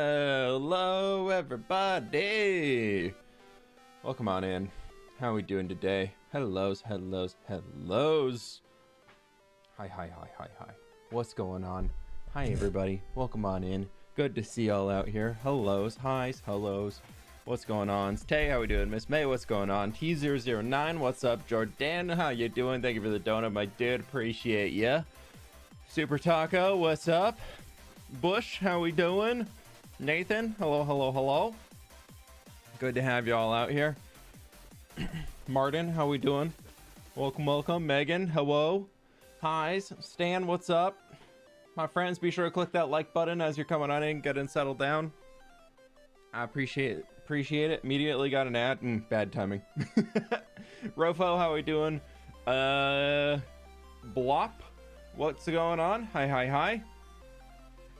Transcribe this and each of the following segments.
Hello everybody, welcome on in. How are we doing today? Hellos. Hi. What's going on? Hi everybody, welcome on in. Good to see y'all out here. Hellos, highs, hellos. What's going on? Tay, how we doing? Miss May, what's going on? T009, what's up? Jordan, how you doing? Thank you for the donut, my dude. Appreciate ya. Super Taco, what's up? Bush, how we doing? Nathan, hello. Good to have y'all out here. Martin, how we doing? Welcome. Megan, hello. Highs. Stan, what's up? My friends, be sure to click that like button as you're coming on in, getting settled down. I appreciate it. Immediately got an ad. Bad timing. Rofo, how we doing? Blop, what's going on? Hi.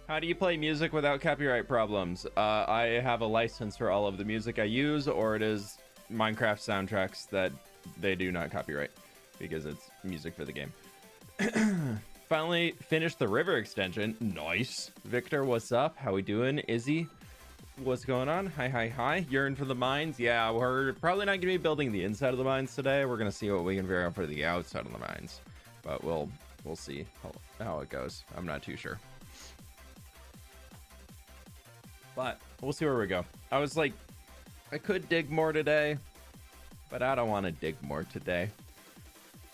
How do you play music without copyright problems? I have a license for all of the music I use, or it is Minecraft soundtracks that they do not copyright because it's music for the game. Finally finished the river extension. Nice. Victor, what's up? How we doing? Izzy, what's going on? Hi. Yearn for the mines. Yeah, we're probably not gonna be building the inside of the mines today. We're gonna see what we can figure out for the outside of the mines, but we'll see how it goes. I'm not too sure. But we'll see where we go. I was like, I could dig more today, but I don't want to dig more today.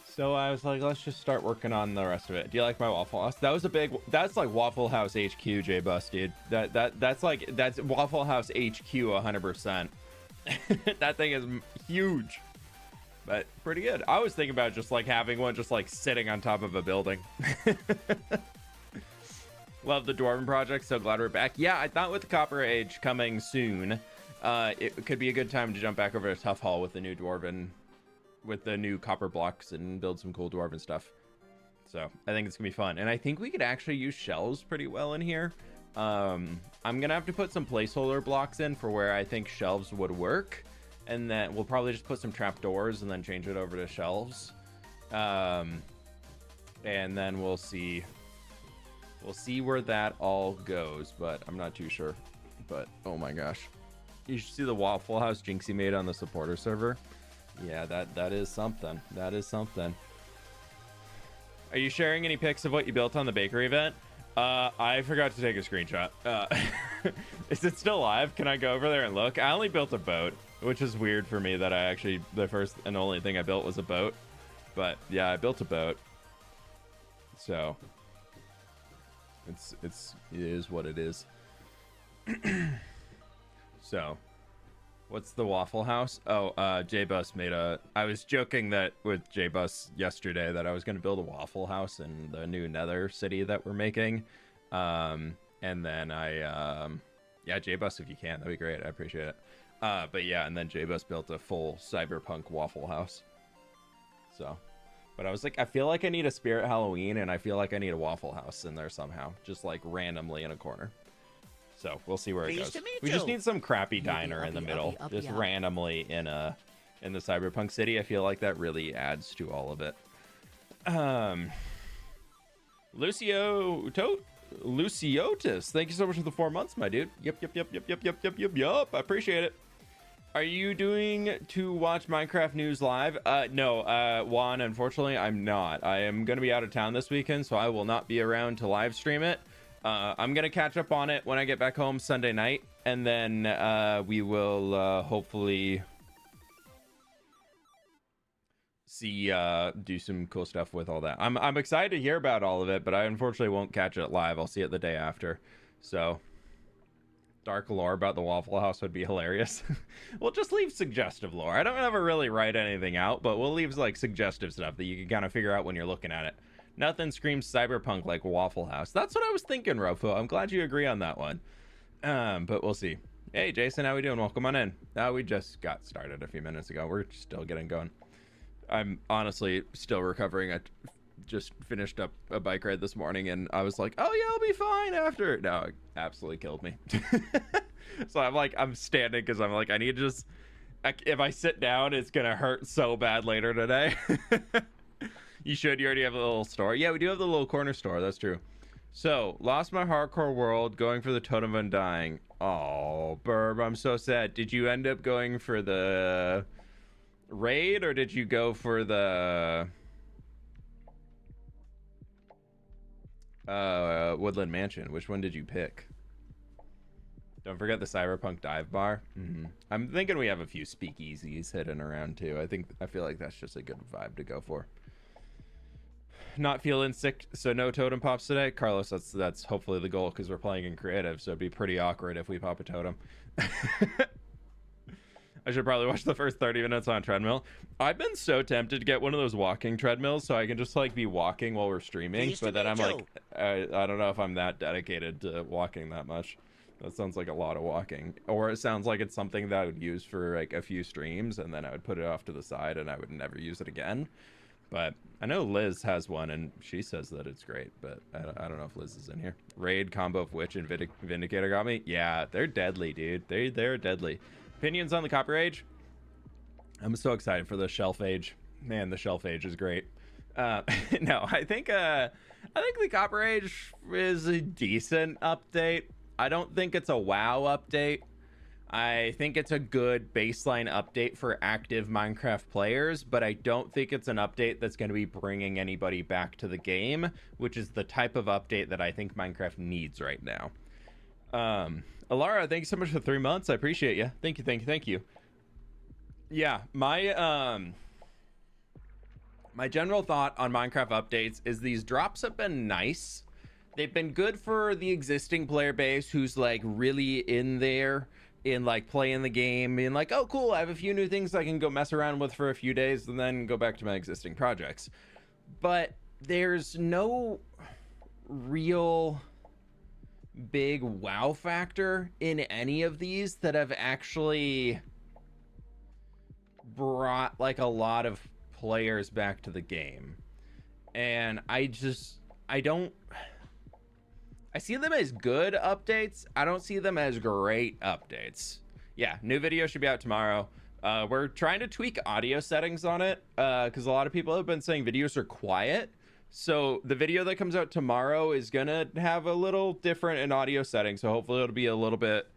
So I was like, let's just start working on the rest of it. Do you like my Waffle House? That's like Waffle House HQ, J-Bus, dude. That's Waffle House HQ 100%. That thing is huge, but pretty good. I was thinking about just like having one just like sitting on top of a building. Love the Dwarven project, so glad we're back. Yeah, I thought with the Copper Age coming soon, it could be a good time to jump back over to Tough Hall with the new Dwarven, with the new copper blocks and build some cool Dwarven stuff. So I think it's gonna be fun, and I think we could actually use shelves pretty well in here. I'm gonna have to put some placeholder blocks in for where I think shelves would work, and then we'll probably just put some trapdoors and then change it over to shelves. And then we'll see where that all goes, but I'm not too sure. But oh my gosh, you should see the Waffle House Jinxie made on the supporter server. Yeah, that is something. Are you sharing any pics of what you built on the bakery event? I forgot to take a screenshot. Is it still live? Can I go over there and look? I only built a boat, which is weird for me that I actually, the first and only thing I built was a boat. But yeah, I built a boat, so it is what it is. So what's the Waffle House? Oh, J-Bus made I was joking that with J-Bus yesterday that I was going to build a Waffle House in the new Nether city that we're making. And then yeah, J-Bus, if you can, that'd be great. I appreciate it. But yeah, and then J-Bus built a full cyberpunk Waffle House. So, but I was like, I feel like I need a Spirit Halloween, and I feel like I need a Waffle House in there somehow, just like randomly in a corner. So we'll see where it goes. We just need some crappy diner in the middle, just randomly in the cyberpunk city. I feel like that really adds to all of it. Luciotis, thank you so much for the 4 months, my dude. Yep. I appreciate it. Are you doing to watch Minecraft news live? No, Juan, unfortunately, I'm not. I am going to be out of town this weekend, so I will not be around to live stream it. I'm going to catch up on it when I get back home Sunday night, and then we will hopefully see, do some cool stuff with all that. I'm excited to hear about all of it, but I unfortunately won't catch it live. I'll see it the day after. So dark lore about the Waffle House would be hilarious. We'll just leave suggestive lore. I don't ever really write anything out, but we'll leave like suggestive stuff that you can kind of figure out when you're looking at it. Nothing screams cyberpunk like Waffle House. That's what I was thinking, Rofo. I'm glad you agree on that one. But we'll see. Hey, Jason, how we doing? Welcome on in. We just got started a few minutes ago. We're still getting going. I'm honestly still recovering. I just finished up a bike ride this morning, and I was like, oh yeah, I'll be fine after. No, it absolutely killed me. So I'm standing because I'm like, I need to just, if I sit down, it's gonna hurt so bad later today. You already have a little store. Yeah, we do have the little corner store. That's true. So, lost my hardcore world going for the Totem of Undying. Oh, Burb, I'm so sad. Did you end up going for the raid, or did you go for the Woodland Mansion? Which one did you pick? Don't forget the Cyberpunk dive bar. I'm thinking we have a few speakeasies hidden around too. I feel like that's just a good vibe to go for. Not feeling sick, so no totem pops today. Carlos, that's hopefully the goal, because we're playing in creative, so it'd be pretty awkward if we pop a totem. I should probably watch the first 30 minutes on a treadmill. I've been so tempted to get one of those walking treadmills so I can just like be walking while we're streaming, but then I'm like, I don't know if I'm that dedicated to walking that much. That sounds like a lot of walking. Or it sounds like it's something that I would use for like a few streams, and then I would put it off to the side and I would never use it again. But I know Liz has one and she says that it's great, but I don't know if Liz is in here. Raid combo of Witch and Vindicator got me. Yeah, they're deadly, dude. They're deadly. Opinions on the Copper Age? I'm so excited for the Shelf Age. Man, the Shelf Age is great. No, I think the Copper Age is a decent update. I don't think it's a WoW update. I think it's a good baseline update for active Minecraft players, but I don't think it's an update that's going to be bringing anybody back to the game, which is the type of update that I think Minecraft needs right now. Alara, thank you so much for 3 months. I appreciate you. Thank you. Yeah, my general thought on Minecraft updates is these drops have been nice. They've been good for the existing player base who's like really in there in like playing the game, being like, oh cool, I have a few new things I can go mess around with for a few days and then go back to my existing projects. But there's no real big wow factor in any of these that have actually brought like a lot of players back to the game. And I see them as good updates. I don't see them as great updates. Yeah, new video should be out tomorrow. We're trying to tweak audio settings on it because a lot of people have been saying videos are quiet. So the video that comes out tomorrow is gonna have a little different in audio settings. So hopefully it'll be a little bit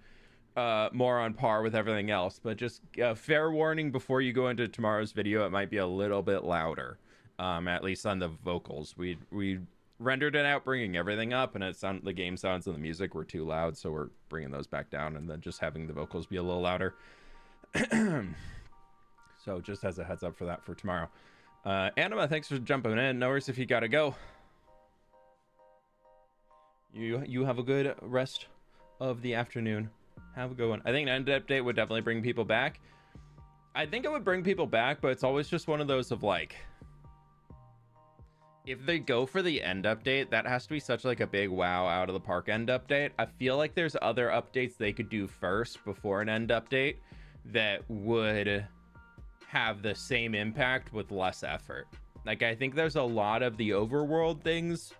more on par with everything else. But just fair warning before you go into tomorrow's video, it might be a little bit louder, at least on the vocals. We rendered it out, bringing everything up, and the game sounds and the music were too loud, so we're bringing those back down and then just having the vocals be a little louder. So just as a heads up for that for tomorrow. Anima, thanks for jumping in. No worries if you gotta go. You have a good rest of the afternoon. Have a good one. I think an end update would definitely bring people back. I think it would bring people back, but it's always just one of those of like, if they go for the end update, that has to be such like a big wow out of the park end update. I feel like there's other updates they could do first before an end update that would have the same impact with less effort. Like, I think there's a lot of the overworld things.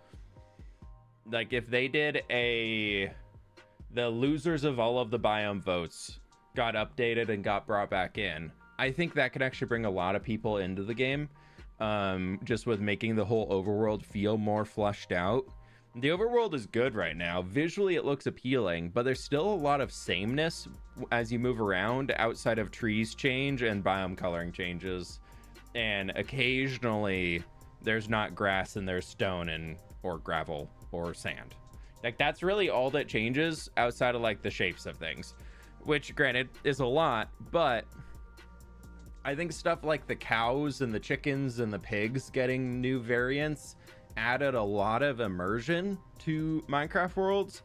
Like, if they did the losers of all of the biome votes got updated and got brought back in, I think that could actually bring a lot of people into the game. Just with making the whole overworld feel more fleshed out. The overworld is good right now. Visually it looks appealing, but there's still a lot of sameness as you move around outside of trees change and biome coloring changes, and occasionally there's not grass and there's stone and or gravel or sand. Like, that's really all that changes outside of like the shapes of things, which granted is a lot, but I think stuff like the cows and the chickens and the pigs getting new variants added a lot of immersion to Minecraft worlds.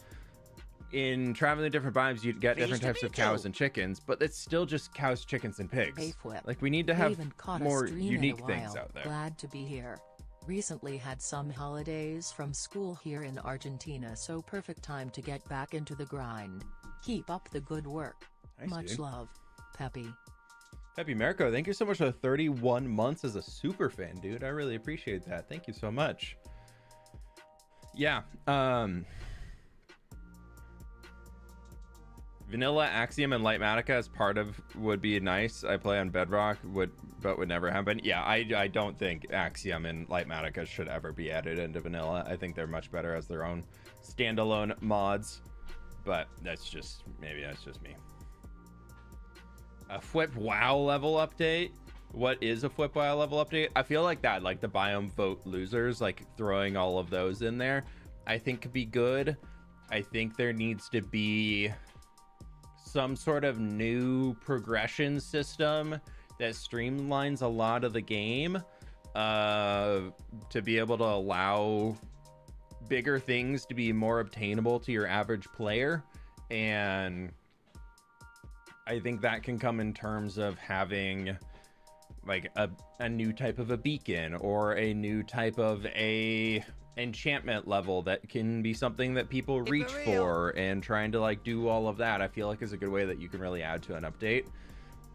In traveling different biomes, you'd get different types of cows and chickens, but it's still just cows, chickens, and pigs. Like, we need to have more unique things out there. Glad to be here. Recently had some holidays from school here in Argentina, so perfect time to get back into the grind. Keep up the good work. Nice, Much dude. love. Peppy. Peppy Marco, thank you so much for 31 months as a super fan, dude. I really appreciate that. Thank you so much. Yeah. Vanilla, Axiom, and Lightmatica as part of would be nice. I play on Bedrock, but would never happen. Yeah, I don't think Axiom and Lightmatica should ever be added into Vanilla. I think they're much better as their own standalone mods. But that's just, maybe that's just me. A Flip WoW level update. What is a Flip WoW level update? I feel like that, like the biome vote losers, like throwing all of those in there, I think could be good. I think there needs to be some sort of new progression system that streamlines a lot of the game to be able to allow bigger things to be more obtainable to your average player. And I think that can come in terms of having like a new type of a beacon or a new type of a enchantment level that can be something that people reach for, and trying to like do all of that, I feel like is a good way that you can really add to an update.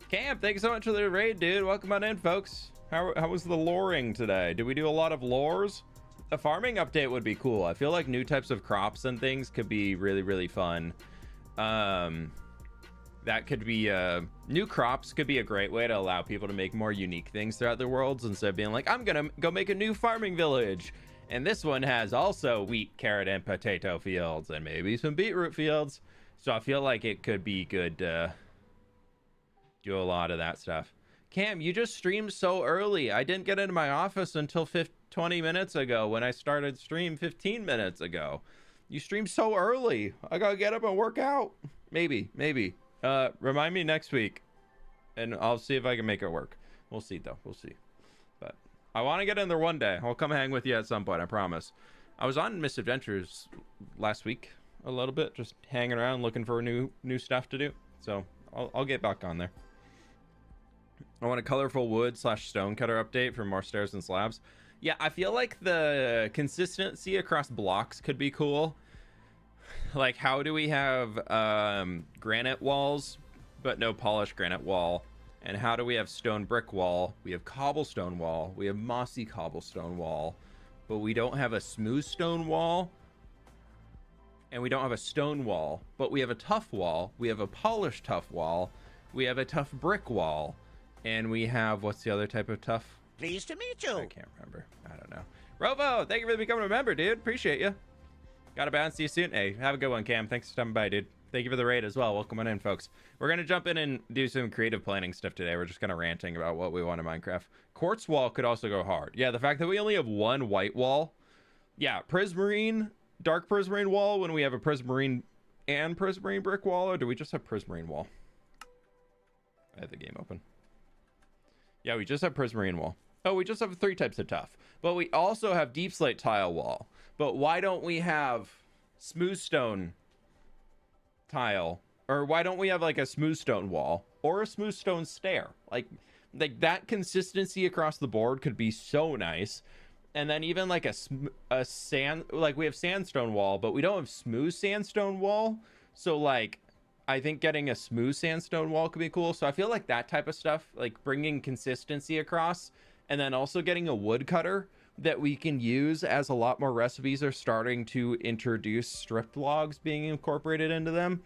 Cam, thanks so much for the raid, dude. Welcome on in, folks. How was the loring today? Did we do a lot of lores? A farming update would be cool. I feel like new types of crops and things could be really, really fun. That could be new crops could be a great way to allow people to make more unique things throughout their worlds, instead of being like, I'm gonna go make a new farming village, and this one has also wheat, carrot, and potato fields, and maybe some beetroot fields. So I feel like it could be good to do a lot of that stuff. Cam, you just streamed so early. I didn't get into my office until 20 minutes ago when I started stream 15 minutes ago. You streamed so early. I gotta get up and work out. Maybe. Remind me next week, and I'll see if I can make it work. We'll see, though. We'll see. But I want to get in there one day. I'll come hang with you at some point, I promise. I was on Misadventures last week a little bit, just hanging around looking for new stuff to do. So I'll get back on there. I want a colorful wood / stone cutter update for more stairs and slabs. Yeah, I feel like the consistency across blocks could be cool. Like, how do we have granite walls but no polished granite wall? And how do we have stone brick wall? We have cobblestone wall. We have mossy cobblestone wall, but we don't have a smooth stone wall. And we don't have a stone wall, but we have a tough wall. We have a polished tough wall. We have a tough brick wall. And we have, what's the other type of tough? Pleased to meet you. I can't remember. I don't know. Rovo, thank you for becoming a member, dude. Appreciate you. Gotta bounce. See you soon. Hey, have a good one, Cam. Thanks for stopping by, dude. Thank you for the raid as well. Welcome on in, folks. We're gonna jump in and do some creative planning stuff today. We're just kind of ranting about what we want in Minecraft. Quartz wall could also go hard. Yeah, the fact that we only have one white wall. Yeah, prismarine, dark prismarine wall when we have a prismarine and prismarine brick wall, or do we just have prismarine wall? I have the game open. Yeah, we just have prismarine wall. Oh, we just have 3 types of tough. But we also have deep slate tile wall. But why don't we have smooth stone tile? Or why don't we have like a smooth stone wall or a smooth stone stair? Like that consistency across the board could be so nice. And then even like a sand, like we have sandstone wall, but we don't have smooth sandstone wall. So like, I think getting a smooth sandstone wall could be cool. So I feel like that type of stuff, like bringing consistency across, and then also getting a woodcutter that we can use, as a lot more recipes are starting to introduce stripped logs being incorporated into them.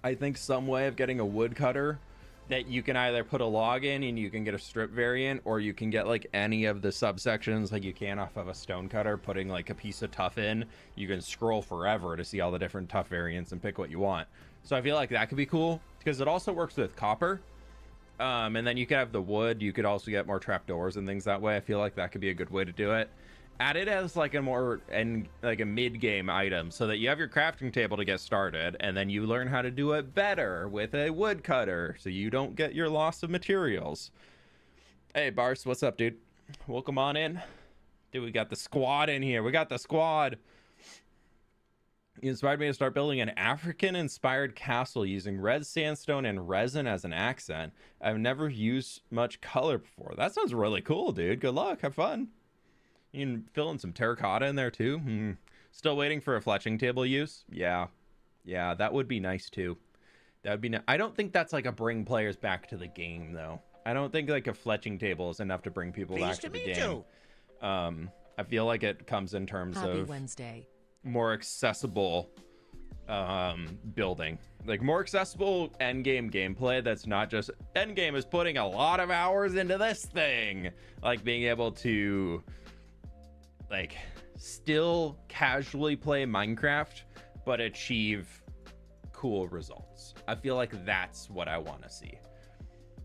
I think some way of getting a woodcutter that you can either put a log in and you can get a strip variant, or you can get like any of the subsections like you can off of a stone cutter, putting like a piece of tuff in. You can scroll forever to see all the different tuff variants and pick what you want. So I feel like that could be cool because it also works with copper. And then you could have the wood. You could also get more trapdoors and things that way. I feel like that could be a good way to do it. Add it as like a more like a mid-game item, so that you have your crafting table to get started, and then you learn how to do it better with a woodcutter, so you don't get your loss of materials. Hey, Bars, what's up, dude? Welcome on in. Dude, we got the squad in here. We got the squad. You inspired me to start building an African-inspired castle using red sandstone and resin as an accent. I've never used much color before. That sounds really cool, dude. Good luck. Have fun. You can fill in some terracotta in there, too. Still waiting for a fletching table use? Yeah. Yeah, that would be nice, too. That would be I don't think that's like a bring players back to the game, though. I don't think like a fletching table is enough to bring people back to the game. I feel like it comes in terms Happy of Wednesday. More accessible building. Like more accessible endgame gameplay that's not just endgame is putting a lot of hours into this thing. Like being able to like still casually play Minecraft but achieve cool results. I feel like that's what I want to see.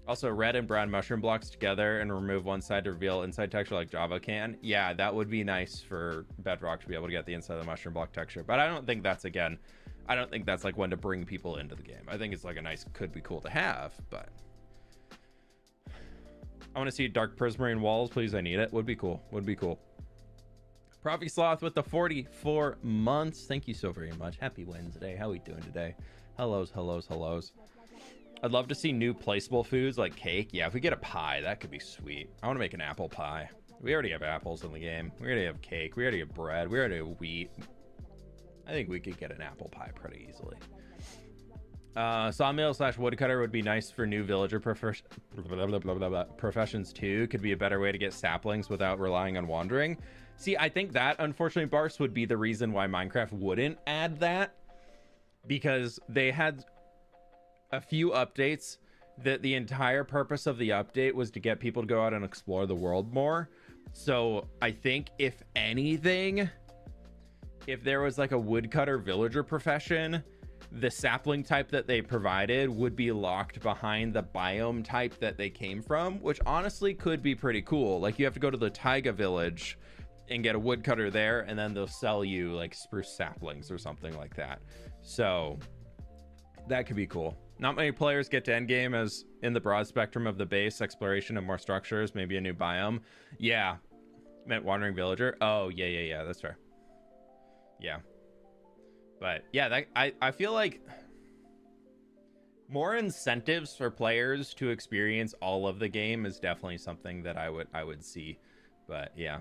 Also, red and brown mushroom blocks together and remove one side to reveal inside texture like Java can. Yeah, that would be nice for Bedrock to be able to get the inside of the mushroom block texture. But I don't think that's, again, I don't think that's like one to bring people into the game. I think it's like a nice, could be cool to have, but I want to see dark prismarine walls, please. I need it. Would be cool. Would be cool. Profi Sloth with the 44 months. Thank you so very much. Happy Wednesday. How are we doing today? Hellos, hellos, hellos. I'd love to see new placeable foods like cake. Yeah, if we get a pie, that could be sweet. I want to make an apple pie. We already have apples in the game. We already have cake. We already have bread. We already have wheat. I think we could get an apple pie pretty easily. Sawmill / woodcutter would be nice for new villager professions too. Could be a better way to get saplings without relying on wandering. See, I think that, unfortunately, Bars, would be the reason why Minecraft wouldn't add that. Because they had a few updates that the entire purpose of the update was to get people to go out and explore the world more. So I think if anything, if there was like a woodcutter villager profession, the sapling type that they provided would be locked behind the biome type that they came from, which honestly could be pretty cool. Like you have to go to the taiga village and get a woodcutter there, and then they'll sell you like spruce saplings or something like that. So that could be cool. Not many players get to endgame as in the broad spectrum of the base exploration of more structures, maybe a new biome. Yeah, meant wandering villager. Oh yeah, that's fair. Yeah, but yeah, that I feel like more incentives for players to experience all of the game is definitely something that I would see. But yeah,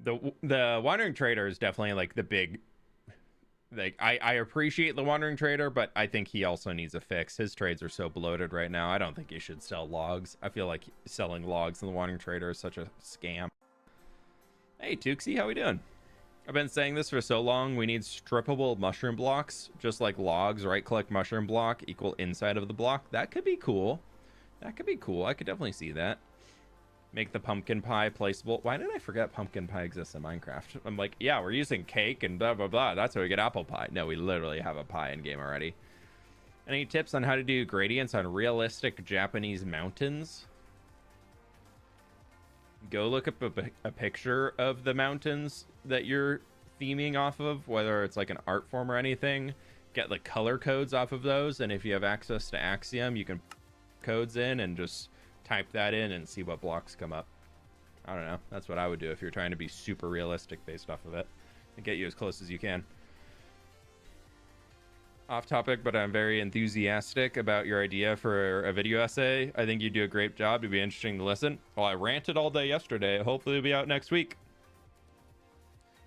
the wandering trader is definitely like the big. Like I appreciate the wandering trader, but I think he also needs a fix. His trades are so bloated right now. I don't think he should sell logs. I feel like selling logs in the wandering trader is such a scam. Hey Tuxie, how we doing? I've been saying this for so long. We need strippable mushroom blocks, just like logs. Right click mushroom block equal inside of the block. That could be cool. That could be cool. I could definitely see that. Make the pumpkin pie placeable. Why did I forget pumpkin pie exists in Minecraft? I'm like, yeah, we're using cake and blah, blah, blah. That's how we get apple pie. No, we literally have a pie in game already. Any tips on how to do gradients on realistic Japanese mountains? Go look up a picture of the mountains that you're theming off of, whether it's like an art form or anything. Get the color codes off of those. And if you have access to Axiom, you can codes in and just type that in and see what blocks come up. I don't know. That's what I would do if you're trying to be super realistic based off of it and get you as close as you can. Off topic, but I'm very enthusiastic about your idea for a video essay. I think you do a great job. It'd be interesting to listen. Well, I ranted all day yesterday. Hopefully it'll be out next week.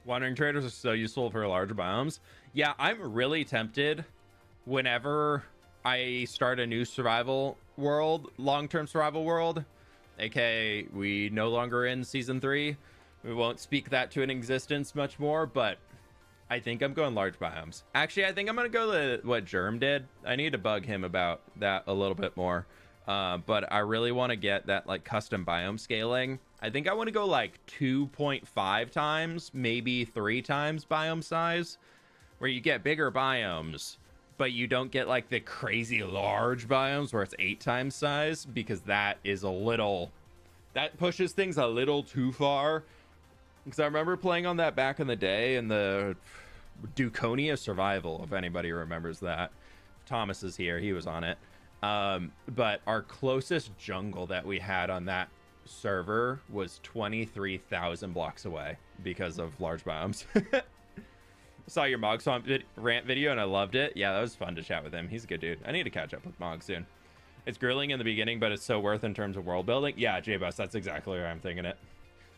Wandering traders are so useful for larger biomes. Yeah, I'm really tempted whenever I start a new survival world, long-term survival world, aka we no longer in season 3. We won't speak that to an existence much more, but I think I'm going large biomes. Actually, I think I'm gonna go to what Germ did. I need to bug him about that a little bit more, but I really want to get that like custom biome scaling. I think I want to go like 2.5 times, maybe 3 times biome size, where you get bigger biomes, but you don't get like the crazy large biomes where it's 8 times size, because that is a little, that pushes things a little too far. Because I remember playing on that back in the day in the Duconia Survival, if anybody remembers that. Thomas is here, he was on it. But our closest jungle that we had on that server was 23,000 blocks away because of large biomes. Saw your Mog Swamp rant video and I loved it. Yeah, that was fun to chat with him. He's a good dude. I need to catch up with Mog soon. It's grueling in the beginning, but it's so worth in terms of world building. Yeah, J-Bus, that's exactly where I'm thinking it.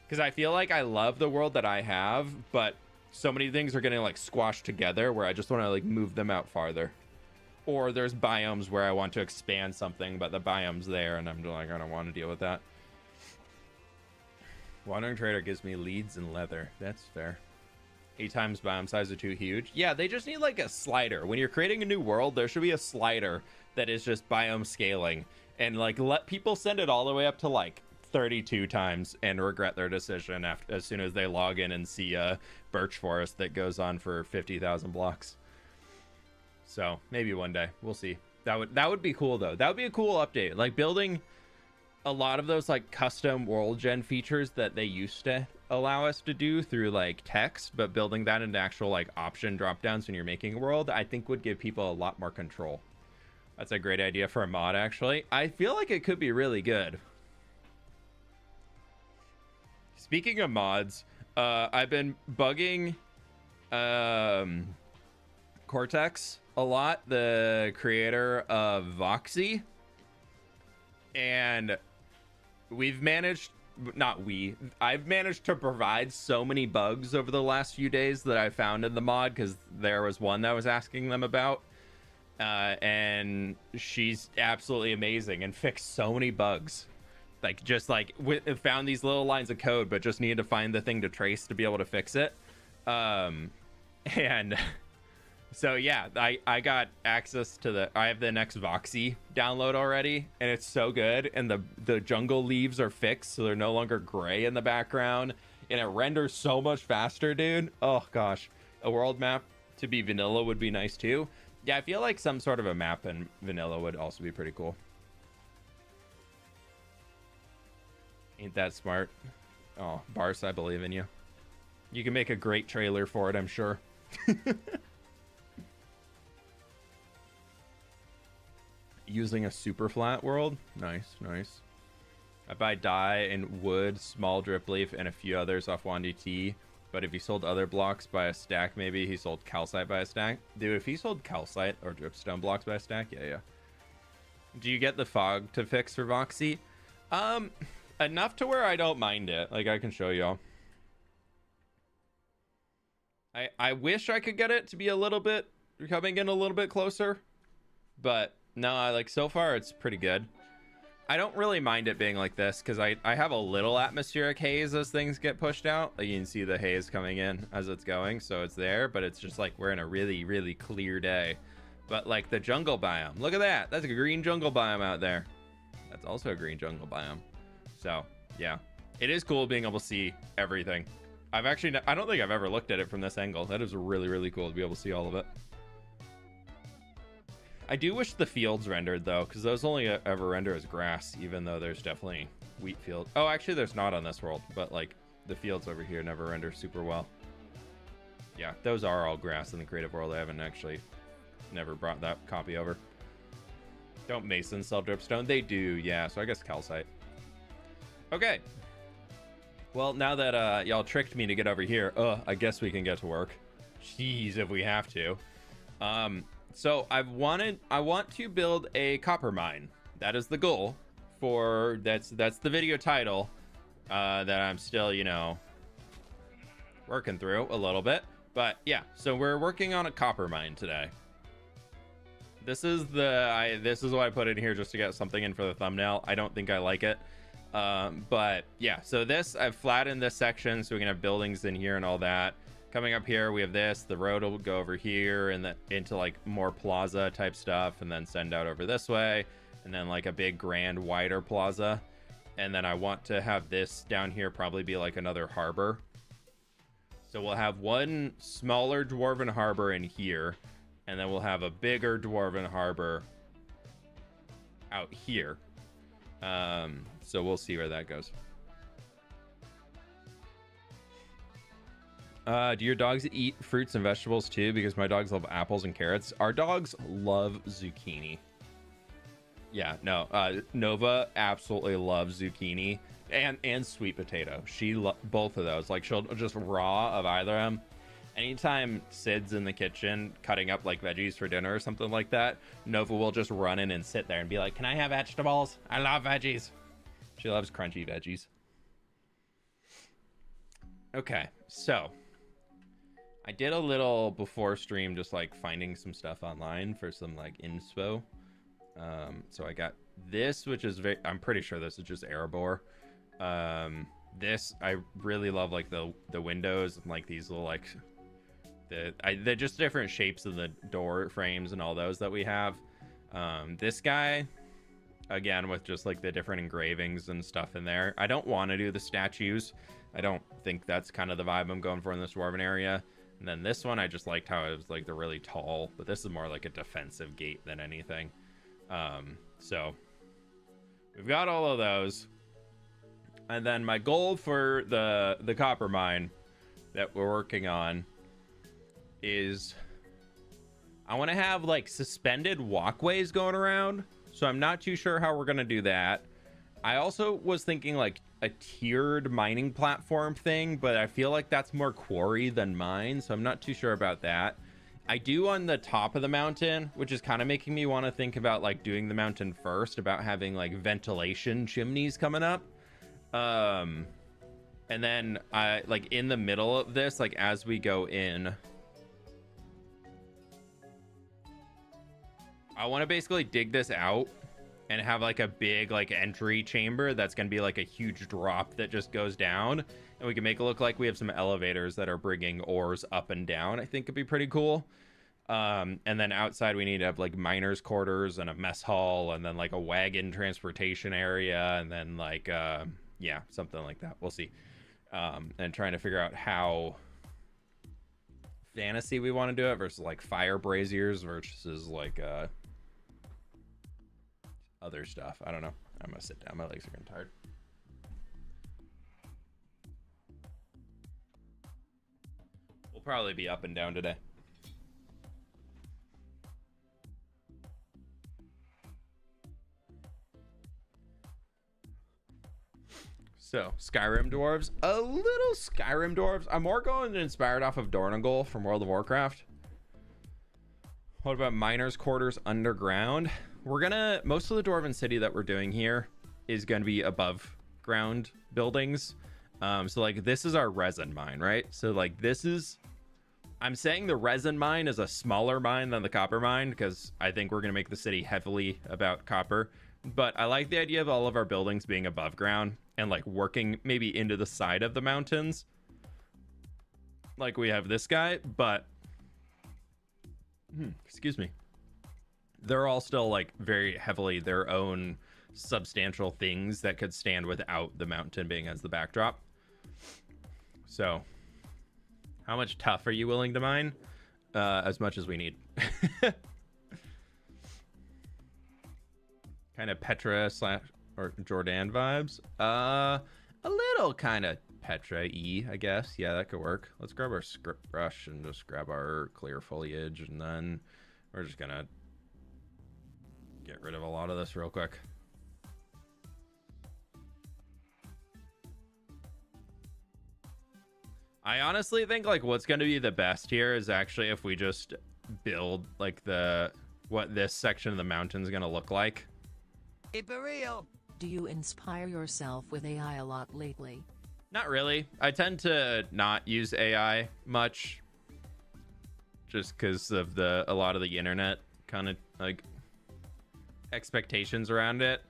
Because I feel like I love the world that I have, but so many things are getting like squashed together where I just want to like move them out farther. Or there's biomes where I want to expand something, but the biome's there and I'm like, I don't want to deal with that. Wandering Trader gives me leads and leather. That's fair. 8 times biome size are too huge. Yeah, they just need like a slider. When you're creating a new world, there should be a slider that is just biome scaling, and like let people send it all the way up to like 32 times and regret their decision after, as soon as they log in and see a birch forest that goes on for 50,000 blocks. So maybe one day, we'll see. That would be cool though. That would be a cool update, like building a lot of those like custom world gen features that they used to allow us to do through like text, but building that into actual like option drop downs when you're making a world, I think would give people a lot more control. That's a great idea for a mod, actually. I feel like it could be really good. Speaking of mods, I've been bugging Cortex a lot, the creator of Voxy, and I've managed to provide so many bugs over the last few days that I found in the mod, because there was one that I was asking them about, and she's absolutely amazing and fixed so many bugs. Like, just like found these little lines of code, but just needed to find the thing to trace to be able to fix it. And so yeah, I got access to I have the next Voxy download already, and it's so good. And the jungle leaves are fixed, so they're no longer gray in the background, and it renders so much faster, dude. Oh gosh, a world map to be vanilla would be nice too. Yeah, I feel like some sort of a map in vanilla would also be pretty cool. Ain't that smart? Oh, Bars, I believe in you. You can make a great trailer for it, I'm sure. Using a super flat world? Nice, nice. I buy dye and wood, small drip leaf, and a few others off Wandy T. But if he sold other blocks by a stack, maybe he sold calcite by a stack. Dude, if he sold calcite or dripstone blocks by a stack, yeah. Do you get the fog to fix for Voxy? Enough to where I don't mind it. Like, I can show y'all. I wish I could get it to be a little bit, coming in a little bit closer. But no, like, so far it's pretty good. I don't really mind it being like this, because I have a little atmospheric haze as things get pushed out. Like, you can see the haze coming in as it's going, so it's there, but it's just like we're in a really, really clear day. But like the jungle biome, look at that. That's a green jungle biome out there. That's also a green jungle biome. So yeah, it is cool being able to see everything. I don't think I've ever looked at it from this angle. That is really, really cool to be able to see all of it. I do wish the fields rendered though, because those only ever render as grass, even though there's definitely wheat field. Oh, actually there's not on this world, but like the fields over here never render super well. Yeah, those are all grass in the creative world. I haven't actually never brought that copy over. Don't masons sell dripstone? They do, yeah, so I guess calcite. Okay. Well, now that y'all tricked me to get over here, I guess we can get to work. Jeez, if we have to. So I want to build a copper mine. That is the goal for, that's the video title that I'm still, you know, working through a little bit. But yeah, so we're working on a copper mine today. This is this is what I put in here just to get something in for the thumbnail. I don't think I like it. But yeah, so I've flattened this section so we can have buildings in here and all that. Coming up here, we have this. The road will go over here and into like more plaza type stuff, and then send out over this way, and then like a big grand wider plaza. And then I want to have this down here probably be like another harbor. So we'll have one smaller dwarven harbor in here, and then we'll have a bigger dwarven harbor out here. So we'll see where that goes. Do your dogs eat fruits and vegetables too? Because my dogs love apples and carrots. Our dogs love zucchini. Yeah, no, Nova absolutely loves zucchini and sweet potato. She both of those. Like, she'll just raw of either of them. Anytime Sid's in the kitchen cutting up like veggies for dinner or something like that, Nova will just run in and sit there and be like, "Can I have vegetables? I love veggies." She loves crunchy veggies. Okay, so I did a little before stream, just like finding some stuff online for some like inspo. So I got this, which is I'm pretty sure this is just Erebor. This, I really love like the windows and like these little like they're just different shapes of the door frames and all those that we have. This guy, again, with just like the different engravings and stuff in there. I don't want to do the statues. I don't think that's kind of the vibe I'm going for in this Dwarven area. And then this one, I just liked how it was like the really tall, but this is more like a defensive gate than anything. So we've got all of those. And then my goal for the copper mine that we're working on is I want to have like suspended walkways going around. So I'm not too sure how we're going to do that. I also was thinking like a tiered mining platform thing, but I feel like that's more quarry than mine. So I'm not too sure about that. I do on the top of the mountain, which is kind of making me want to think about like doing the mountain first, about having like ventilation chimneys coming up. And then I like in the middle of this, like as we go in, I want to basically dig this out and have like a big like entry chamber that's going to be like a huge drop that just goes down, and we can make it look like we have some elevators that are bringing ores up and down. I think it'd be pretty cool. And then outside we need to have like miners quarters and a mess hall, and then like a wagon transportation area, and then like yeah, something like that. We'll see. And trying to figure out how fantasy we want to do it versus like fire braziers versus like other stuff. I don't know. I'm gonna sit down. My legs are getting tired. We'll probably be up and down today. So, Skyrim dwarves. A little Skyrim dwarves. I'm more going inspired off of Dornagol from World of Warcraft. What about miners' quarters underground? We're gonna, most of the Dwarven city that we're doing here is gonna be above ground buildings. So like this is our resin mine, right? So like this is, I'm saying the resin mine is a smaller mine than the copper mine because I think we're gonna make the city heavily about copper. But I like the idea of all of our buildings being above ground and like working maybe into the side of the mountains. Like we have this guy, but excuse me. They're all still like very heavily their own substantial things that could stand without the mountain being as the backdrop. So how much tough are you willing to mine? As much as we need. Kind of Petra / or Jordan vibes. A little kind of Petra-y, I guess. Yeah, that could work. Let's grab our script brush and just grab our clear foliage, and then we're just gonna get rid of a lot of this real quick. I honestly think like what's going to be the best here is actually if we just build like what this section of the mountain is going to look like. Keep it real. Do you inspire yourself with AI a lot lately? Not really. I tend to not use AI much just because of a lot of the internet kind of like expectations around it.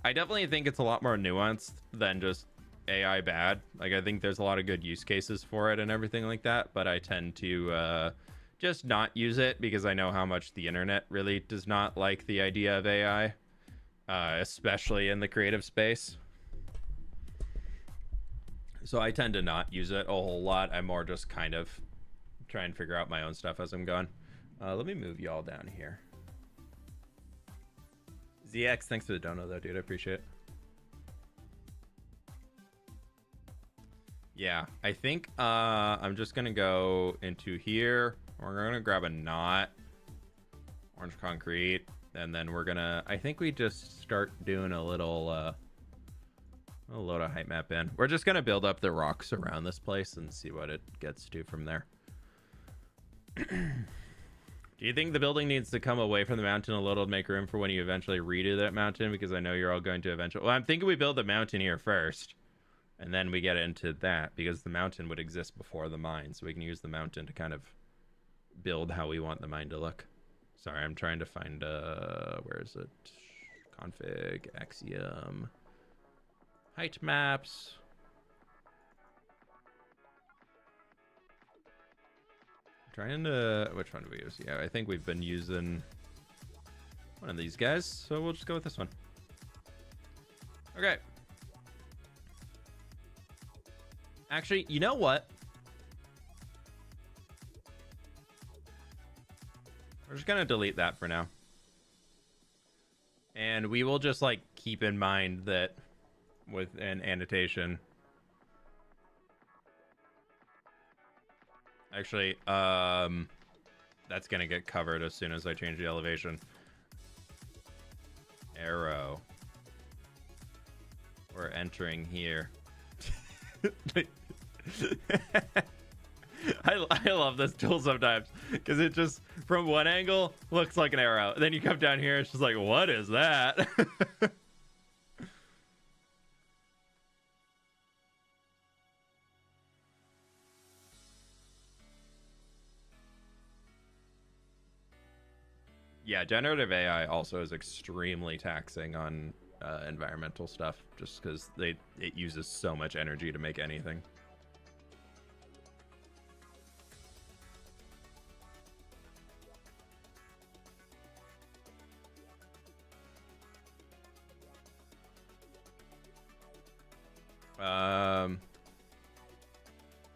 I definitely think it's a lot more nuanced than just AI bad. Like I think there's a lot of good use cases for it and everything like that, but I tend to just not use it because I know how much the internet really does not like the idea of AI, especially in the creative space. So I tend to not use it a whole lot. I'm more just kind of try and figure out my own stuff as I'm going. Let me move y'all down here. ZX, thanks for the dono though, dude. I appreciate it. Yeah, I think I'm just gonna go into here. We're gonna grab a knot, orange concrete, and then we're gonna, I think we just start doing a little I'll load a height map in. We're just gonna build up the rocks around this place and see what it gets to from there. Do you think the building needs to come away from the mountain a little to make room for when you eventually redo that mountain? Because I know you're all going to eventually... Well, I'm thinking we build the mountain here first, and then we get into that, because the mountain would exist before the mine, so we can use the mountain to kind of build how we want the mine to look. Sorry, I'm trying to find... where is it? Config, Axiom... Height maps... Trying to... Which one do we use? Yeah, I think we've been using one of these guys, so we'll just go with this one. Okay. Actually, you know what? We're just gonna delete that for now. And we will just, like, keep in mind that with an annotation. Actually, that's gonna get covered as soon as I change the elevation. Arrow. We're entering here. I love this tool sometimes because it just from one angle looks like an arrow. Then you come down here, it's just like, what is that? Yeah, generative AI also is extremely taxing on environmental stuff just because it uses so much energy to make anything.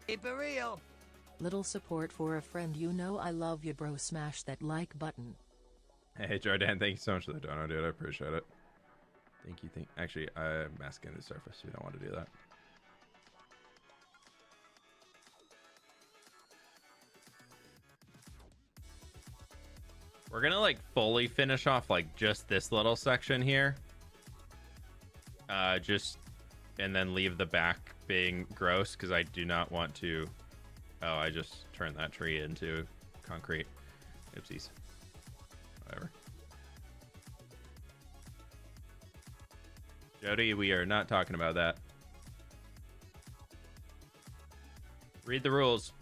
Keep it real. Little support for a friend, you know I love you, bro. Smash that like button. Hey Jordan, thank you so much for the donor, dude. I appreciate it. Thank you. Actually, I'm masking the surface. We don't want to do that. We're gonna like fully finish off like just this little section here. And then leave the back being gross because I do not want to. Oh, I just turned that tree into concrete. Oopsies. Whatever. Jody, we are not talking about that. Read the rules.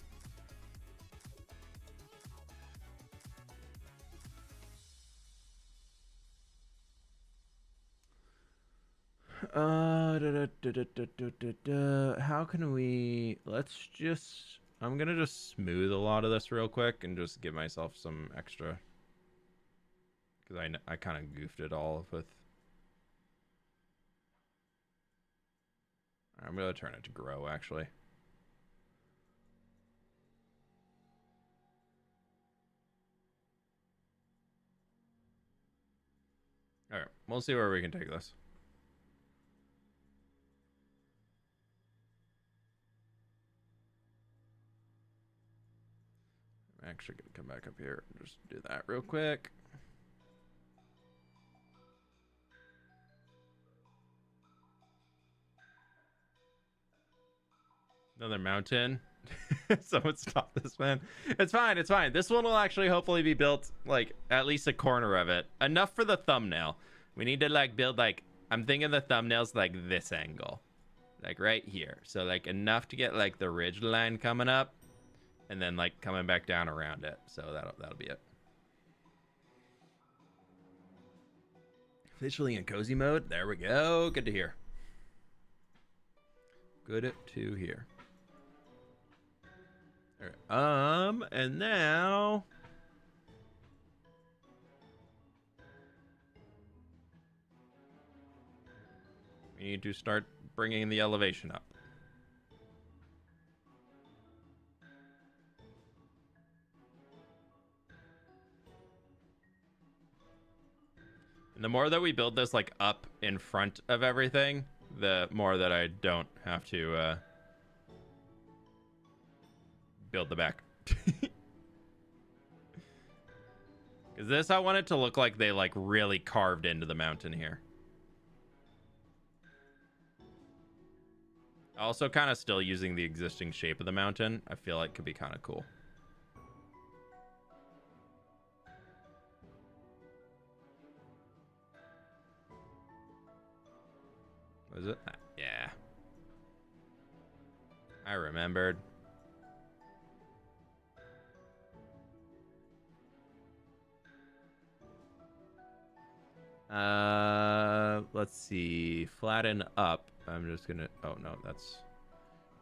How can we... I'm gonna just smooth a lot of this real quick and just give myself some extra, because I kind of goofed it all with... I'm gonna turn it to grow, actually. All right, we'll see where we can take this. I'm actually gonna come back up here and just do that real quick. Another mountain. Someone stop this, man. It's fine. It's fine. This one will actually hopefully be built like at least a corner of it. Enough for the thumbnail. We need to like build like, I'm thinking the thumbnail's like this angle, like right here. So like enough to get like the ridge line coming up and then like coming back down around it. So that'll be it. Officially in cozy mode. There we go. Good to hear. Good to hear. All right. And now we need to start bringing the elevation up. And the more that we build this like up in front of everything, the more that I don't have to build the back. Because this, I want it to look like they like really carved into the mountain here. Also kind of still using the existing shape of the mountain, I feel like could be kind of cool. Was it? Yeah. I remembered. Let's see. Flatten up. I'm just gonna... Oh, no. That's...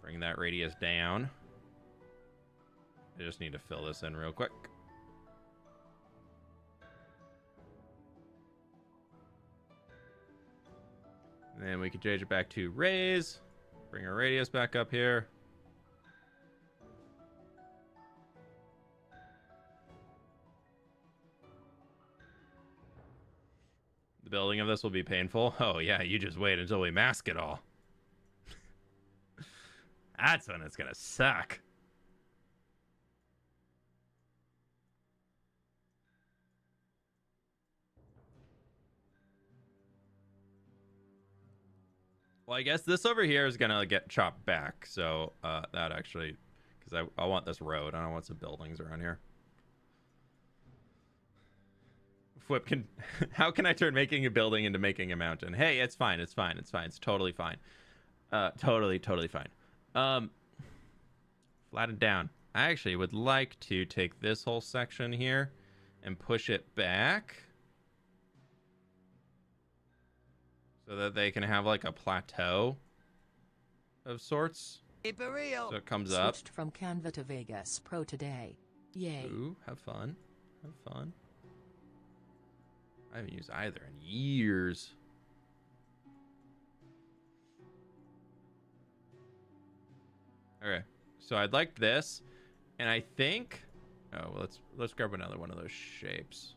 Bring that radius down. I just need to fill this in real quick. And then we can change it back to raise. Bring our radius back up here. The building of this will be painful. Oh yeah, you just wait until we mask it all. That's when it's gonna suck. Well, I guess this over here is gonna get chopped back. So that actually, because I want this road. I don't want some buildings around here. Flip can. How can I turn making a building into making a mountain? Hey, it's fine. It's fine. It's fine. It's totally fine. Totally fine. Flatten down. I actually would like to take this whole section here and push it back so that they can have like a plateau of sorts. Keep it real. So it comes up. Switched from Canva to Vegas Pro today. Yay. Ooh, have fun. Have fun. I haven't used either in years. Okay, so I'd like this, and I think, oh, well, let's grab another one of those shapes.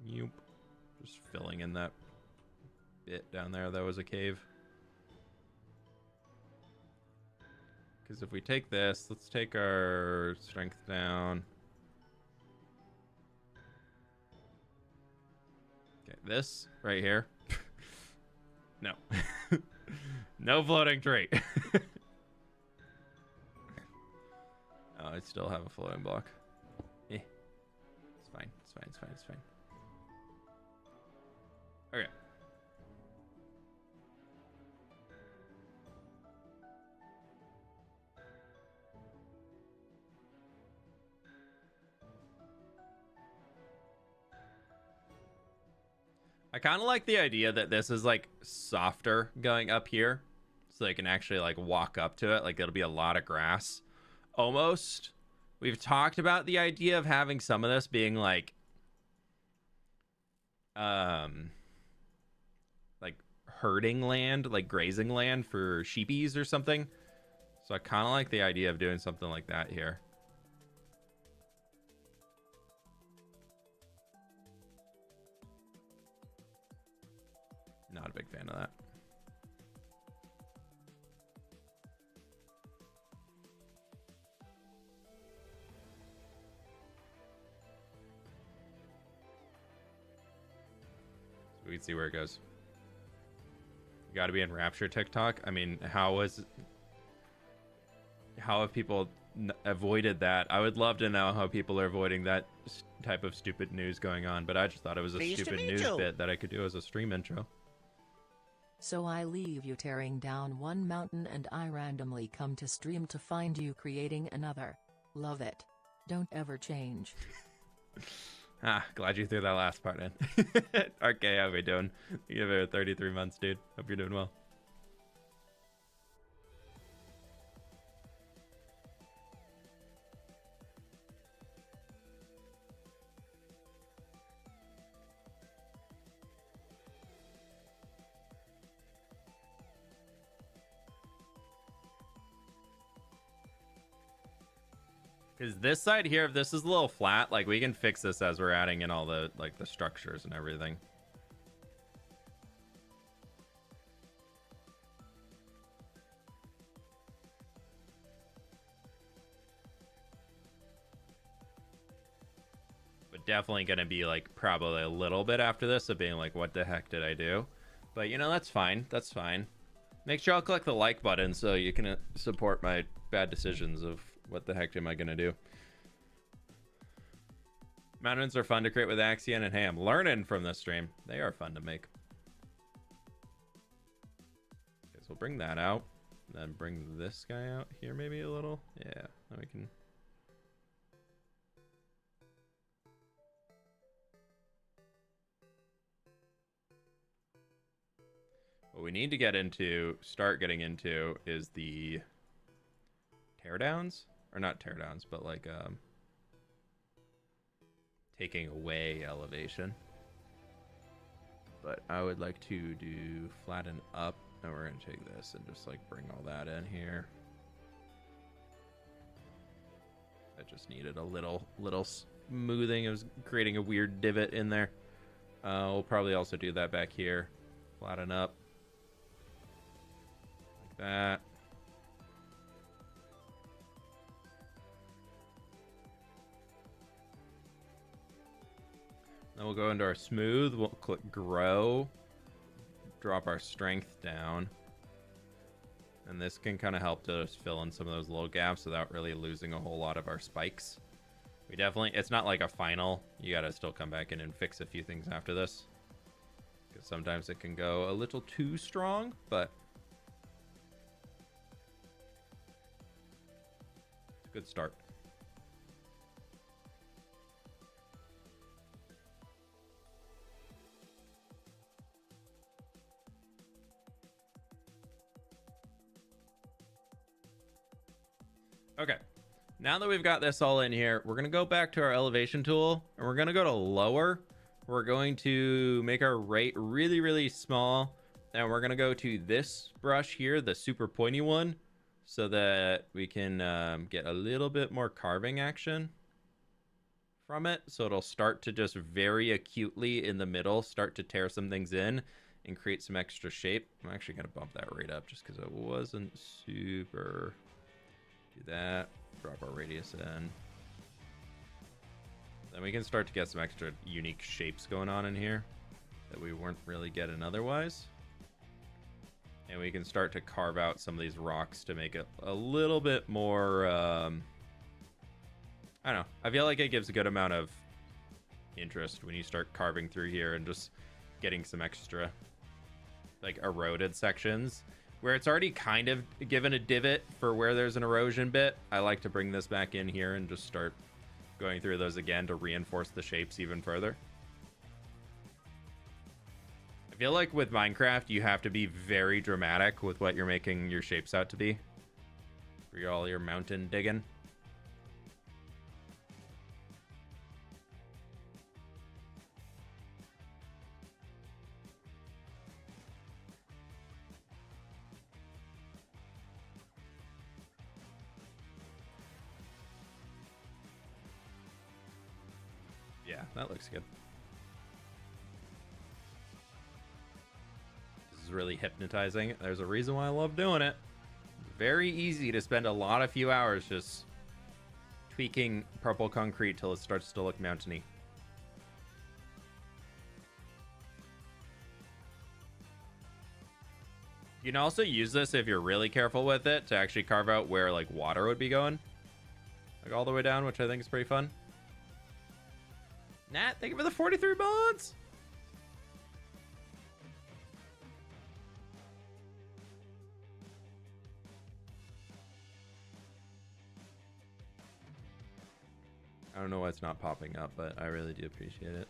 Nope. Just filling in that bit down there that was a cave. Because if we take this, let's take our strength down. Okay, this right here. No. No floating tree. Oh, I still have a floating block. Eh. It's fine. It's fine. It's fine. It's fine. Okay. I kind of like the idea that this is like softer going up here, so they can actually like walk up to it. Like it'll be a lot of grass almost. We've talked about the idea of having some of this being like herding land, like grazing land for sheepies or something. So I kind of like the idea of doing something like that here. Not a big fan of that. So we can see where it goes. You got to be in Rapture TikTok. I mean, how have people avoided that? I would love to know how people are avoiding that type of stupid news going on, but I just thought it was a stupid news bit that I could do as a stream intro. So I leave you tearing down one mountain and I randomly come to stream to find you creating another. Love it. Don't ever change. Glad you threw that last part in. RK, how we doing? You give it 33 months, dude. Hope you're doing well. Because this side here, if this is a little flat, like we can fix this as we're adding in all the like the structures and everything. But definitely gonna be like probably a little bit after this of being like, what the heck did I do? But you know, that's fine. That's fine. Make sure I'll click the like button so you can support my bad decisions of what the heck am I gonna do. Mountains are fun to create with Axion, and hey, I'm learning from this stream. They are fun to make. Okay, so we'll bring that out. Then bring this guy out here maybe a little. Yeah, then we can... What we need to get into, start getting into, is the teardowns, or not teardowns, but like taking away elevation. But I would like to do flatten up, and we're gonna take this and just like bring all that in here. I just needed a little smoothing. It was creating a weird divot in there. We'll probably also do that back here. Flatten up like that. Then we'll go into our smooth. We'll click grow, drop our strength down. And this can kind of help to just fill in some of those little gaps without really losing a whole lot of our spikes. We definitely, it's not like a final. You gotta still come back in and fix a few things after this, because sometimes it can go a little too strong, but it's a good start. Okay, now that we've got this all in here, we're going to go back to our elevation tool, and we're going to go to lower. We're going to make our rate really, really small, and we're going to go to this brush here, the super pointy one, so that we can get a little bit more carving action from it. So it'll start to just very acutely in the middle, start to tear some things in and create some extra shape. I'm actually going to bump that rate up just because it wasn't super... Do that, drop our radius in. Then we can start to get some extra unique shapes going on in here that we weren't really getting otherwise. And we can start to carve out some of these rocks to make it a little bit more, I don't know. I feel like it gives a good amount of interest when you start carving through here and just getting some extra, like, eroded sections. Where it's already kind of given a divot for where there's an erosion bit, I like to bring this back in here and just start going through those again to reinforce the shapes even further. I feel like with Minecraft, you have to be very dramatic with what you're making your shapes out to be for all your mountain digging. Yeah, that looks good. This is really hypnotizing. There's a reason why I love doing it. It's very easy to spend a few hours just tweaking purple concrete till it starts to look mountainy. You can also use this if you're really careful with it to actually carve out where like water would be going, like all the way down, which I think is pretty fun. Nat, thank you for the 43 bonds. I don't know why it's not popping up, but I really do appreciate it.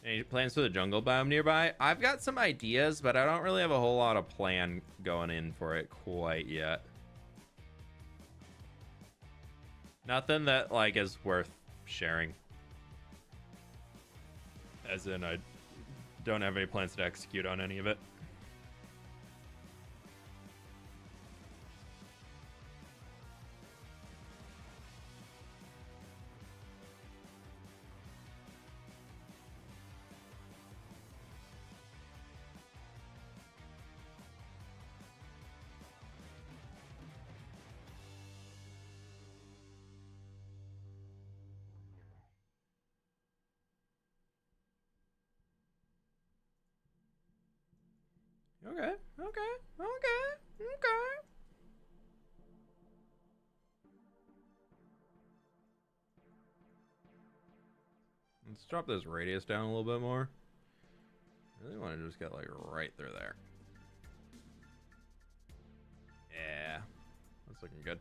Any plans for the jungle biome nearby? I've got some ideas, but I don't really have a whole lot of plan going in for it quite yet. Nothing that like is worth sharing. As in, I don't have any plans to execute on any of it. Okay. Let's drop this radius down a little bit more. I really want to just get like right through there. Yeah, that's looking good.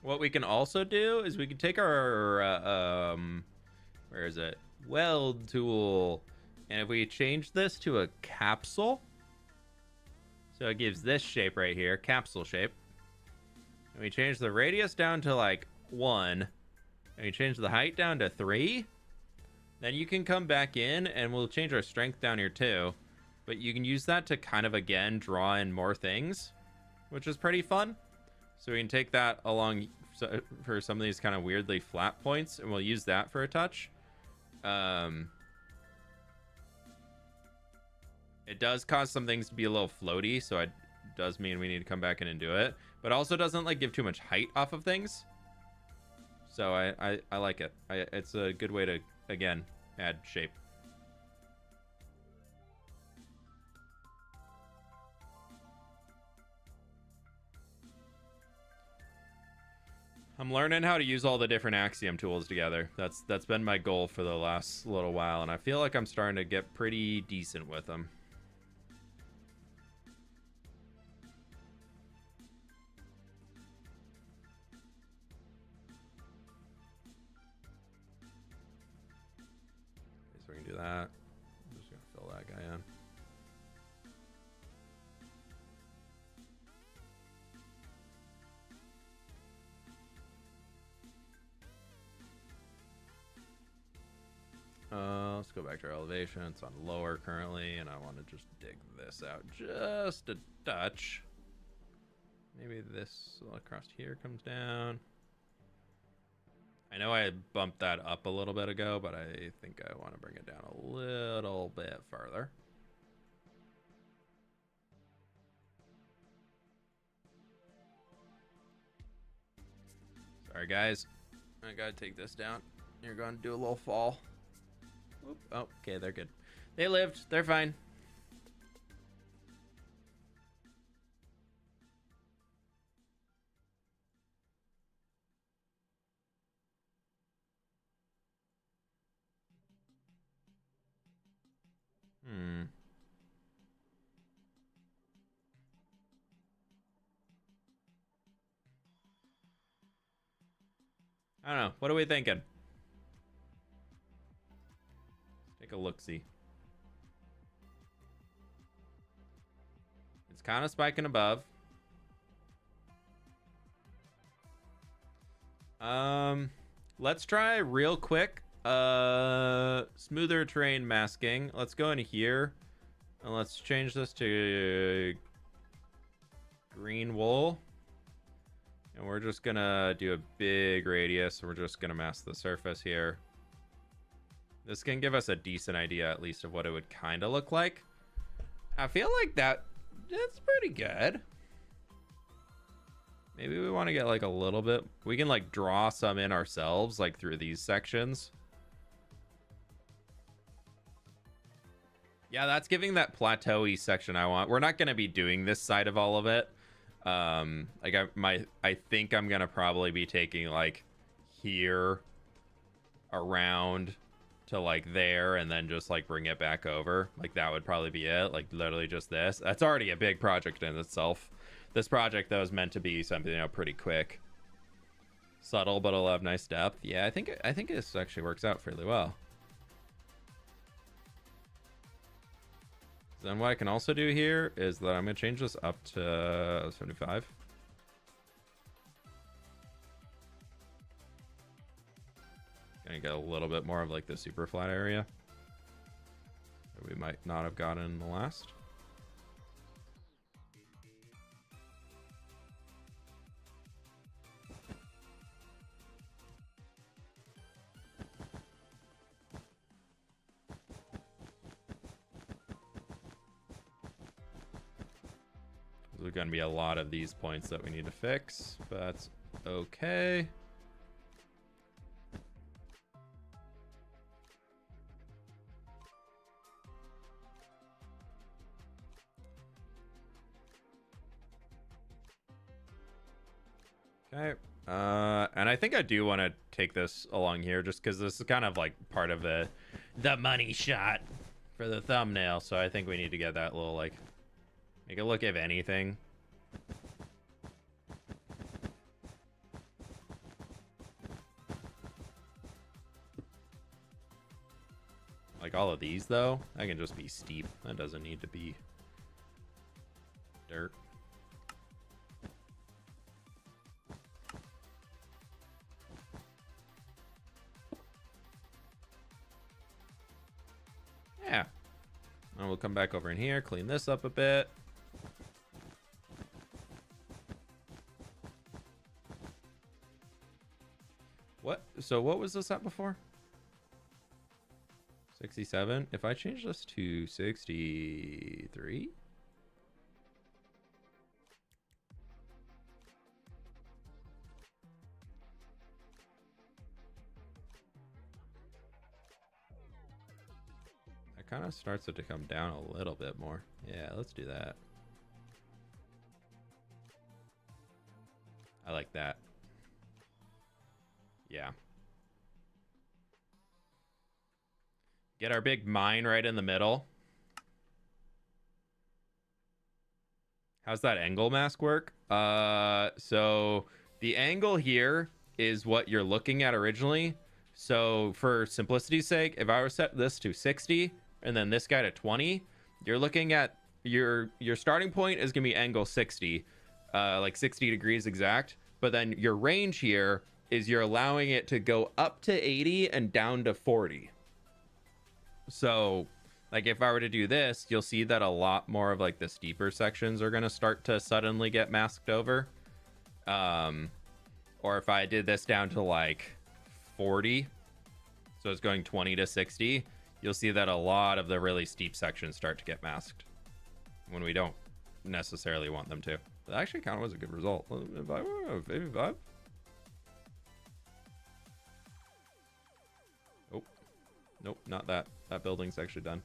What we can also do is we can take our where is it? Weld tool, and if we change this to a capsule, so it gives this shape right here, capsule shape, and we change the radius down to like 1, and we change the height down to 3, then you can come back in and we'll change our strength down here too, but you can use that to kind of again draw in more things, which is pretty fun. So we can take that along for some of these kind of weirdly flat points, and we'll use that for a touch. It does cause some things to be a little floaty, so it does mean we need to come back in and do it, but also doesn't like give too much height off of things. So I like it. It's a good way to, again, add shape. I'm learning how to use all the different Axiom tools together. That's been my goal for the last little while, and I feel like I'm starting to get pretty decent with them. Okay, so we can do that. I'm just gonna fill that guy in. Let's go back to our elevation. It's on lower currently, and I want to just dig this out just a touch. Maybe this across here comes down. I know I bumped that up a little bit ago, but I think I want to bring it down a little bit further. Sorry, guys. I gotta take this down. You're going to do a little fall. Oop. Oh, okay, they're good. They lived. They're fine. I don't know. What are we thinking? Take a look-see. It's kind of spiking above. Let's try real quick. Smoother terrain masking. Let's go in here. And let's change this to green wool. And we're just gonna do a big radius. We're just gonna mask the surface here. This can give us a decent idea, at least, of what it would kind of look like. I feel like that's pretty good. Maybe we want to get like a little bit. We can like draw some in ourselves, like through these sections. Yeah, that's giving that plateau-y section I want. We're not going to be doing this side of all of it. Like I think I'm going to probably be taking like here around to like there and then just like bring it back over. Like that would probably be it. Like literally just this. That's already a big project in itself. This project though is meant to be something, you know, pretty quick. Subtle, but it'll have nice depth. Yeah, I think this actually works out fairly well. Then what I can also do here is that I'm going to change this up to 75. Gonna get a little bit more of like the super flat area that we might not have gotten in the last. There's going to be a lot of these points that we need to fix, but that's okay. Okay. And I think I do want to take this along here just because this is kind of like part of the money shot for the thumbnail. So I think we need to get that little like make it look, if anything, all of these though, that can just be steep. That doesn't need to be dirt. Yeah. And we'll come back over in here, clean this up a bit. What? So what was this at before? 67. If I change this to 63? That kind of starts it to come down a little bit more. Yeah, let's do that. I like that. Yeah. Get our big mine right in the middle. How's that angle mask work? So the angle here is what you're looking at originally. So for simplicity's sake, if I were to set this to 60 and then this guy to 20, you're looking at your starting point is gonna be angle 60, like 60 degrees exact. But then your range here is you're allowing it to go up to 80 and down to 40. So like if I were to do this, you'll see that a lot more of like the steeper sections are going to start to suddenly get masked over. Or if I did this down to like 40, so it's going 20 to 60, you'll see that a lot of the really steep sections start to get masked when we don't necessarily want them to. That actually kind of was a good result. 55. Nope, not that. That building's actually done.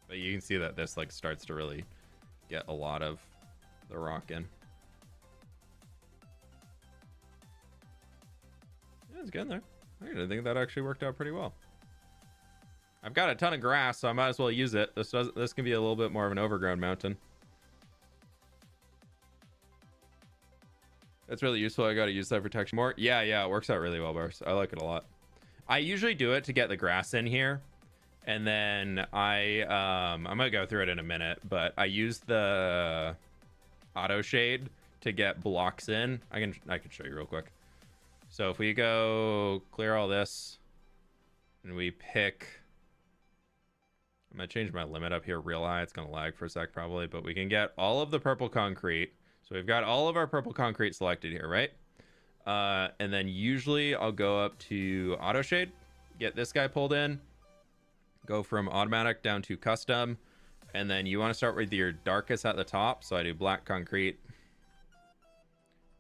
But you can see that this like starts to really get a lot of the rock in. Yeah, it's getting there. I think that actually worked out pretty well. I've got a ton of grass, so I might as well use it. This can be a little bit more of an overgrown mountain. It's really useful. I got to use that protection more. Yeah, it works out really well, Bars. I like it a lot. I usually do it to get the grass in here, and then I'm gonna go through it in a minute, but I use the auto shade to get blocks in. I can show you real quick. So if we go clear all this and we pick, I'm gonna change my limit up here real high. It's gonna lag for a sec probably, but we can get all of the purple concrete. So we've got all of our purple concrete selected here, right? And then usually I'll go up to auto shade, get this guy pulled in, go from automatic down to custom, and then you want to start with your darkest at the top. So I do black concrete,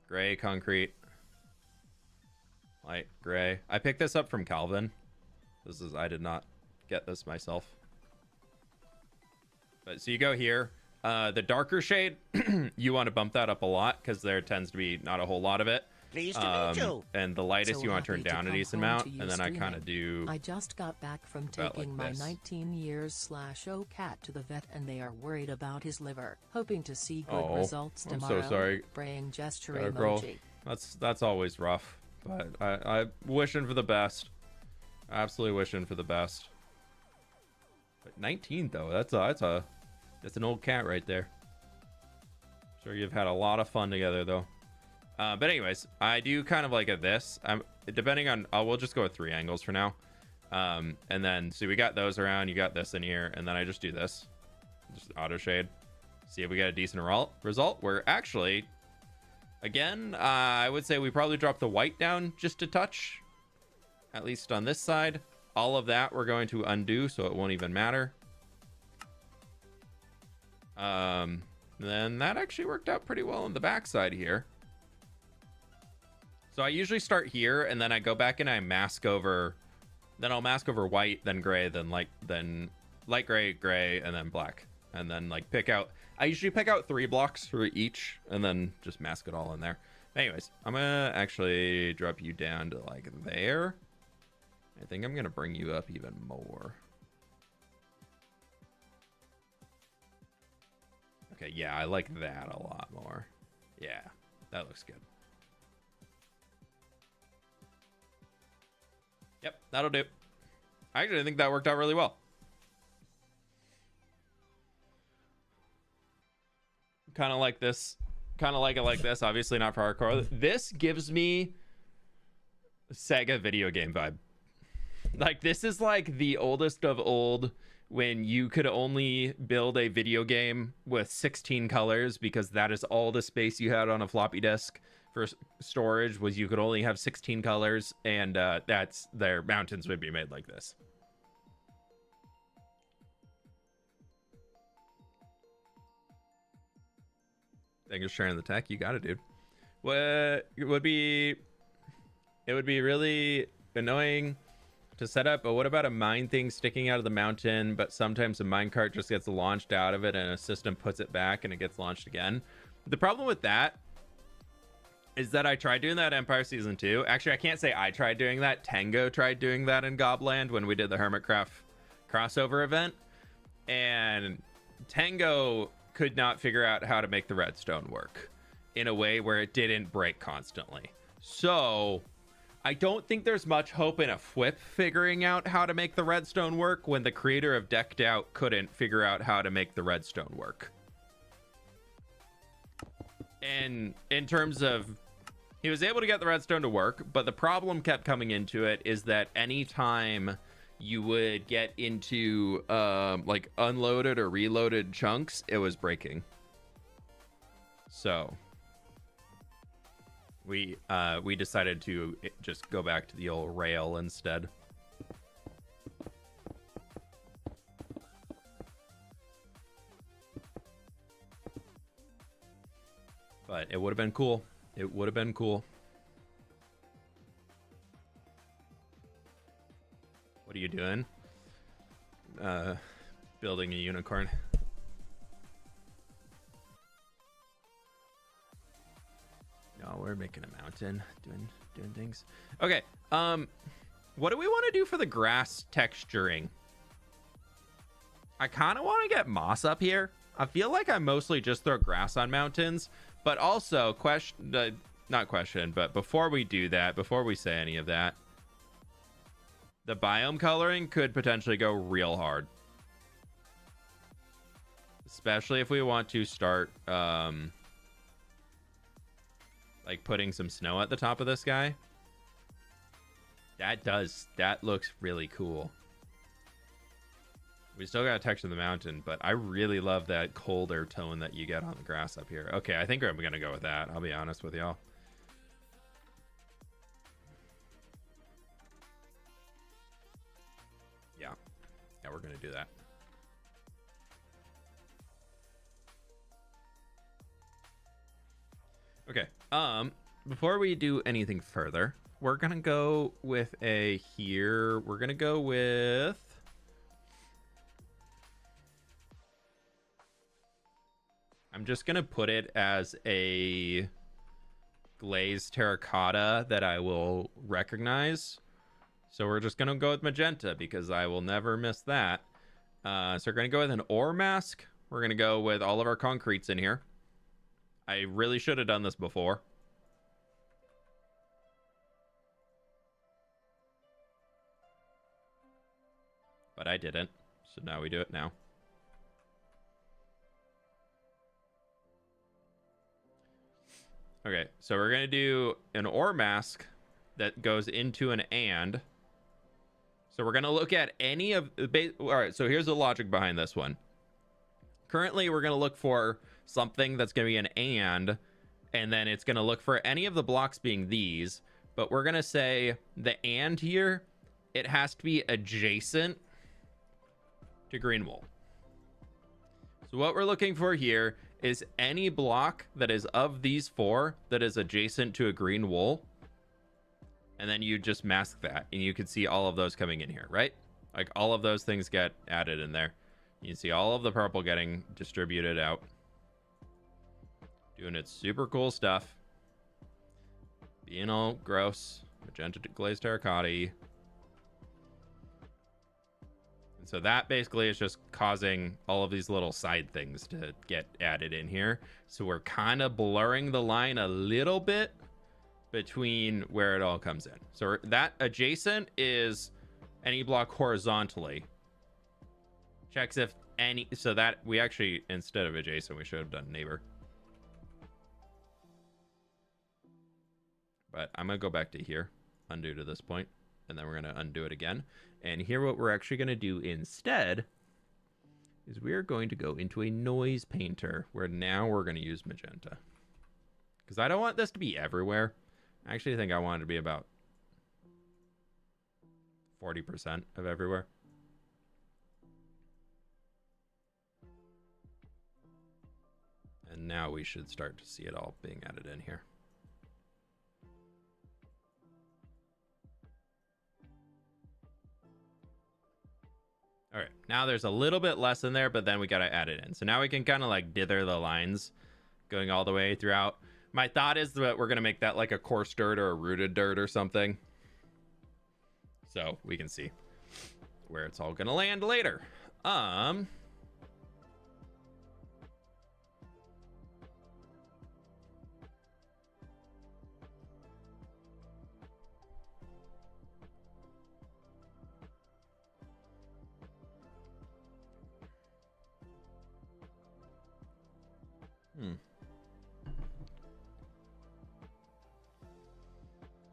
gray concrete, light gray. I picked this up from Calvin. I did not get this myself. But so you go here. The darker shade, you want to bump that up a lot because there tends to be not a whole lot of it. Pleased to meet you. And the lightest So you want to turn happy down a come decent home amount, to you and then I streaming. kind of do. I just got back from about taking like my this. 19 years /0 cat to the vet and they are worried about his liver. Hoping to see good Oh, results I'm so tomorrow. sorry. Praying gesture Gotta grow. emoji. That's always rough, but I wishing for the best. Absolutely wishing for the best. But 19 though, that's an old cat right there. Sure, you've had a lot of fun together though. But anyways, I do kind of like this. Depending on, we'll just go with 3 angles for now. And then, so we got those around, you got this in here, and then I just do this. Just auto shade. See if we get a decent result. We're actually, again, I would say we probably drop the white down just a touch. At least on this side. All of that we're going to undo, so it won't even matter. Then that actually worked out pretty well on the backside here. So I usually start here and then I go back and I mask over, then I'll mask over white, then gray, then light gray, and then black. And then like I usually pick out 3 blocks for each and then just mask it all in there. Anyways, I'm gonna actually drop you down to like there. I think I'm gonna bring you up even more. Okay, yeah, I like that a lot more. Yeah. That looks good. Yep, that'll do. I actually think that worked out really well. Kind of like this. Kind of like it like this. Obviously not for hardcore. This gives me Sega video game vibe. Like, this is like the oldest of old, when you could only build a video game with 16 colors because that is all the space you had on a floppy disk for storage, was you could only have 16 colors, and that's their mountains would be made like this. Thanks for sharing the tech. You got it, dude. What it would be really annoying to set up, but what about a mine thing sticking out of the mountain, but sometimes a minecart just gets launched out of it and a system puts it back and it gets launched again? The problem with that is that I tried doing that Empire Season 2. Actually, I can't say I tried doing that. Tango tried doing that in Gobland when we did the Hermitcraft crossover event, and Tango could not figure out how to make the redstone work in a way where it didn't break constantly. So I don't think there's much hope in a Whip figuring out how to make the redstone work when the creator of Decked Out couldn't figure out how to make the redstone work. And in terms of, he was able to get the redstone to work, but the problem kept coming into it is that anytime you would get into like unloaded or reloaded chunks, it was breaking. So we decided to just go back to the old rail instead. But it would have been cool. It would have been cool. What are you doing? Building a unicorn. No, we're making a mountain, doing things. Okay. What do we want to do for the grass texturing? I kind of want to get moss up here. I feel like I mostly just throw grass on mountains, but also not question, but before we do that, before we say any of that, the biome coloring could potentially go real hard. Especially if we want to start like putting some snow at the top of this guy. That looks really cool. We still got to texture the mountain, but I really love that colder tone that you get on the grass up here. Okay, I think I'm gonna go with that. I'll be honest with y'all. Yeah, we're gonna do that. Okay, before we do anything further, we're gonna go with a here. We're gonna go with I'm just gonna put it as a glazed terracotta that I will recognize. So we're just gonna go with magenta because I will never miss that. So we're gonna go with an ore mask. We're gonna go with all of our concretes in here. I really should have done this before. But I didn't. So now we do it now. Okay, so we're gonna do an ore mask that goes into an and. So we're gonna look at any of all right, so here's the logic behind this one. Currently we're gonna look for something that's gonna be an and then it's gonna look for any of the blocks being these, but we're gonna say the and here, it has to be adjacent to green wool. So what we're looking for here is any block that is of these four that is adjacent to a green wool. And then you just mask that and you can see all of those coming in here, right? Like all of those things get added in there. You can see all of the purple getting distributed out. Doing its super cool stuff. Being all gross. Magenta glazed terracotta. And So that basically is just causing all of these little side things to get added in here. So we're kind of blurring the line a little bit between where it all comes in. So that adjacent is any block horizontally. Checks if any, so that we actually, instead of adjacent, we should have done neighbor. But I'm going to go back to here, undo to this point, and then we're going to undo it again. And here what we're actually going to do instead is we're going to go into a noise painter, where now we're going to use magenta. Because I don't want this to be everywhere. I actually think I want it to be about 40% of everywhere. And now we should start to see it all being added in here. All right, now there's a little bit less in there, but then we got to add it in. So now we can kind of like dither the lines going all the way throughout. My thought is that we're going to make that like a coarse dirt or a rooted dirt or something. So we can see where it's all going to land later.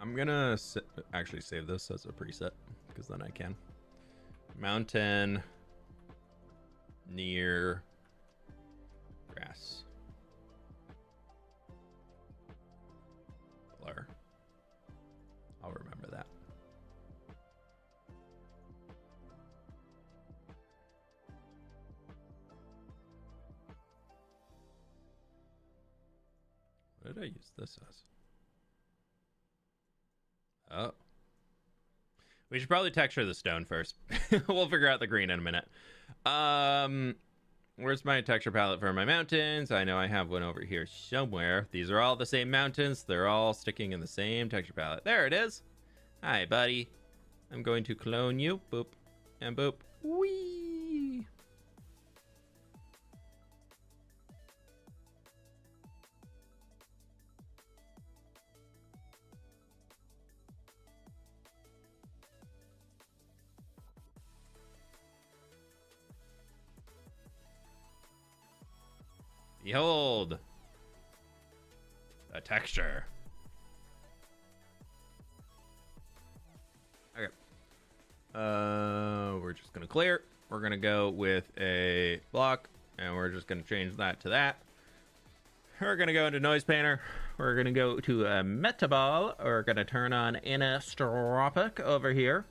I'm gonna actually save this as a preset because then I can. Mountain near grass. Blur. I'll remember that. What did I use this as? Oh. We should probably texture the stone first. We'll figure out the green in a minute. Where's my texture palette for my mountains? I know I have one over here somewhere. These are all the same mountains. They're all sticking in the same texture palette. There it is. Hi, buddy. I'm going to clone you. Boop. And boop. Whee! Behold the texture. Okay. We're just gonna clear. We're gonna go with a block, and we're just gonna change that to that. We're gonna go into noise painter. We're gonna go to a metaball. We're gonna turn on anisotropic over here.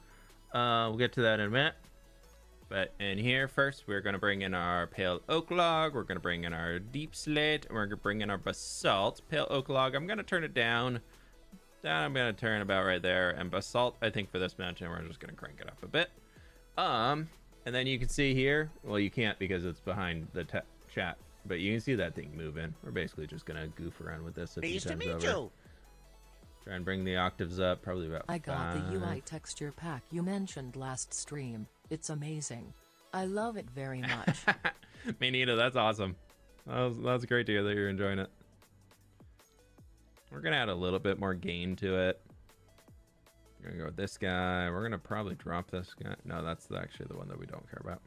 We'll get to that in a minute. But in here first, we're going to bring in our pale oak log. We're going to bring in our deep slate. And we're going to bring in our basalt. Pale oak log, I'm going to turn it down. Down, I'm going to turn about right there. And basalt, I think for this mountain, we're just going to crank it up a bit. And then you can see here, well, you can't because it's behind the chat. But you can see that thing moving. We're basically just going to goof around with this a few times over. Try and bring the octaves up, probably about 5. I got the UI texture pack you mentioned last stream. It's amazing. I love it very much. Me neither. That's awesome. That's great to hear that you're enjoying it. We're going to add a little bit more gain to it. We're going to go with this guy. We're going to probably drop this guy. No, that's actually the one that we don't care about.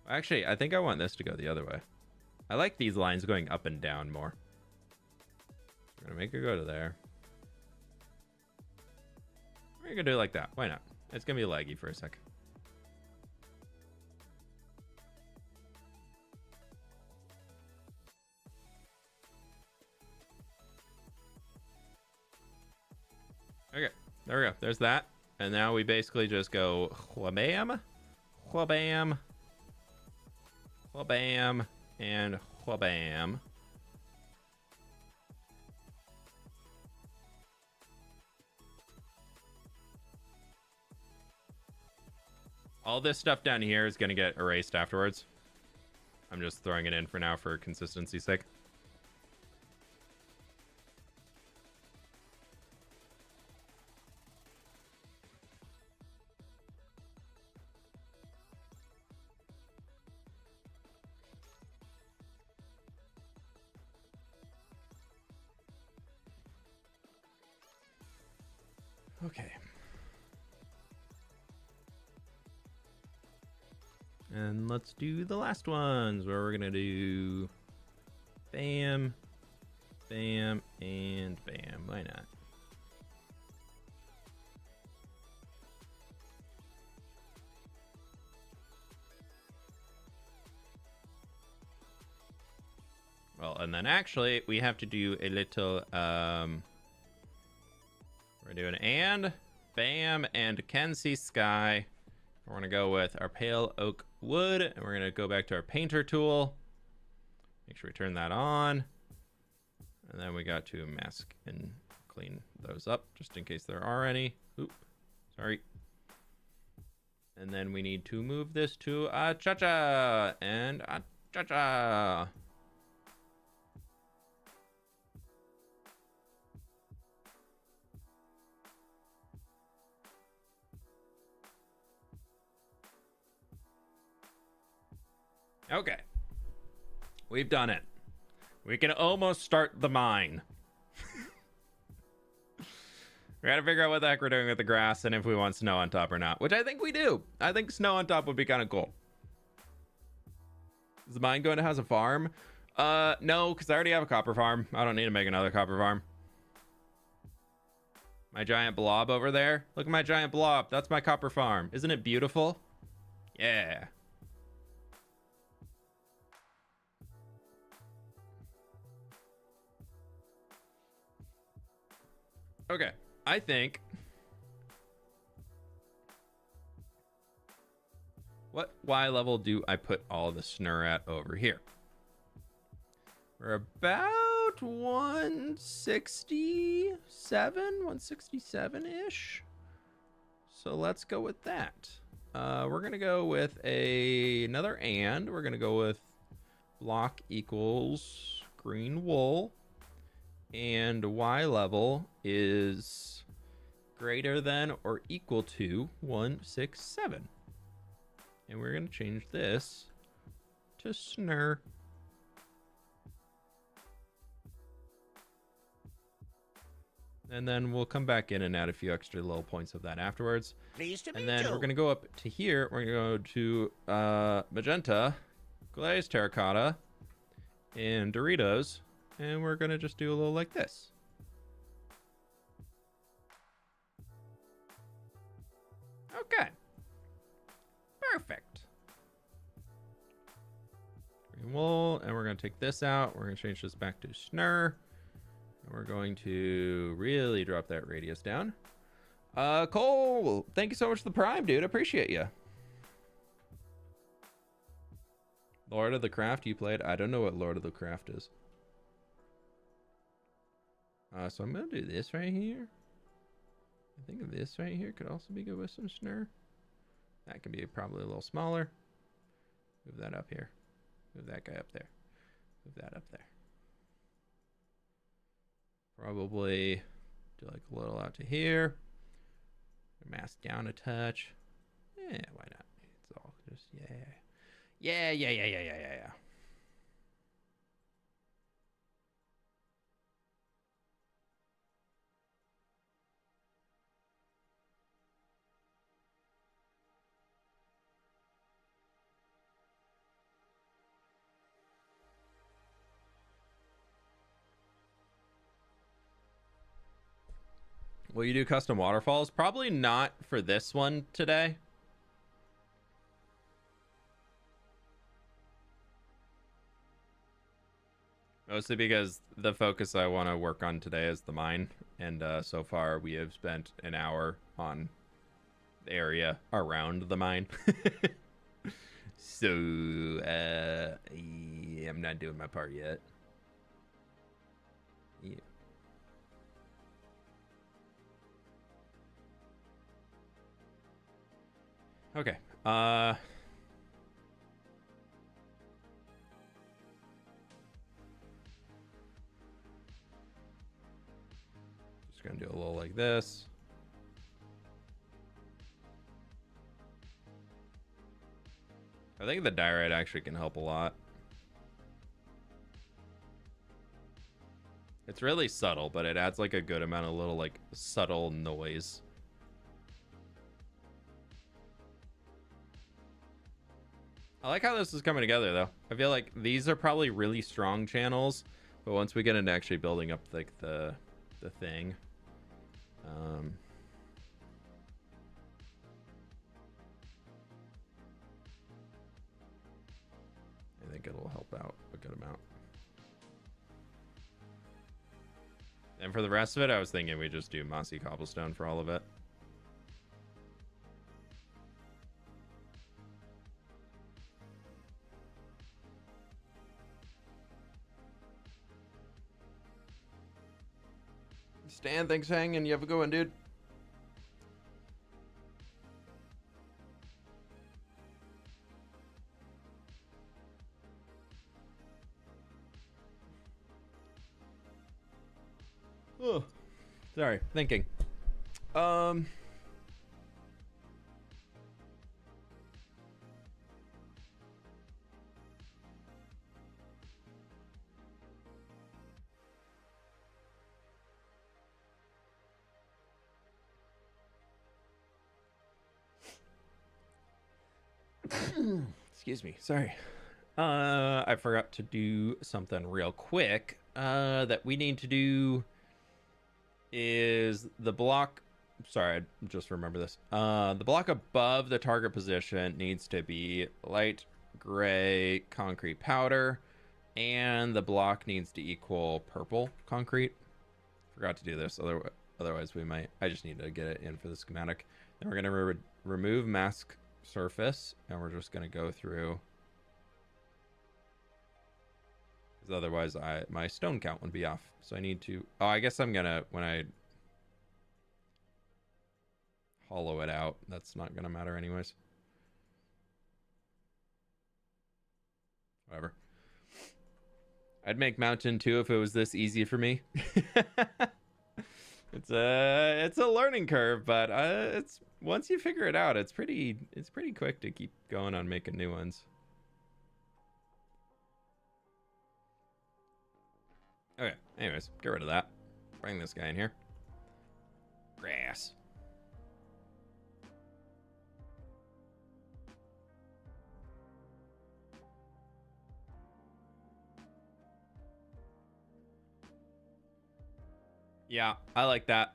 Actually, I think I want this to go the other way. I like these lines going up and down more. We're going to make it go to there. We're going to do it like that. Why not? It's going to be laggy for a sec. Okay, there we go. There's that. And now we basically just go whabam, whabam, whabam, and whabam. All this stuff down here is going to get erased afterwards. I'm just throwing it in for now for consistency's sake. Okay. And let's do the last ones where we're gonna do bam, bam, and bam. Why not? Well, and then actually we have to do a little we're doing and bam and can see sky. We're gonna go with our pale oak wood, and we're gonna go back to our painter tool. Make sure we turn that on, and then we got to mask and clean those up just in case there are any. Oop, sorry. And then we need to move this to a cha-cha and a cha-cha. Okay. We've done it. We can almost start the mine. We gotta figure out what the heck we're doing with the grass and if we want snow on top or not, which I think we do. I think snow on top would be kind of cool. Is the mine going to house a farm? No, because I already have a copper farm. I don't need to make another copper farm. My giant blob over there. Look at my giant blob. That's my copper farm. Isn't it beautiful? Yeah. Okay, I think... What Y level do I put all the snur at over here? We're about 167-ish. So let's go with that. We're going to go with another and. We're going to go with block equals green wool. And Y level is greater than or equal to 167. And we're going to change this to snur. And then we'll come back in and add a few extra little points of that afterwards. Pleased to meet And then you. we're going to go up to here. We're going to go to magenta, glazed terracotta, and Doritos. And we're going to just do a little like this. Okay. Perfect. Green wool. And we're going to take this out. We're going to change this back to snur. And we're going to really drop that radius down. Cole, thank you so much for the prime, dude. Appreciate you. Lord of the Craft you played? I don't know what Lord of the Craft is. So I'm going to do this right here. I think this right here could also be good with some snur. That can be probably a little smaller. Move that up here. Move that guy up there. Move that up there. Probably do like a little out to here. Mask down a touch. Yeah, why not? It's all just, yeah. Yeah. Will you do custom waterfalls? Probably not for this one today. Mostly because the focus I want to work on today is the mine. And so far we have spent an hour on the area around the mine. So, yeah, I'm not doing my part yet. Yeah. Okay. Just gonna do a little like this. I think the diorite actually can help a lot. It's really subtle, but it adds like a good amount of little like subtle noise I like how this is coming together, though. I feel like these are probably really strong channels, but once we get into actually building up like the thing, I think it'll help out a good amount. And for the rest of it, I was thinking we just do mossy cobblestone for all of it. Stan, thanks for hanging. You have a good one, dude. Oh, sorry, thinking. Excuse me, sorry. I forgot to do something real quick. That we need to do is the block. Sorry, I just remember this. The block above the target position needs to be light gray concrete powder, and the block needs to equal purple concrete. Forgot to do this. Otherwise, we might. I just need to get it in for the schematic. Then we're gonna remove mask surface, and we're just gonna go through. Because otherwise, my stone count would be off. So I need to. Oh, I guess I'm gonna when I hollow it out. That's not gonna matter anyways. Whatever. I'd make mountain too if it was this easy for me. It's a learning curve, but it's once you figure it out, it's pretty quick to keep going on making new ones. Okay, anyways, get rid of that. Bring this guy in here. Grass. Yeah, I like that.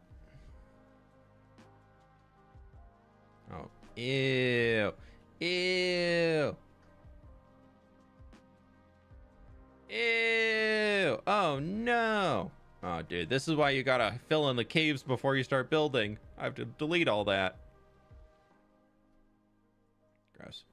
Oh, ew. Ew. Ew. Oh, no. Oh, dude, this is why you gotta fill in the caves before you start building. I have to delete all that. Gross.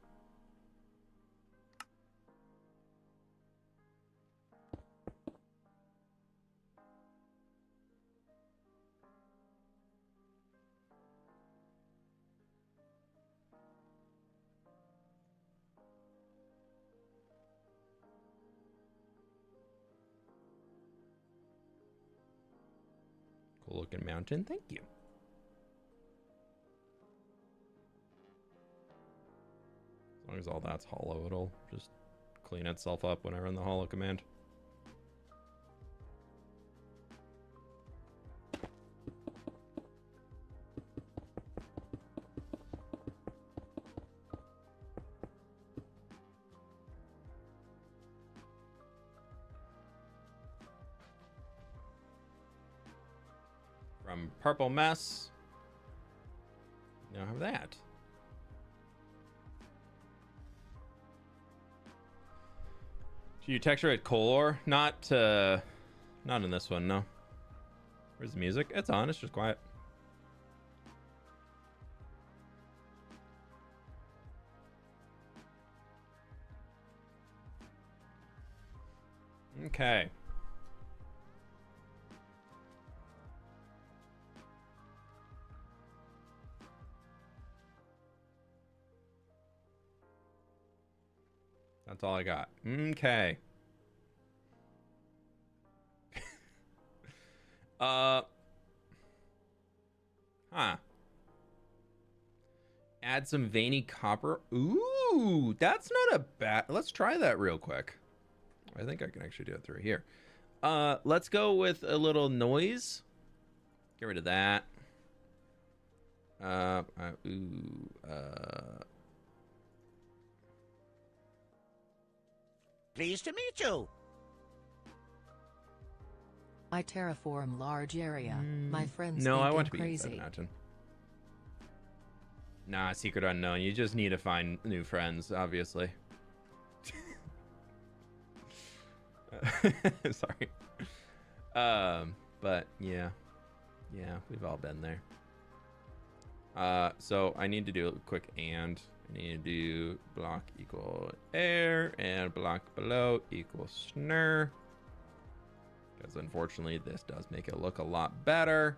Cool looking mountain. Thank you. As long as all that's hollow, it'll just clean itself up when I run the hollow command. From purple mess. Now have that. Do you texture it coal ore? Not in this one, no. Where's the music? It's on, it's just quiet. Okay. That's all I got. Okay. Huh. Add some veiny copper. Ooh, that's not a bad. Let's try that real quick. I think I can actually do it through here. Let's go with a little noise. Get rid of that. Pleased to meet you. I terraform large area. My friends No, think I want I'm to be inside crazy. the mountain. Nah, secret unknown. You just need to find new friends, obviously. Sorry. But yeah, we've all been there. So I need to do a quick and. I need to do block equal air and block below equal snur. Because unfortunately, this does make it look a lot better.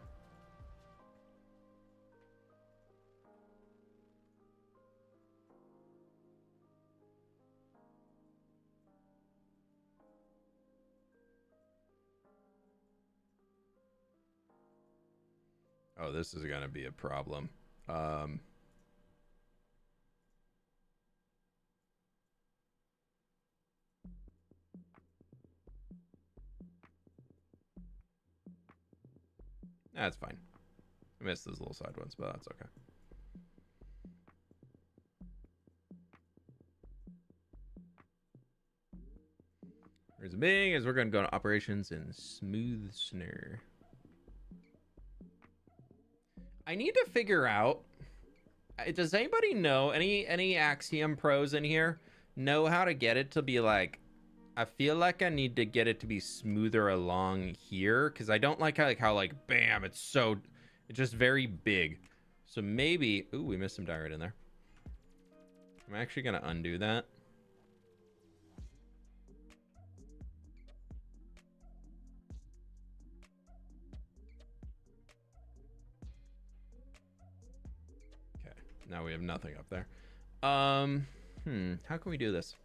Oh, this is gonna be a problem. That's fine. I missed those little side ones, but that's okay. Reason being is we're gonna go to operations and smooth snare. I need to figure out. Does anybody know any Axiom pros in here know how to get it to be like? I feel like I need to get it to be smoother along here because I don't like how like bam, it's just very big. So maybe ooh, we missed some diorite in there. I'm actually gonna undo that. Okay, now we have nothing up there. How can we do this?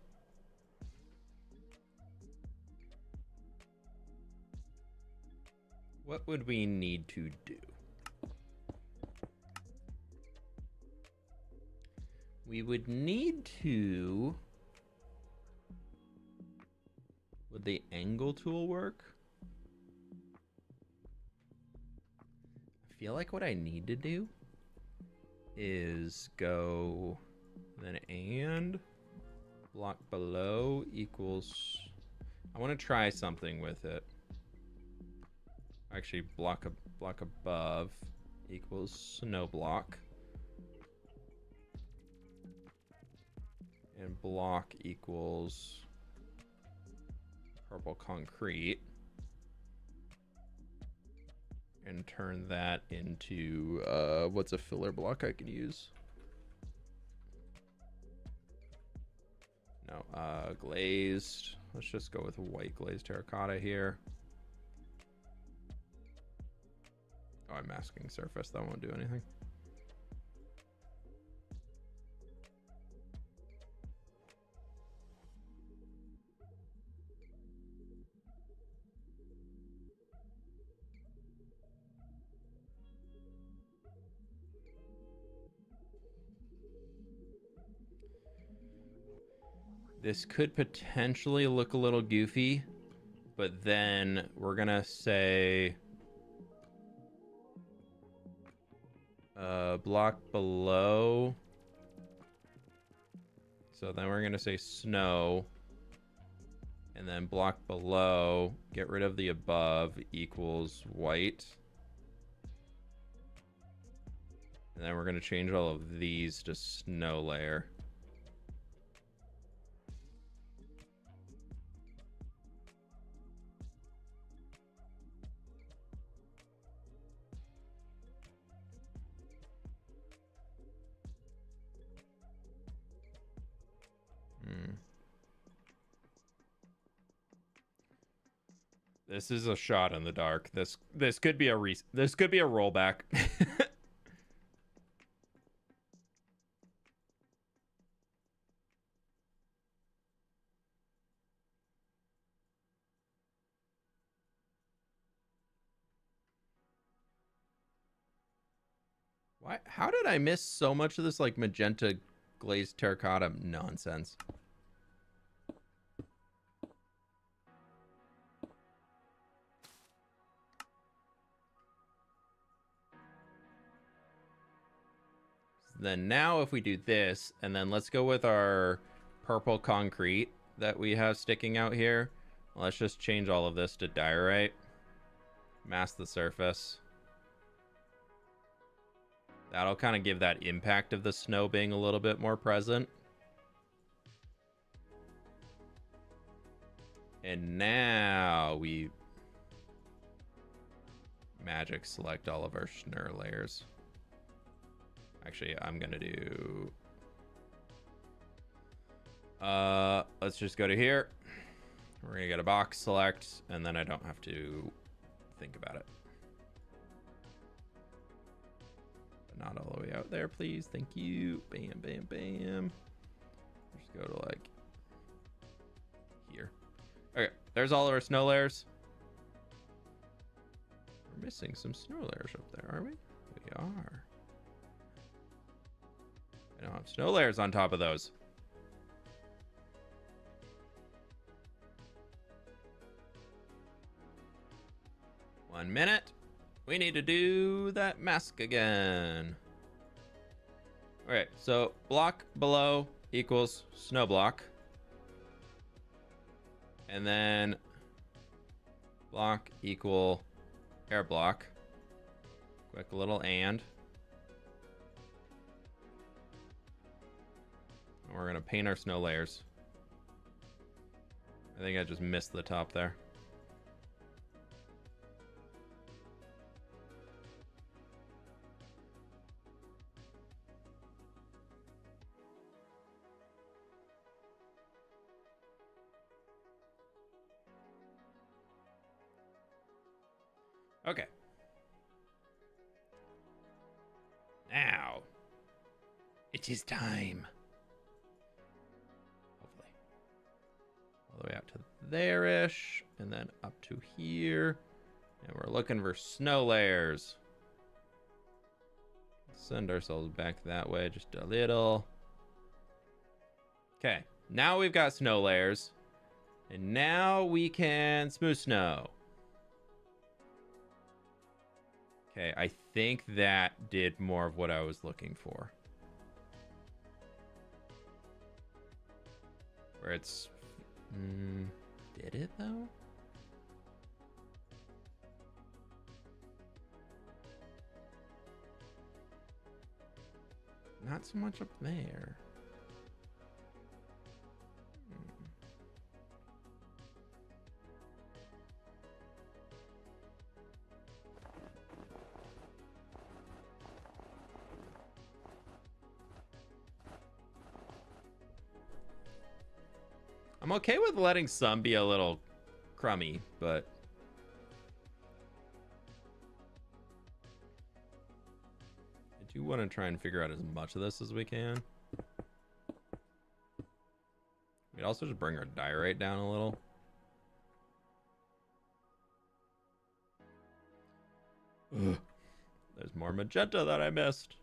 What would we need to do? We would need to... Would the angle tool work? I feel like what I need to do is go then and block below equals... I want to try something with it. Actually, block above equals snow block. And block equals purple concrete. And turn that into, what's a filler block I can use? No, glazed. Let's just go with white glazed terracotta here. Oh, I'm masking surface. That won't do anything. This could potentially look a little goofy, but then we're gonna say block below. So then we're gonna say snow, and then block below, get rid of the above equals white. And then we're gonna change all of these to snow layer. This is a shot in the dark. This could be a rollback. Why? How did I miss so much of this like magenta glazed terracotta nonsense? Then now if we do this, and then let's go with our purple concrete that we have sticking out here. Let's just change all of this to diorite. Mask the surface. That'll kind of give that impact of the snow being a little bit more present. And now we magic select all of our snur layers. Actually, I'm gonna do let's just go to here. We're gonna get a box select, and then I don't have to think about it. But not all the way out there, please. Thank you. Bam, bam, bam. Just go to like here. Okay, there's all of our snow layers. We're missing some snow layers up there, are we? We are. I don't have snow layers on top of those. One minute. We need to do that mask again. All right, so block below equals snow block. And then block equal air block. Quick little and. We're gonna paint our snow layers. I think I just missed the top there. Okay. Now, it is time. Hopefully. All the way out to there-ish, and then up to here. And we're looking for snow layers. Send ourselves back that way just a little. Okay, now we've got snow layers. And now we can smooth snow. Okay, I think that did more of what I was looking for. Where it's... did it, though? Not so much up there. I'm okay with letting some be a little crummy, but I do want to try and figure out as much of this as we can. We'd also just bring our diorite down a little. Ugh. There's more magenta that I missed.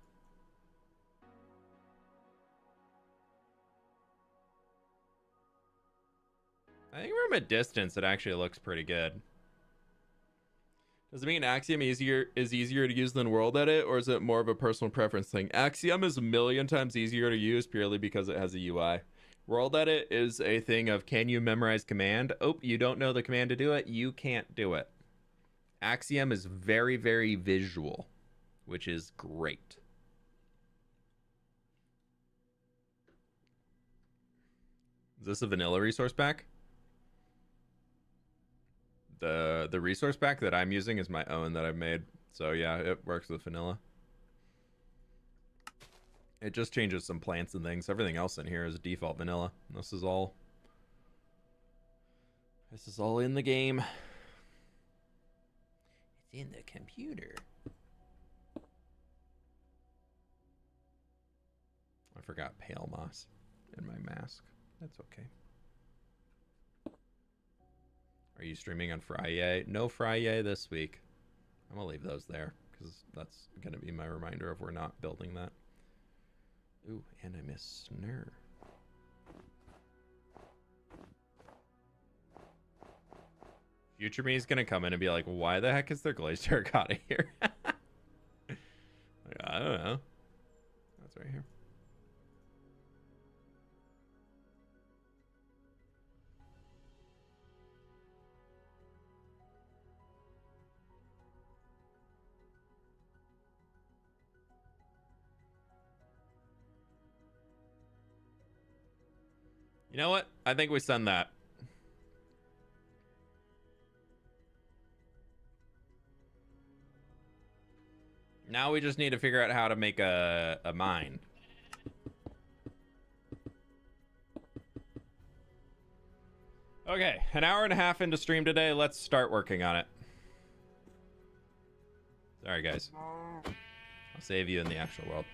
I think from a distance, it actually looks pretty good. Does it mean Axiom is easier to use than World Edit, or is it more of a personal preference thing? Axiom is a million times easier to use purely because it has a UI. World Edit is a thing of, can you memorize command? Oh, you don't know the command to do it? You can't do it. Axiom is very, very visual, which is great. Is this a vanilla resource pack? The resource pack that I'm using is my own that I've made. So yeah, it works with vanilla. It just changes some plants and things. Everything else in here is default vanilla. This is all in the game. It's in the computer. I forgot pale moss in my mask. That's okay. Are you streaming on Friday? No Friday this week. I'm gonna leave those there because that's gonna be my reminder of we're not building that. Ooh, and I miss snare. Future me is gonna come in and be like, why the heck is there glazed terracotta here? Like, I don't know. That's right here. You know what? I think we send that. Now we just need to figure out how to make a mine. Okay, an hour and a half into stream today. Let's start working on it. Sorry, guys. I'll save you in the actual world.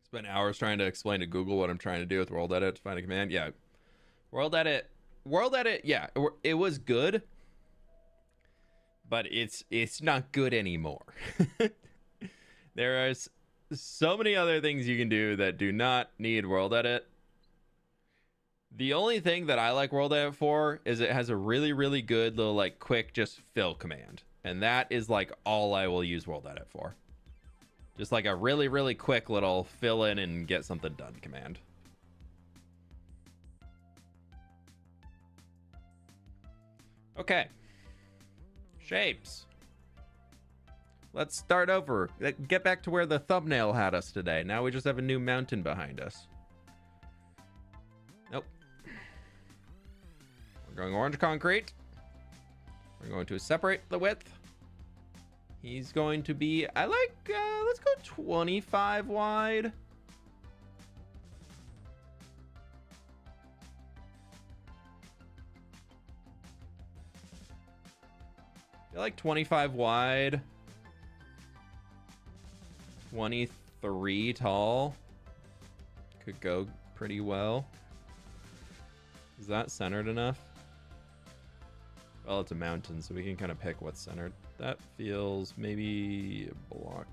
Spent hours trying to explain to Google what I'm trying to do with world edit to find a command. Yeah, world edit, yeah, it was good, but it's not good anymore. There are so many other things you can do that do not need world edit. The only thing that I like world edit for is it has a really, really good little like quick just fill command, and that is like all I will use world edit for. Just like a really, really quick little fill in and get something done command. Okay. Shapes. Let's start over. Get back to where the thumbnail had us today. Now we just have a new mountain behind us. Nope. We're going orange concrete. We're going to separate the width. He's going to be, I like, let's go 25 wide. I like 25 wide. 23 tall. Could go pretty well. Is that centered enough? Well, it's a mountain, so we can kind of pick what's centered. That feels maybe a block.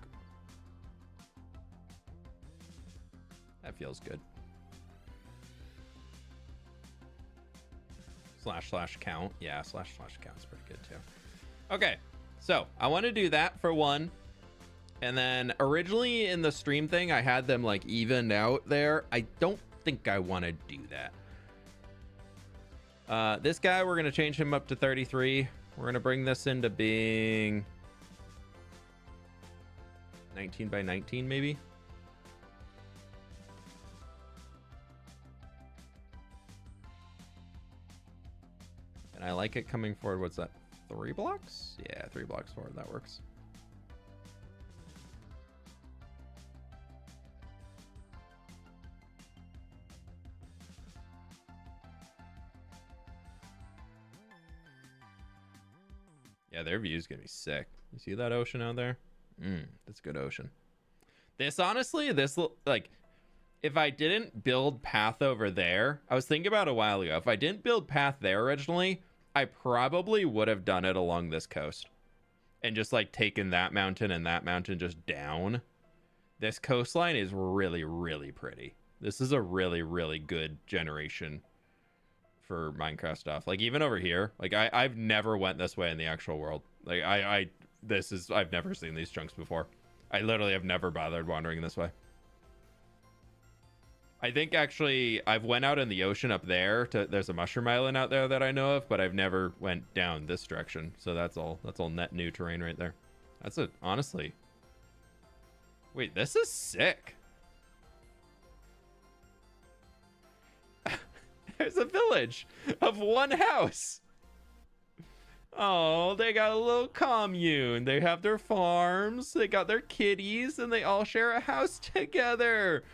That feels good. / count. Yeah, / count is pretty good too. Okay, so I want to do that for one. And then originally in the stream thing, I had them like evened out there. I don't think I want to do that. This guy, we're going to change him up to 33. We're going to bring this into being 19 by 19, maybe. And I like it coming forward. What's that? 3 blocks? Yeah, 3 blocks forward. That works. Yeah, their view is gonna be sick. You see that ocean out there? That's good ocean. This honestly, like, if I didn't build path over there, I was thinking about it a while ago. If I didn't build path there originally, I probably would have done it along this coast and just like taken that mountain and that mountain just down. This coastline is really, really pretty. This is a really, really good generation for Minecraft stuff. Like even over here, like I've never went this way in the actual world. Like I've never seen these chunks before. I literally have never bothered wandering this way. I think actually I've went out in the ocean up there there's a mushroom island out there that I know of, but I've never went down this direction. So that's all net new terrain right there. That's it, honestly. Wait, this is sick. There's a village of one house. Oh, they got a little commune. They have their farms, they got their kitties, and they all share a house together.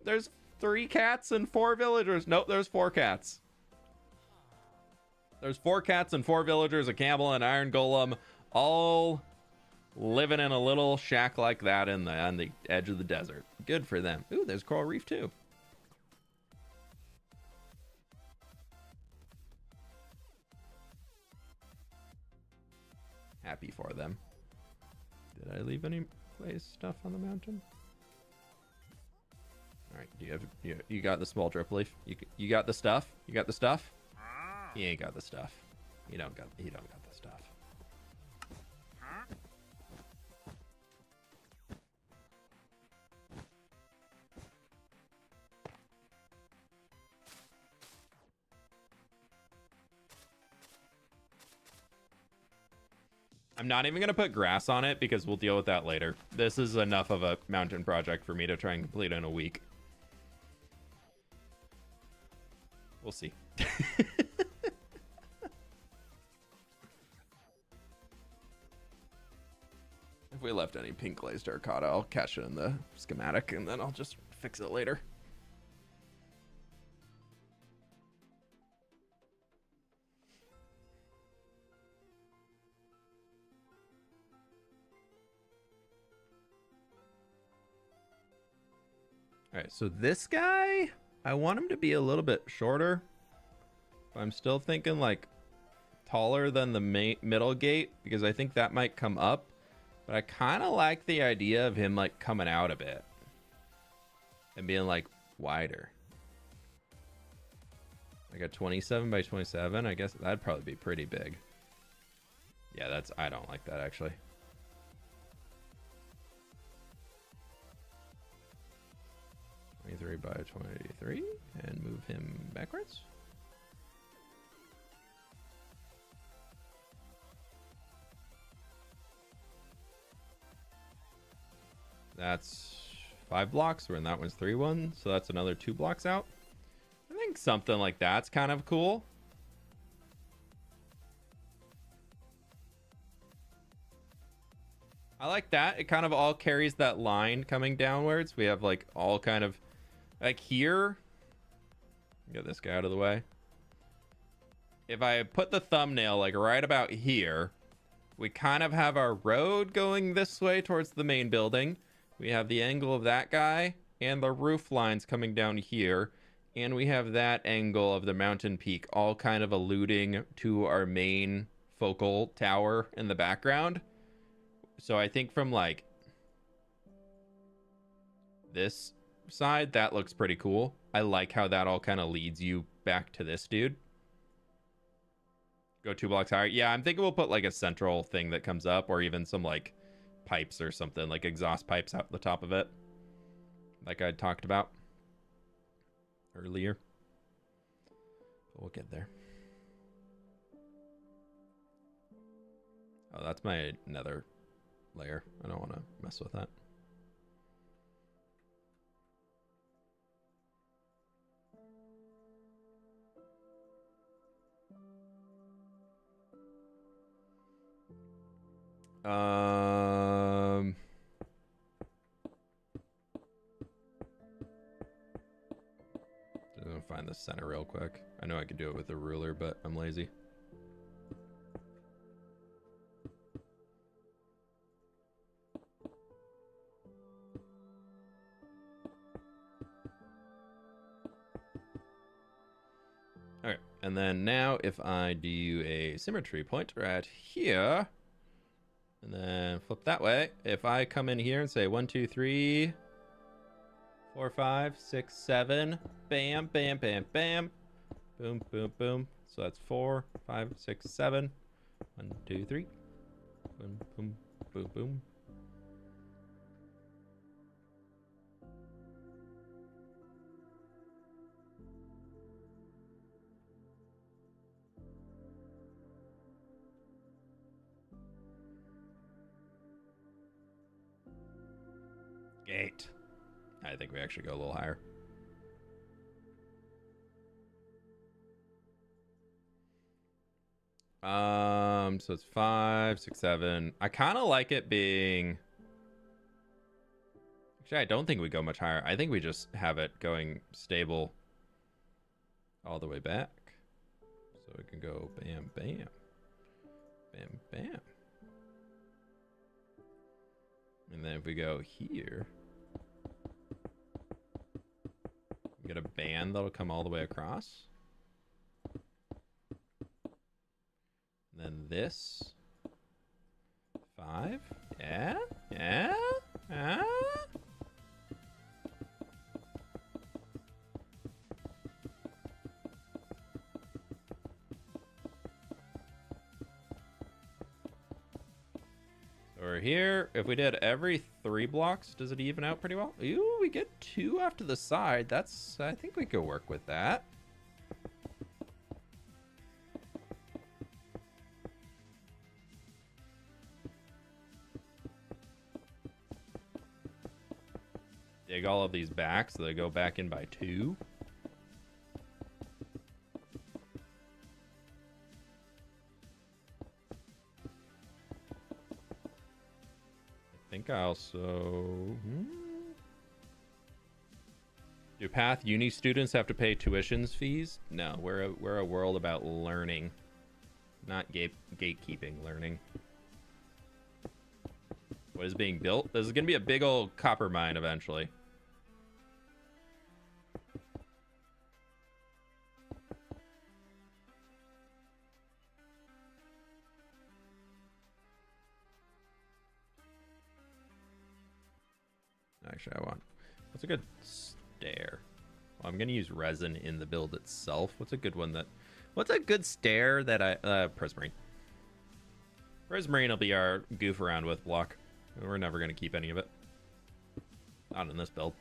There's 3 cats and 4 villagers. Nope, there's 4 cats. There's 4 cats and 4 villagers, a camel, and an iron golem, all living in a little shack like that on the edge of the desert. Good for them. Ooh, there's coral reef too. Happy for them. Did I leave any place stuff on the mountain? All right, do you have you got the small drip leaf? You got the stuff? You got the stuff? He ain't got the stuff. He don't got the stuff. I'm not even going to put grass on it because we'll deal with that later. This is enough of a mountain project for me to try and complete in a week. We'll see. If we left any pink glazed terracotta, I'll catch it in the schematic and then I'll just fix it later. All right, so this guy, I want him to be a little bit shorter. I'm still thinking like taller than the middle gate because I think that might come up. But I kind of like the idea of him like coming out a bit and being like wider. Like a 27 by 27, I guess that'd probably be pretty big. Yeah, I don't like that actually. By 23 and move him backwards. That's 5 blocks, and that one's 3-1, so that's another 2 blocks out. I think something like that's kind of cool. I like that. It kind of all carries that line coming downwards. We have like all kind of like here. Get this guy out of the way. If I put the thumbnail like right about here, we kind of have our road going this way towards the main building. We have the angle of that guy and the roof lines coming down here. And we have that angle of the mountain peak all kind of alluding to our main focal tower in the background. So I think from like this side, that looks pretty cool. I like how that all kind of leads you back to this dude. Go 2 blocks higher. Yeah, I'm thinking we'll put like a central thing that comes up or even some like pipes or something, like exhaust pipes out the top of it, like I talked about earlier. But we'll get there. Oh, that's my nether layer. I don't want to mess with that. I'm gonna find the center real quick. I know I could do it with a ruler, but I'm lazy. All right, and then now if I do a symmetry point right here, and then flip that way, if I come in here and say 1, 2, 3, 4, 5, 6, 7, bam, bam, bam, bam, boom, boom, boom. So that's 4, 5, 6, 7, 1, 2, 3, boom, boom, boom, boom. Gate. I think we actually go a little higher. So it's 5, 6, 7. I kind of like it being. Actually, I don't think we go much higher. I think we just have it going stable all the way back. So we can go bam, bam, bam, bam. And then if we go here, we get a band that'll come all the way across. And then this 5. Yeah, yeah, yeah. Over here, if we did every 3 blocks, does it even out pretty well? Ooh, we get 2 off to the side. I think we could work with that. dig all of these back so they go back in by 2. I think I also... Do Path Uni students have to pay tuitions fees? No, we're a world about learning, not gatekeeping, learning. What is being built? This is gonna be a big old copper mine eventually. Actually, I want... What's a good stair? Well, I'm gonna use resin in the build itself. What's a good one that... What's a good stair that I... Prismarine. Prismarine will be our goof around with block. We're never gonna keep any of it. Not in this build.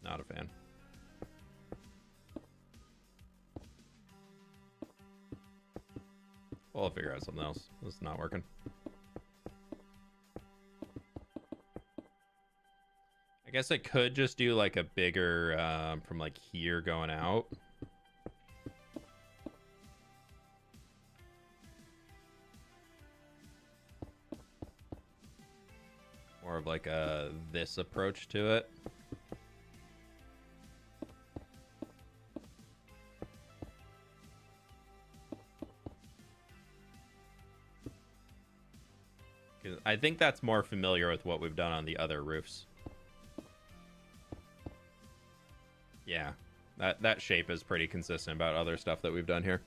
Not a fan. Well, I'll figure out something else. This is not working. I guess I could just do like a bigger from like here going out. More of like a this approach to it. I think that's more familiar with what we've done on the other roofs. Yeah, that shape is pretty consistent about other stuff that we've done here.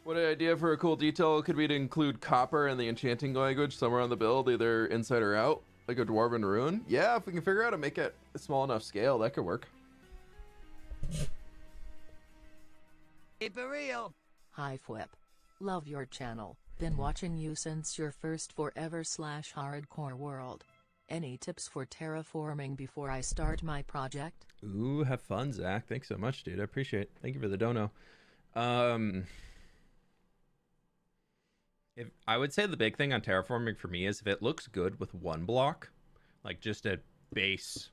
What an idea for a cool detail could be to include copper in the enchanting language somewhere on the build, either inside or out, like a Dwarven rune. Yeah, if we can figure out how to make it a small enough scale, that could work. Keep it real. Hi Flip. Love your channel. Been watching you since your first forever/hardcore world. Any tips for terraforming before I start my project? Ooh, have fun, Zach. Thanks so much, dude. I appreciate it. Thank you for the dono. If I would say the big thing on terraforming for me is if it looks good with one block, like just a base,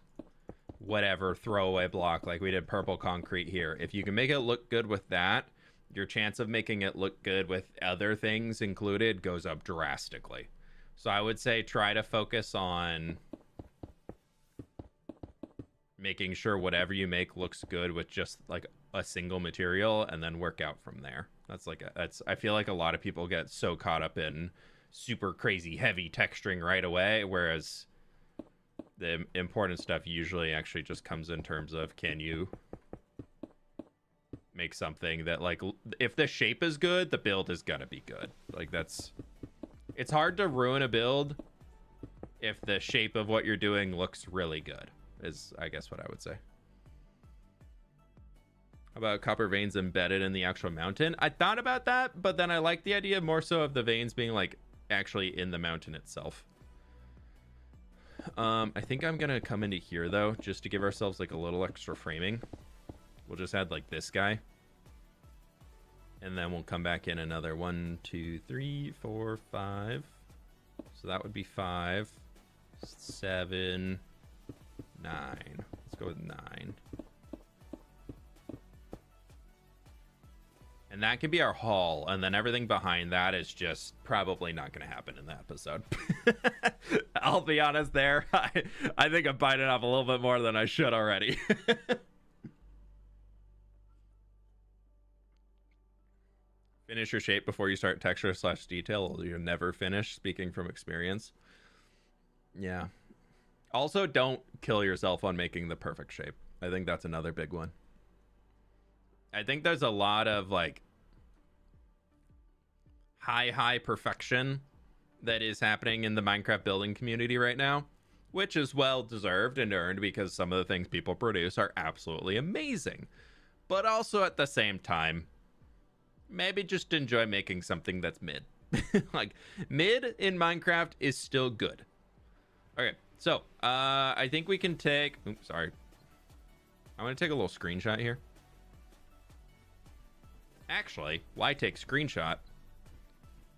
whatever, throwaway block, like we did purple concrete here. If you can make it look good with that, your chance of making it look good with other things included goes up drastically. So I would say try to focus on making sure whatever you make looks good with just like a single material, and then work out from there. That's like I feel like a lot of people get so caught up in super crazy heavy texturing right away, whereas the important stuff usually actually just comes in terms of, can you make something that, like, if the shape is good, the build is gonna be good. Like, that's... It's hard to ruin a build if the shape of what you're doing looks really good, is, I guess, what I would say. How about copper veins embedded in the actual mountain? I thought about that, but then I like the idea more so of the veins being, like, actually in the mountain itself. I think I'm gonna come into here, though, just to give ourselves, like, a little extra framing. We'll just add, like, this guy. And then we'll come back in another 1, 2, 3, 4, 5. So that would be 5, 7, 9. Let's go with 9. And that could be our hall. And then everything behind that is just probably not going to happen in the episode. I'll be honest there. I think I'm biting off a little bit more than I should already. Finish your shape before you start texture/detail, or you'll never finish, speaking from experience. Yeah. Also, don't kill yourself on making the perfect shape. I think that's another big one. I think there's a lot of, like, high perfection that is happening in the Minecraft building community right now, which is well deserved and earned because some of the things people produce are absolutely amazing. But also at the same time, maybe just enjoy making something that's mid. Like, mid in Minecraft is still good. Okay, so I think we can take... Oops, sorry. I'm going to take a little screenshot here. Actually, why take screenshot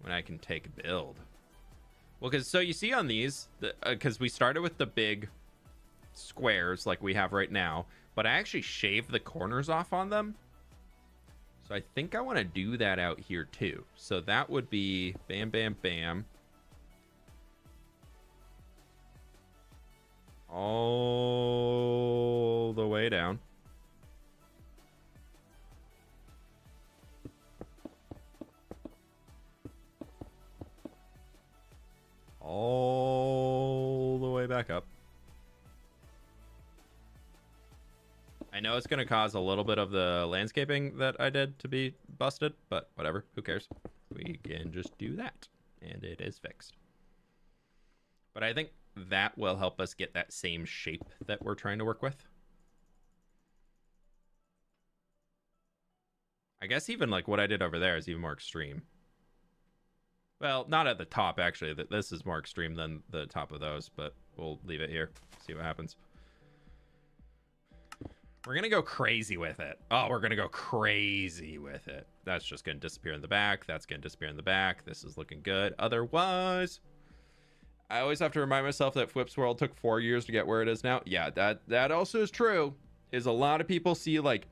when I can take build? Well, because so you see on these, because we started with the big squares like we have right now, but I actually shaved the corners off on them. So I think I want to do that out here too. So that would be bam, bam, bam. All the way down. All the way back up. I know it's going to cause a little bit of the landscaping that I did to be busted, but whatever. Who cares? We can just do that, and it is fixed. But I think that will help us get that same shape that we're trying to work with. I guess even like what I did over there is even more extreme. Well, not at the top, actually. This is more extreme than the top of those, but we'll leave it here. See what happens. We're going to go crazy with it. Oh, we're going to go crazy with it. That's just going to disappear in the back. That's going to disappear in the back. This is looking good. Otherwise, I always have to remind myself that Flip's World took 4 years to get where it is now. Yeah, that also is true. Is a lot of people see, like,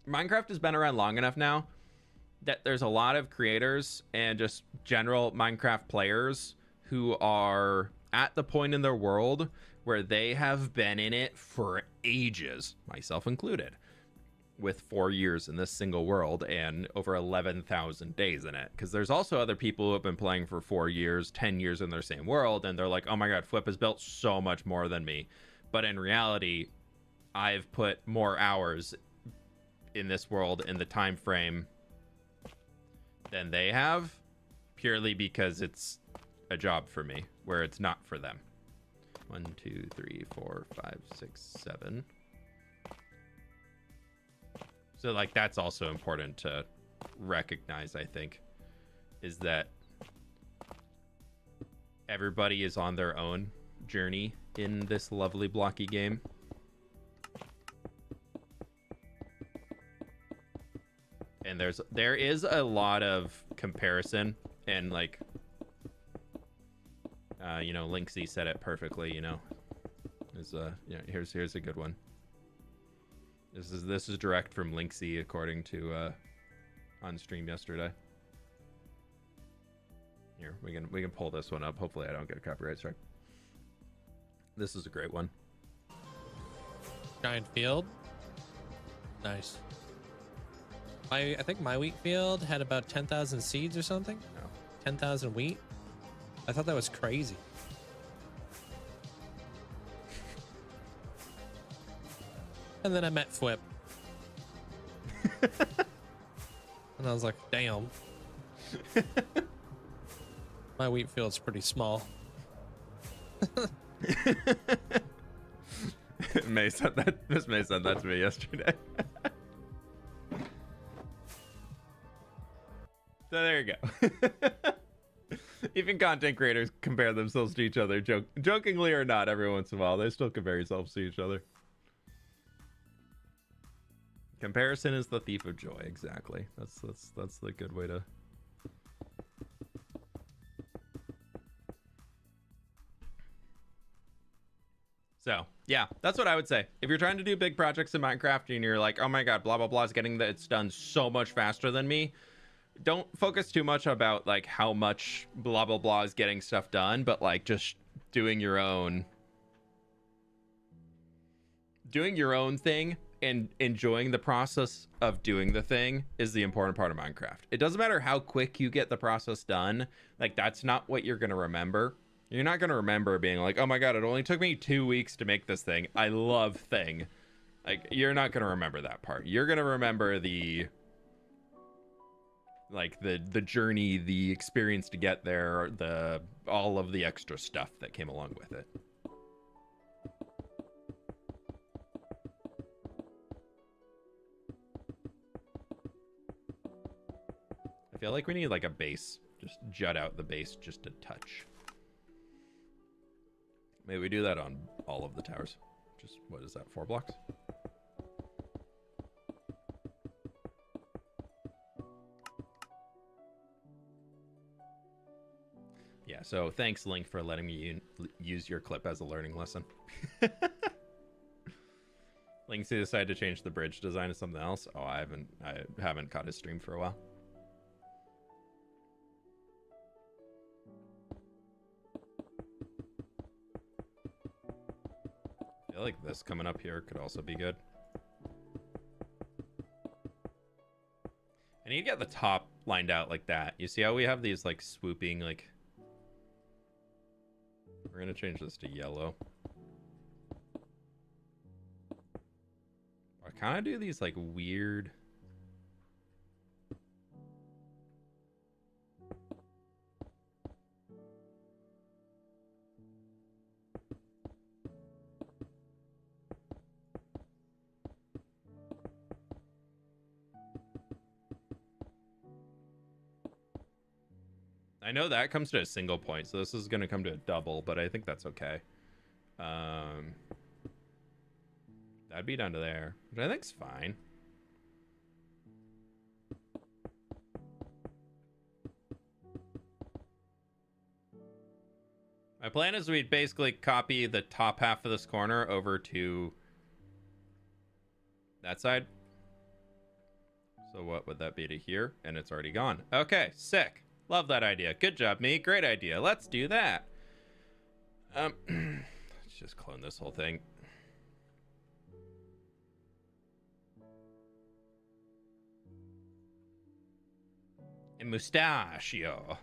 Minecraft has been around long enough now that there's a lot of creators and just general Minecraft players who are at the point in their world where they have been in it for ages, myself included, with 4 years in this single world and over 11,000 days in it. Because there's also other people who have been playing for 4 years, 10 years in their same world, and they're like, oh my god, Flip has built so much more than me. But in reality, I've put more hours in this world in the time frame than they have, purely because it's a job for me, where it's not for them. 1, 2, 3, 4, 5, 6, 7. So, like, that's also important to recognize, I think, is that everybody is on their own journey in this lovely blocky game. And there is a lot of comparison, and like, you know, Linksy said it perfectly. You know, here's a good one. This is direct from Linksy, according to on stream yesterday. Here, we can pull this one up. Hopefully, I don't get a copyright strike. This is a great one. Giant field. Nice. I think my wheat field had about 10,000 seeds or something. No. 10,000 wheat. I thought that was crazy. And then I met Flip. And I was like, damn. My wheat field's pretty small. May said that. Miss May said that to me yesterday. So there you go. Even content creators compare themselves to each other, jokingly or not. Every once in a while, they still compare themselves to each other. Comparison is the thief of joy. Exactly. That's the good way to. So yeah, that's what I would say. If you're trying to do big projects in Minecraft and you're like, oh my god, blah blah blah is getting that it's done so much faster than me, don't focus too much about like how much blah blah blah is getting stuff done, but like just doing your own thing and enjoying the process of doing the thing is the important part of Minecraft. It doesn't matter how quick you get the process done. Like, that's not what you're going to remember. You're not going to remember being like, oh my god, it only took me 2 weeks to make this thing. I love thing. Like, you're not going to remember that part. You're going to remember the like the journey, the experience to get there, all of the extra stuff that came along with it. I feel like we need like a base, just jut out the base just a touch. Maybe we do that on all of the towers. Just, what is that, 4 blocks? Yeah, so thanks, Link, for letting me use your clip as a learning lesson. Link's decided to change the bridge design to something else. Oh, I haven't caught his stream for a while. I feel like this coming up here could also be good. I need to get the top lined out like that. You see how we have these like swooping, like... We're gonna change this to yellow. I kind of do these like weird... I know that comes to a single point, so this is going to come to a double, but I think that's okay. That'd be down to there, which I think's fine. My plan is we'd basically copy the top half of this corner over to that side. So what would that be to here? And it's already gone. Okay, sick. Love that idea. Good job, me. Great idea. Let's do that. Let's just clone this whole thing. A mustachio.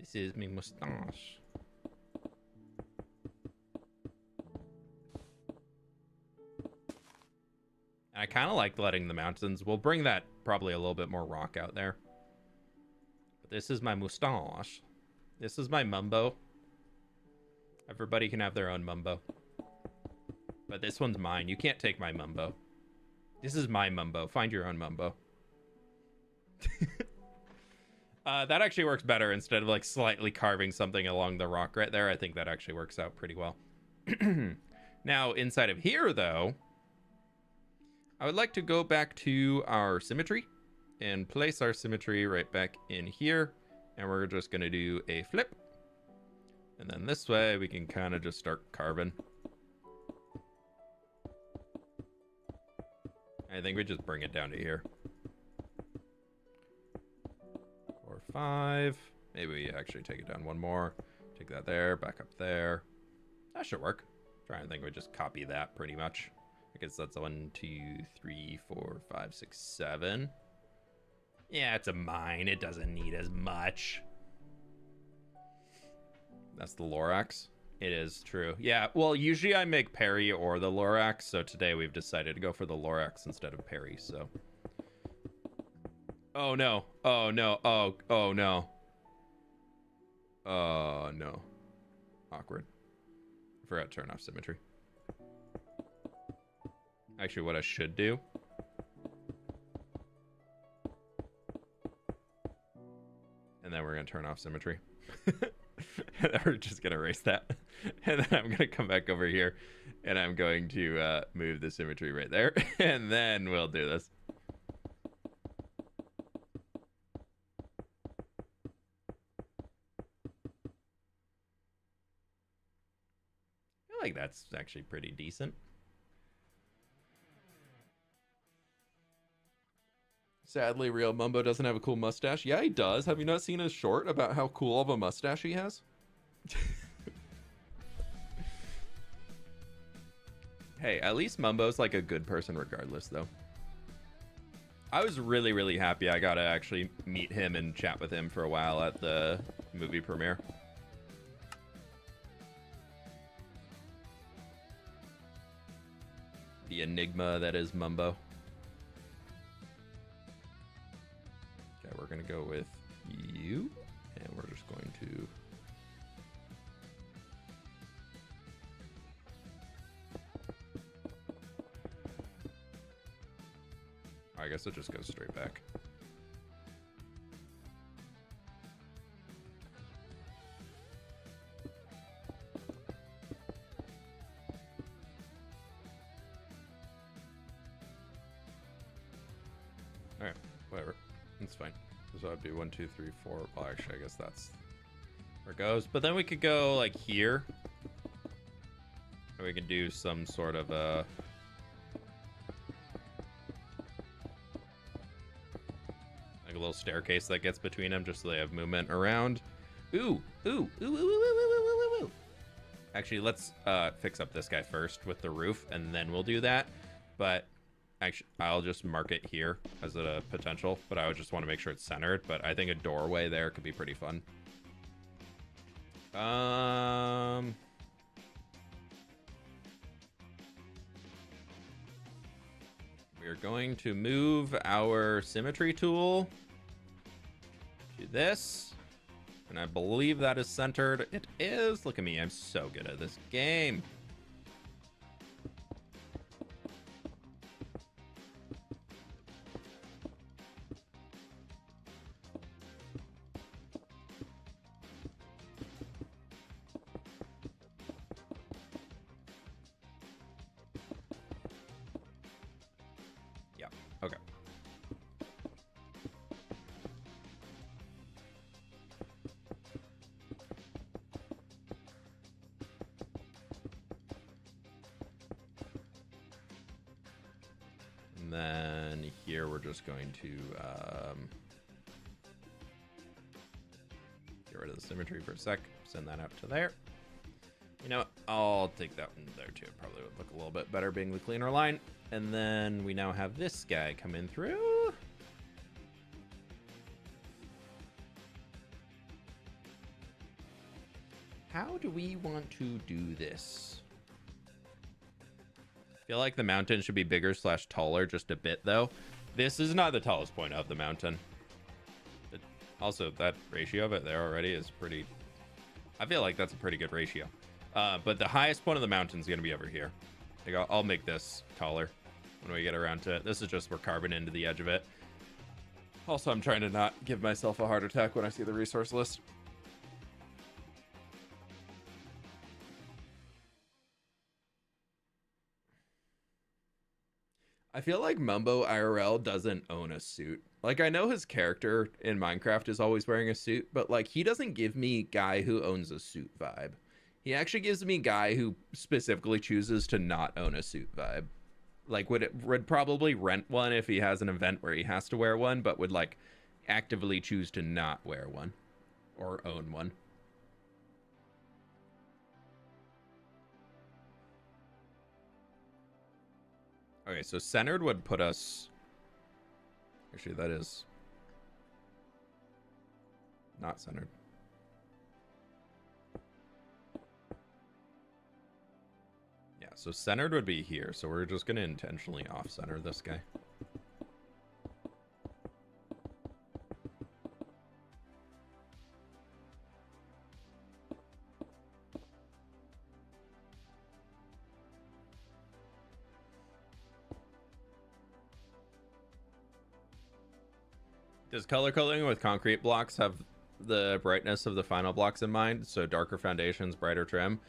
This is me mustache. I kind of like letting the mountains. We'll bring that probably a little bit more rock out there. But this is my mustache. This is my mumbo. Everybody can have their own mumbo. But this one's mine. You can't take my mumbo. This is my mumbo. Find your own mumbo. That actually works better instead of like slightly carving something along the rock right there. I think that actually works out pretty well. Now, inside of here, though, I would like to go back to our symmetry and place our symmetry right back in here. And we're just going to do a flip. And then this way we can kind of just start carving. I think we just bring it down to here. 4, 5. Maybe we actually take it down one more. Take that there, back up there. That should work. Trying to think we just copy that pretty much. I guess that's 1, 2, 3, 4, 5, 6, 7. Yeah, it's a mine. It doesn't need as much. That's the Lorax. It is true. Yeah, well, usually I make Perry or the Lorax, so today we've decided to go for the Lorax instead of Perry, so. Oh, no. Oh, no. Oh, no. Oh, no. Awkward. I forgot to turn off symmetry. Actually, what I should do... And then we're going to turn off symmetry. And then we're just going to erase that. And then I'm going to come back over here. And I'm going to move the symmetry right there. And then we'll do this. I feel like that's actually pretty decent. Sadly, Real Mumbo doesn't have a cool mustache. Yeah, he does. Have you not seen his short about how cool of a mustache he has? Hey, at least Mumbo's like a good person regardless, though. I was really, really happy I got to actually meet him and chat with him for a while at the movie premiere. The enigma that is Mumbo. Okay, we're gonna go with you, and we're just going to. I guess it just goes straight back. Alright, whatever. That's fine. So I'd be 1, 2, 3, 4. Well, actually, I guess that's where it goes. But then we could go like here. And we could do some sort of like a little staircase that gets between them just so they have movement around. Ooh, ooh, ooh, ooh, ooh, ooh, ooh, ooh, ooh. Actually, let's fix up this guy first with the roof, and then we'll do that. But actually, I'll just mark it here as a potential, but I would just want to make sure it's centered. But I think a doorway there could be pretty fun. We're going to move our symmetry tool to this, and I believe that is centered. It is. Look at me, I'm so good at this game. Okay. And then here we're just going to get rid of the symmetry for a sec. Send that out to there. You know what? I'll take that one there too. It probably would look a little bit better being the cleaner line. And then we now have this guy coming through. How do we want to do this? I feel like the mountain should be bigger / taller just a bit though. This is not the tallest point of the mountain. But also, that ratio of it there already is pretty... I feel like that's a pretty good ratio. But the highest point of the mountain is going to be over here. Like, I'll make this taller when we get around to it. This is just we're carving into the edge of it. Also, I'm trying to not give myself a heart attack when I see the resource list. I feel like Mumbo IRL doesn't own a suit. Like, I know his character in Minecraft is always wearing a suit, but like, he doesn't give me guy who owns a suit vibe. He actually gives me guy who specifically chooses to not own a suit vibe. Like, would probably rent one if he has an event where he has to wear one, but would like actively choose to not wear one or own one. Okay, so centered would put us... Actually, that is not centered. Yeah, so centered would be here. So we're just going to intentionally off-center this guy. Does color coding with concrete blocks have the brightness of the final blocks in mind? So darker foundations, brighter trim?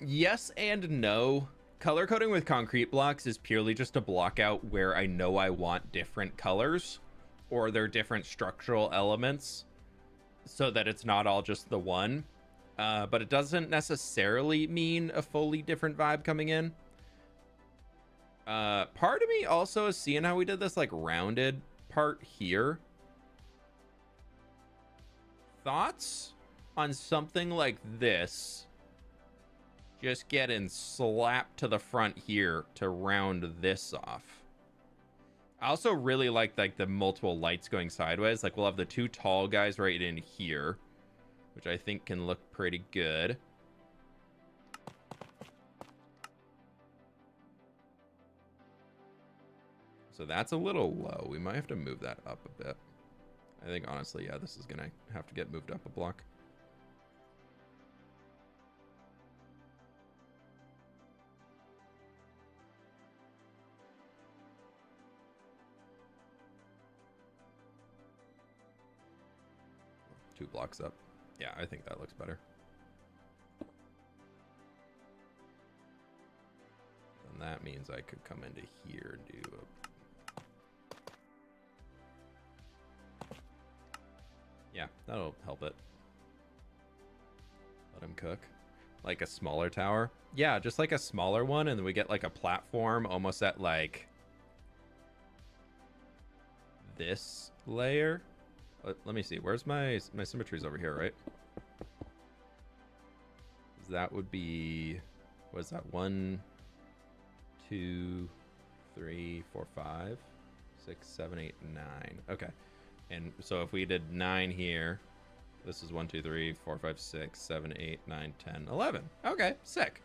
Yes and no. Color coding with concrete blocks is purely just to block out where I know I want different colors or they're different structural elements so that it's not all just the one. But it doesn't necessarily mean a fully different vibe coming in. Part of me also is seeing how we did this like rounded part here. Thoughts on something like this just getting slapped to the front here to round this off? I also really like the multiple lights going sideways. Like, we'll have the two tall guys right in here, which I think can look pretty good. So that's a little low. We might have to move that up a bit. I think honestly, yeah, this is gonna have to get moved up a block. Two blocks up. Yeah, I think that looks better. And that means I could come into here and do a... Yeah, that'll help it. Let him cook. Like a smaller tower. Yeah, just like a smaller one, and then we get like a platform almost at like this layer. Let me see. Where's my symmetries over here, right? That would be, what is that? 1, 2, 3, 4, 5, 6, 7, 8, 9. Okay. And so if we did 9 here, this is 1, 2, 3, 4, 5, 6, 7, 8, 9, 10, 11. Okay, sick.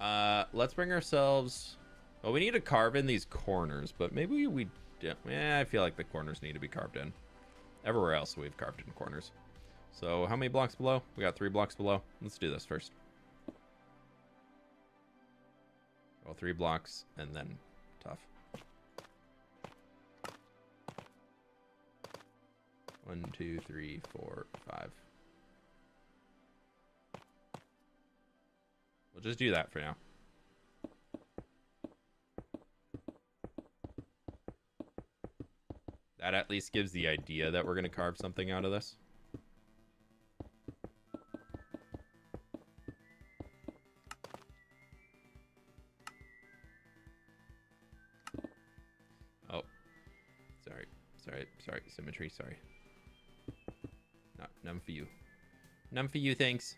Let's bring ourselves... Well, we need to carve in these corners, but maybe we don't. I feel like the corners need to be carved in. Everywhere else we've carved in corners. So how many blocks below? We got 3 blocks below. Let's do this first. Well, 3 blocks and then tough. 1, 2, 3, 4, 5. We'll just do that for now. That at least gives the idea that we're going to carve something out of this. Oh. Sorry. Symmetry, sorry. No, none for you. None for you, thanks.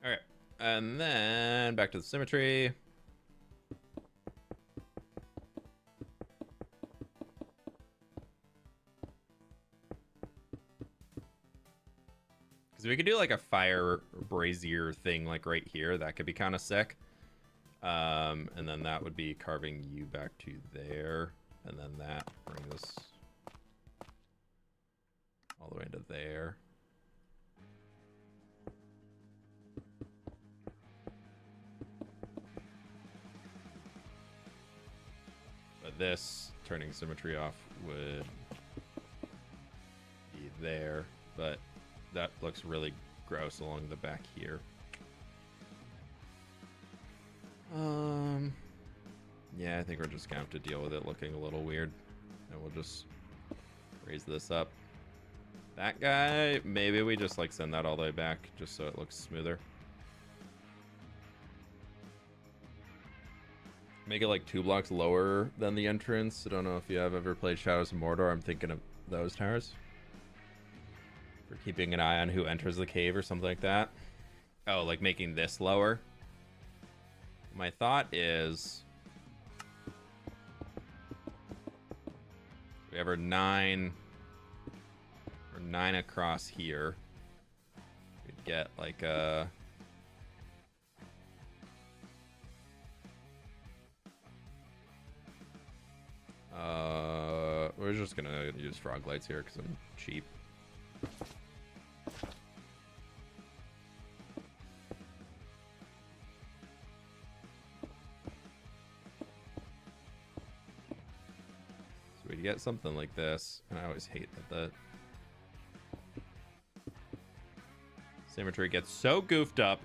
Alright, and then back to the symmetry. Because we could do like a fire brazier thing like right here. That could be kind of sick. And then that would be carving you back to there. And then that bring this all the way into there. But this turning symmetry off would be there, but that looks really gross along the back here. Yeah, I think we're just gonna have to deal with it looking a little weird, and we'll just raise this up. That guy, maybe we just like send that all the way back just so it looks smoother. Make it like 2 blocks lower than the entrance. I don't know if you have ever played Shadows of Mordor. I'm thinking of those towers. For keeping an eye on who enters the cave or something like that. Oh, like making this lower. My thought is... we have our 9... or 9 across here. We'd get like a... we're just gonna use frog lights here because I'm cheap. So we get something like this, and I always hate that the symmetry gets so goofed up.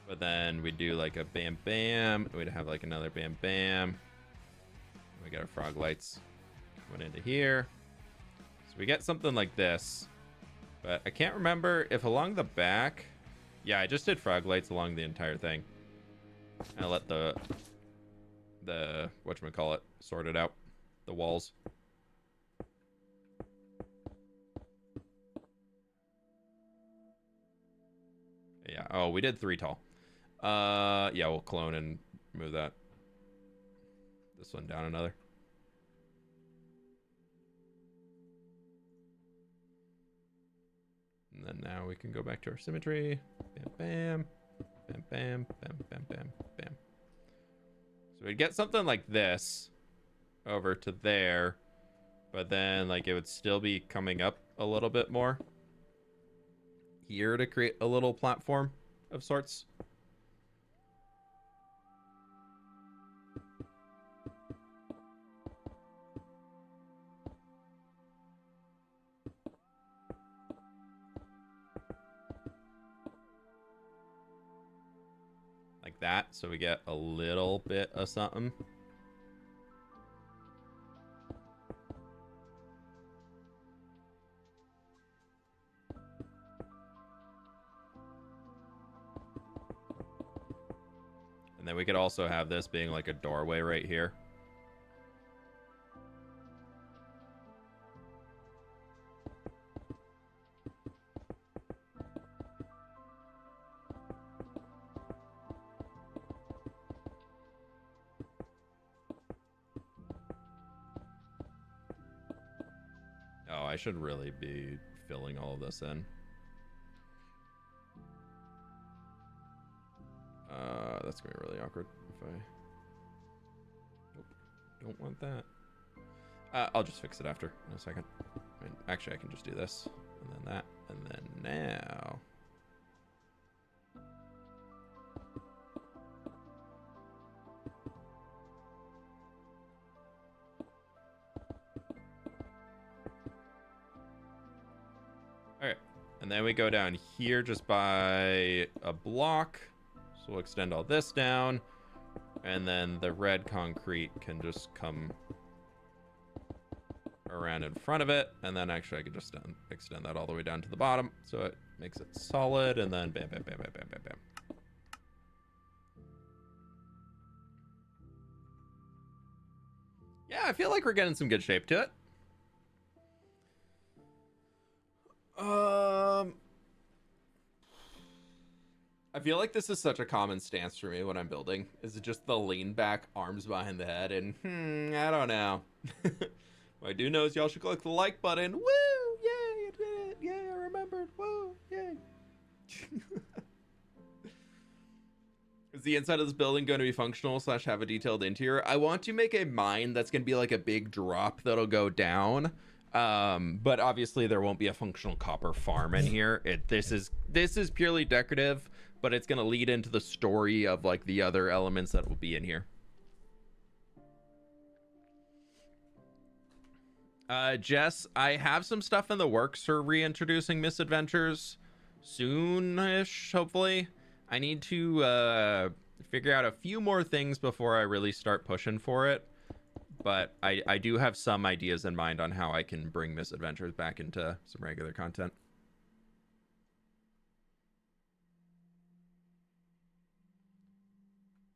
But then we do like a bam bam. We'd have like another bam bam. We got our frog lights went into here. So we get something like this. But I can't remember if along the back. Yeah, I just did frog lights along the entire thing. I let the whatchamacallit sort it out. The walls. Yeah. Oh, we did 3 tall. Yeah, we'll clone and move that. This one down another. And then now we can go back to our symmetry. Bam, bam, bam, bam, bam, bam, bam, bam. So we'd get something like this over to there, but then like it would still be coming up a little bit more here to create a little platform of sorts. Like that, so we get a little bit of something. And then we could also have this being like a doorway right here. Oh, I should really be filling all of this in. That's gonna be really awkward if I... Nope, don't want that. I'll just fix it after in a second. I mean, actually, I can just do this, and then that, and then now... Alright, and then we go down here just by a block. So we'll extend all this down, and then the red concrete can just come around in front of it, and then actually I can just extend that all the way down to the bottom, so it makes it solid, and then bam, bam, bam, bam, bam, bam, bam. Yeah, I feel like we're getting some good shape to it. I feel like this is such a common stance for me when I'm building. Is it just the lean back, arms behind the head, and I don't know. What I do know is y'all should click the like button. Woo! Yay! You did it! Yay! I remembered. Woo! Yay! Is the inside of this building going to be functional / have a detailed interior? I want to make a mine that's going to be like a big drop that'll go down. But obviously there won't be a functional copper farm in here. This is purely decorative, but it's going to lead into the story of like the other elements that will be in here. Jess, I have some stuff in the works for reintroducing misadventures soon-ish, hopefully. I need to figure out a few more things before I really start pushing for it. But I do have some ideas in mind on how I can bring misadventures back into some regular content.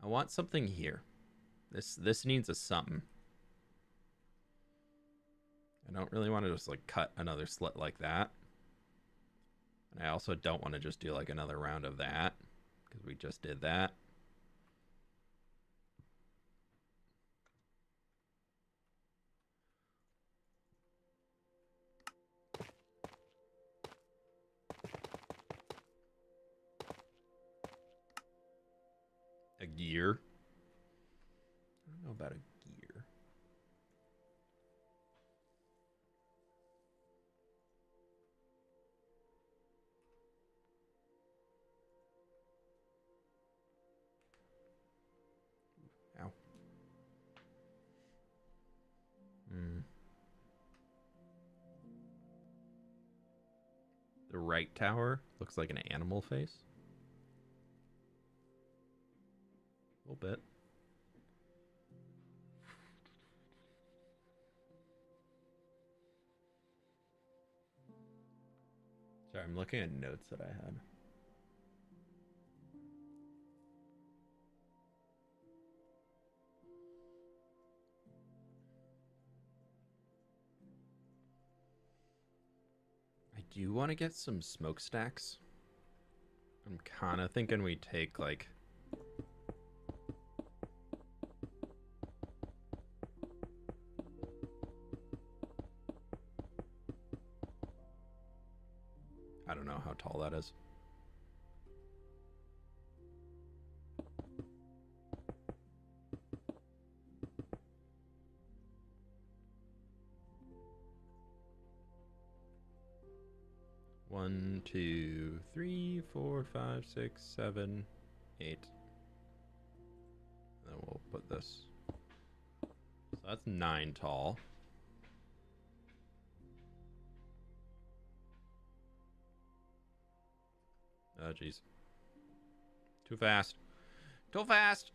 I want something here. This needs a something. I don't really want to just like cut another slit like that. And I also don't want to just do like another round of that, because we just did that. A gear? I don't know about a gear. Ow. The right tower looks like an animal face. A little bit. Sorry, I'm looking at notes that I had. I do want to get some smokestacks. I'm kind of thinking we take like tall that is. One, two, three, 4, 5, 6, 7, 8. Then we'll put this. So that's 9 tall. Oh, jeez. Too fast. Too fast!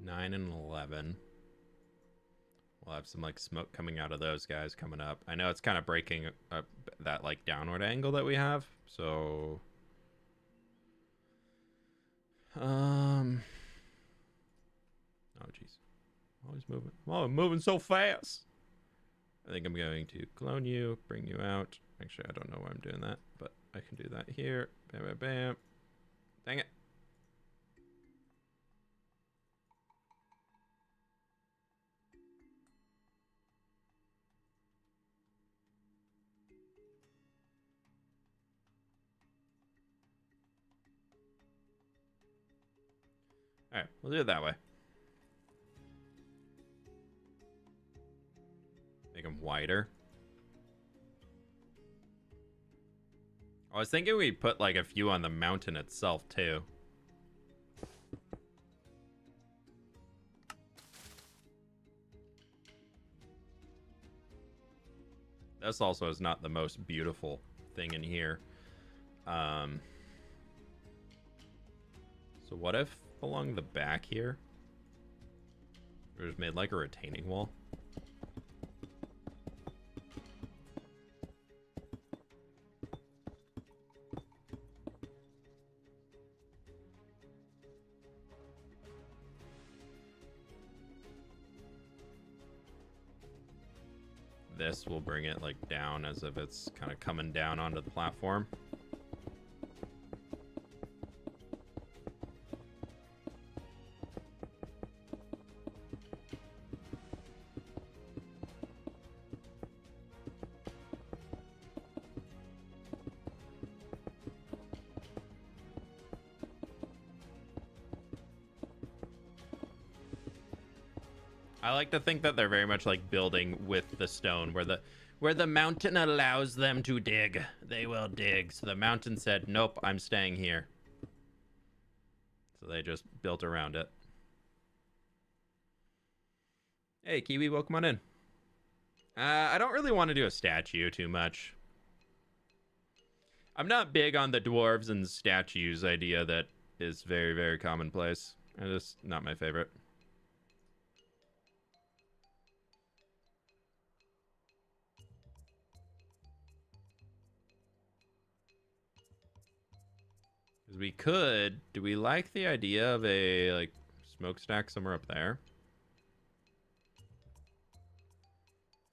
Nine and 11. We'll have some like smoke coming out of those guys coming up. I know it's kind of breaking up that like downward angle that we have. So, oh jeez, always moving. Oh, I'm moving so fast. I think I'm going to clone you, bring you out. Actually, I don't know why I'm doing that, but I can do that here. Bam, bam, bam. Dang it. All right, we'll do it that way. Make them wider. I was thinking we put like a few on the mountain itself too. This also is not the most beautiful thing in here. So what if along the back here we just made like a retaining wall? This will bring it like down as if it's kind of coming down onto the platform. I like to think that they're very much like building with the stone, where the mountain allows them to dig, they will dig. So the mountain said, nope, I'm staying here. So they just built around it. Hey, Kiwi, welcome on in. I don't really want to do a statue too much. I'm not big on the dwarves and statues idea that is very, very commonplace. It's just not my favorite. We could. Do we like the idea of a like smokestack somewhere up there?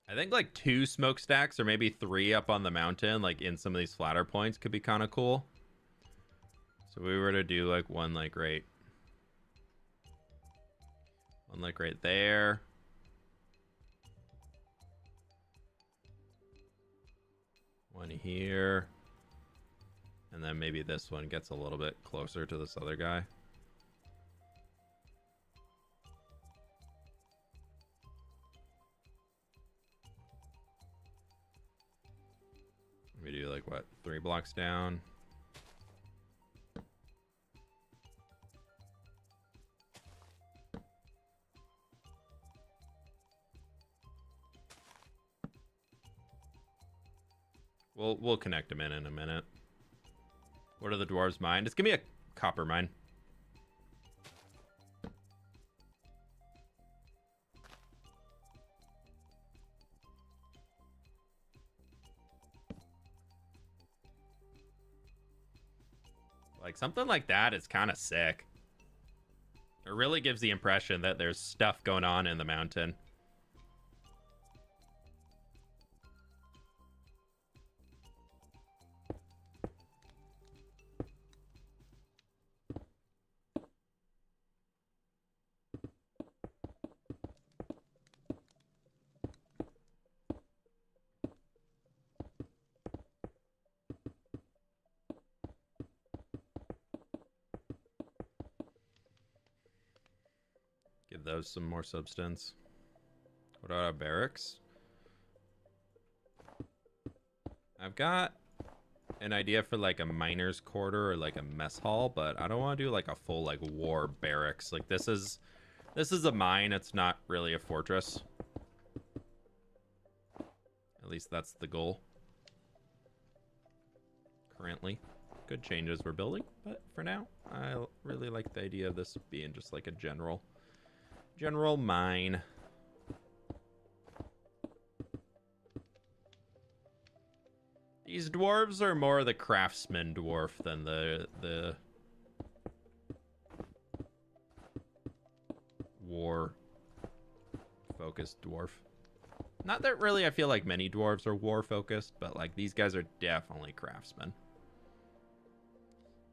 I think like 2 smokestacks or maybe 3 up on the mountain, like in some of these flatter points, could be kind of cool. So we were to do like one like right there. One here. And then maybe this one gets a little bit closer to this other guy. We do like what, 3 blocks down? We'll connect them in a minute. What are the dwarves mine? Just give me a copper mine. Like something like that is kind of sick. It really gives the impression that there's stuff going on in the mountain. Give those some more substance. What about our barracks? I've got an idea for like a miner's quarter or like a mess hall, but I don't want to do like a full like war barracks. Like this is a mine. It's not really a fortress. At least that's the goal. Currently, good changes we're building, but for now, I really like the idea of this being just like a general mine. These dwarves are more the craftsman dwarf than the war focused dwarf. Not that really I feel like many dwarves are war focused, but like these guys are definitely craftsmen.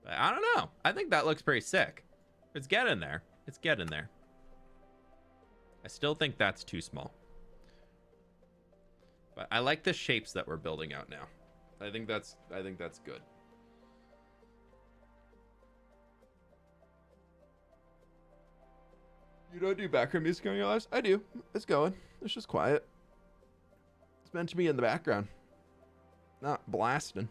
But I don't know. I think that looks pretty sick. It's getting there. It's getting there. I still think that's too small. But I like the shapes that we're building out now. I think that's good. You don't do background music on your lives? I do. It's going. It's just quiet. It's meant to be in the background. Not blasting.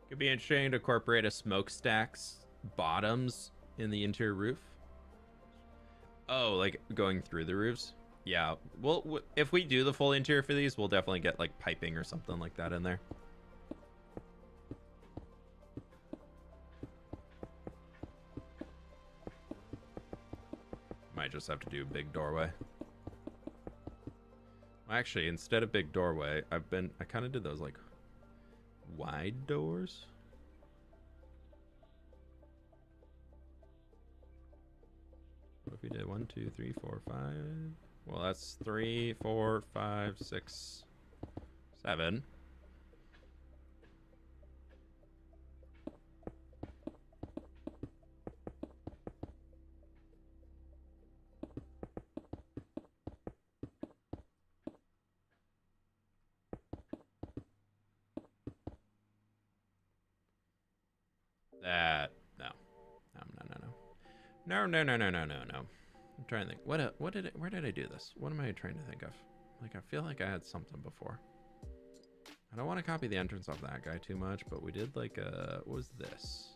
Could be interesting to incorporate a smokestack's bottoms in the interior roof. Oh, like going through the roofs? Yeah. Well, if we do the full interior for these, we'll definitely get like piping or something like that in there. Might just have to do a big doorway. Actually, instead of big doorway, I kind of did those like wide doors. What if we did 1, 2, 3, 4, 5? Well, that's 3, 4, 5, 6, 7. That no. I'm trying to think. Where did I do this? What am I trying to think of? Like I feel like I had something before. I don't want to copy the entrance off that guy too much, but we did like what was this?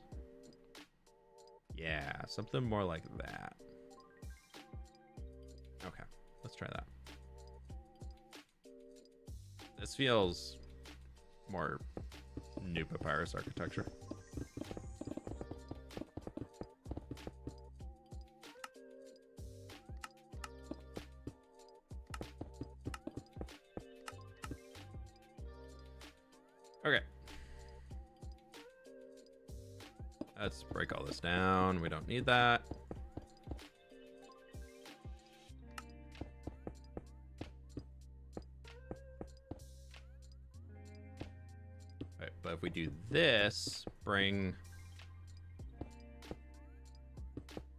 Yeah, something more like that. Okay, let's try that. This feels more New Papyrus architecture. Okay. Let's break all this down. We don't need that. Right, but if we do this, bring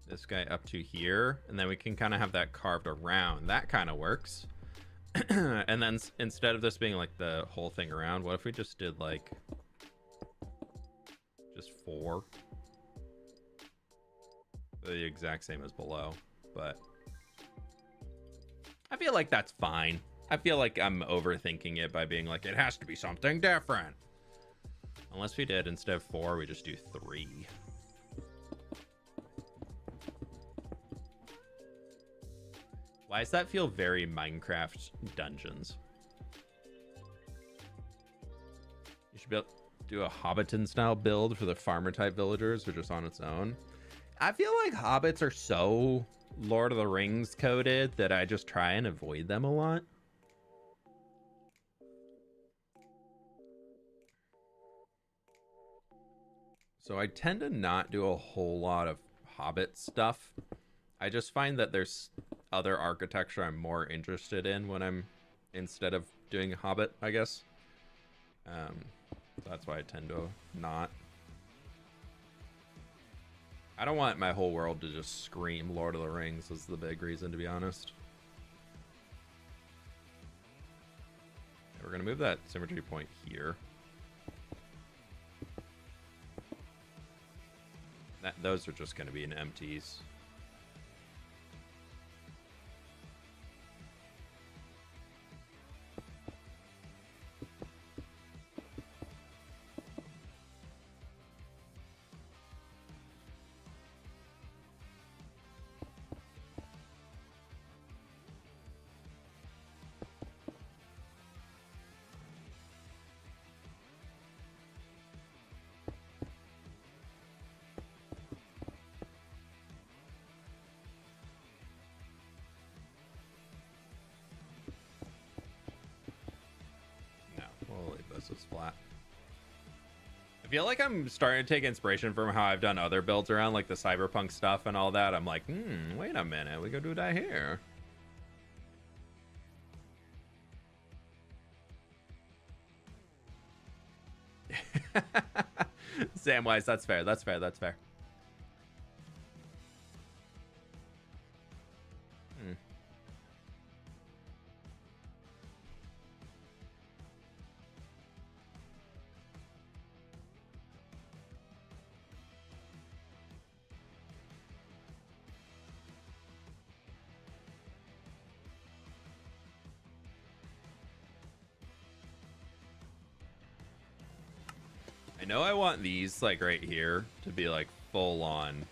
this guy up to here, and then we can kind of have that carved around. That kind of works. And then instead of this being like the whole thing around, what if we just did like just 4? The exact same as below, but I feel like that's fine. I feel like I'm overthinking it by being like, it has to be something different. Unless we did, instead of 4, we just do 3. Why does that feel very Minecraft Dungeons? You should do a Hobbiton style build for the farmer type villagers or just on its own. I feel like hobbits are so Lord of the Rings coded that I just try and avoid them a lot. So I tend to not do a whole lot of hobbit stuff. I just find that there's other architecture I'm more interested in when I'm instead of doing hobbit, I guess. That's why I tend to not. I don't want my whole world to just scream Lord of the Rings is the big reason, to be honest. We're gonna move that symmetry point here. Those are just going to be an empties. Is flat. I feel like I'm starting to take inspiration from how I've done other builds around like the cyberpunk stuff and all that. I'm like, wait a minute, we could do that here. Samwise, that's fair. That's fair. That's fair. I know I want these like right here to be like full on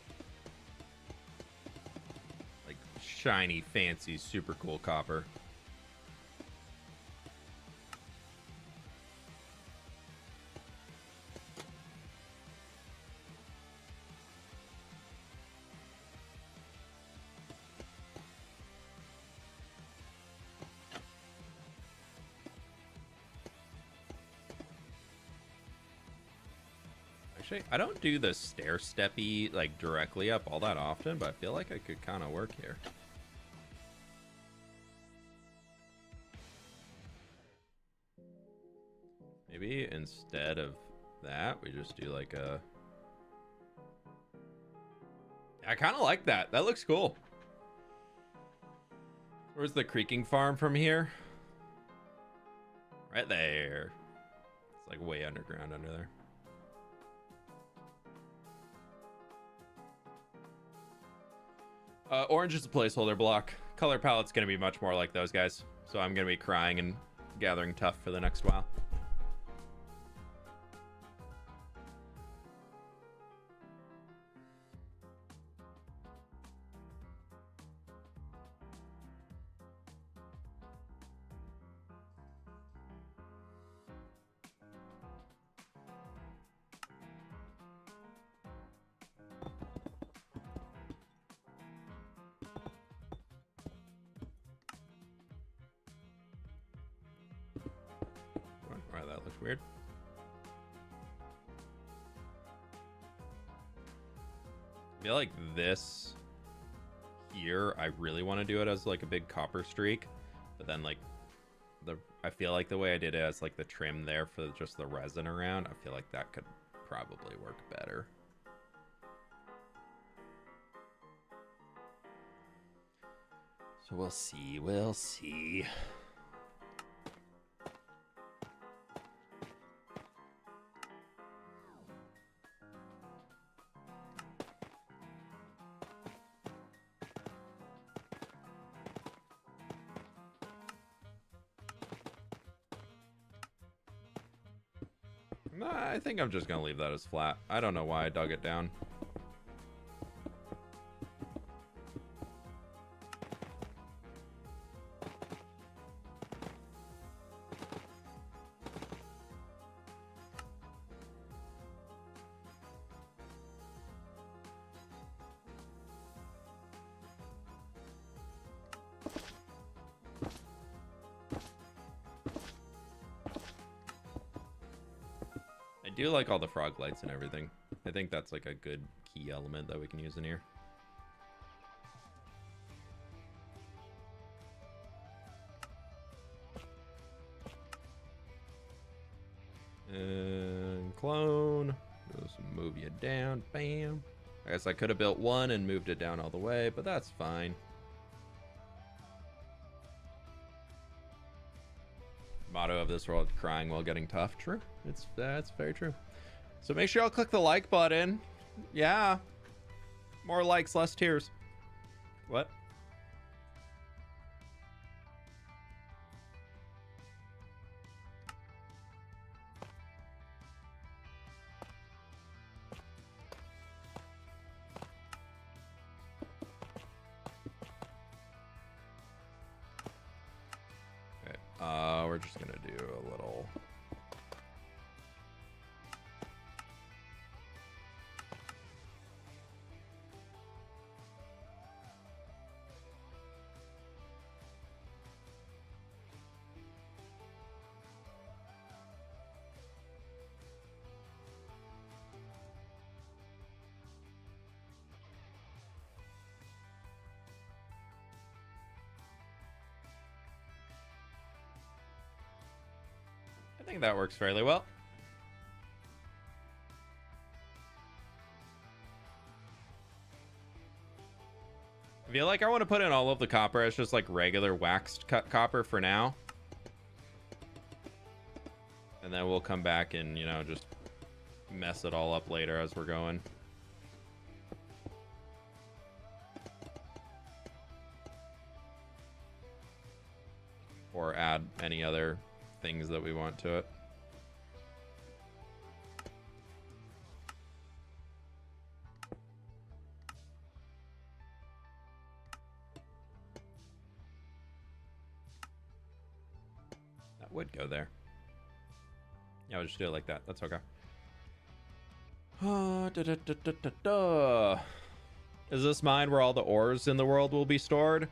like shiny, fancy, super cool copper. I don't do the stair steppy like directly up all that often, but I feel like I could kind of work here. Maybe instead of that, we just do like a... I kind of like that. That looks cool. Where's the creaking farm from here? Right there. It's like way underground under there. Orange is a placeholder block. Color palette's going to be much more like those guys. So I'm going to be crying and gathering tough for the next while. Wow, that looks weird. I feel like this here, I really want to do it as like a big copper streak, but then like I feel like the way I did it as like the trim there for just the resin around, I feel like that could probably work better. So we'll see. I think I'm just gonna leave that as flat. I don't know why I dug it down. I do like all the frog lights and everything. I think that's like a good key element that we can use in here. And clone. Just move you down. Bam. I guess I could have built one and moved it down all the way, but that's fine. Motto of this world: crying while getting tough. True. That's very true. So make sure y'all click the like button. Yeah, More likes, less tears. What? Okay, we're just gonna do a little. I think that works fairly well. I feel like I want to put in all of the copper as just like regular waxed cut copper for now. And then we'll come back and, you know, just mess it all up later as we're going. Or add any other things that we want to it. That would go there. Yeah, we'll just do it like that. That's okay. Is this mine where all the ores in the world will be stored?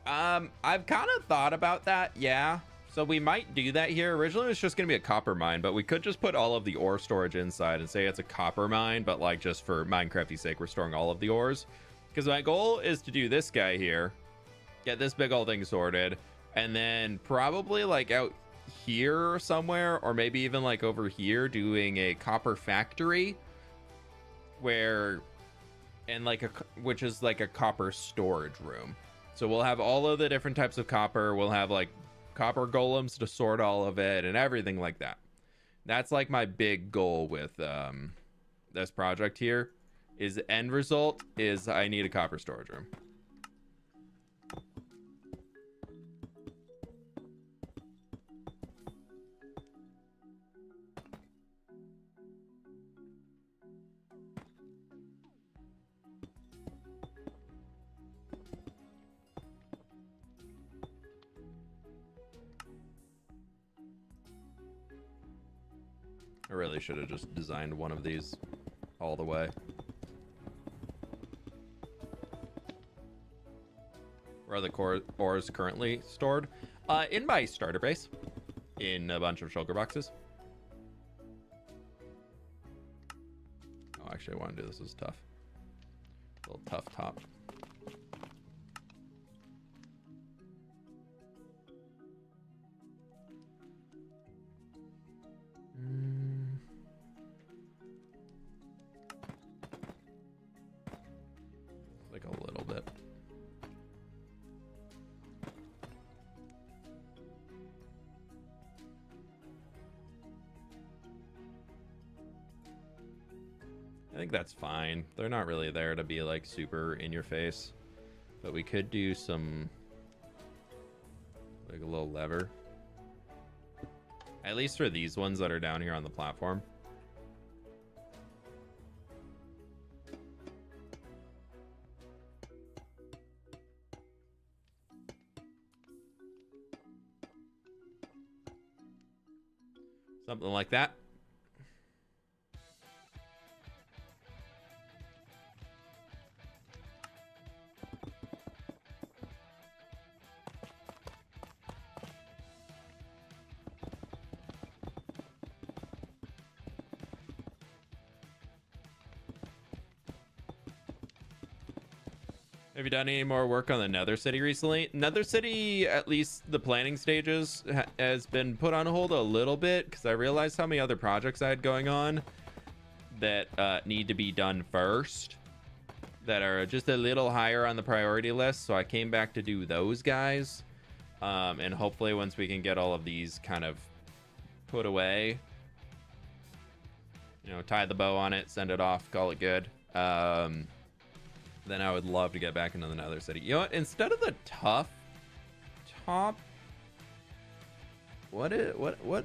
I've kind of thought about that, yeah. So we might do that here. Originally, it was just going to be a copper mine, but we could just put all of the ore storage inside and say it's a copper mine, but like just for Minecrafty's sake, we're storing all of the ores. Because my goal is to do this guy here, get this big old thing sorted, and then probably like out here somewhere, or maybe even like over here, doing a copper factory where, and like which is like a copper storage room. So we'll have all of the different types of copper. We'll have like copper golems to sort all of it and everything like that. That's like my big goal with this project here. Is the end result is I need a copper storage room. I really should have just designed one of these all the way. Where are the ores currently stored? In my starter base, in a bunch of shulker boxes. Oh, actually, I want to do this as tough. A little tough top. Like a little bit. I think that's fine. They're not really there to be like super in your face, but we could do some like a little lever, at least for these ones that are down here on the platform. Something like that. Have you done any more work on the Nether City recently? Nether City, at least the planning stages, has been put on hold a little bit because I realized how many other projects I had going on that need to be done first, that are just a little higher on the priority list. So I came back to do those guys. And hopefully once we can get all of these kind of put away, you know, tie the bow on it, send it off, call it good. then I would love to get back into the Nether City. You know what? Instead of the tough top, what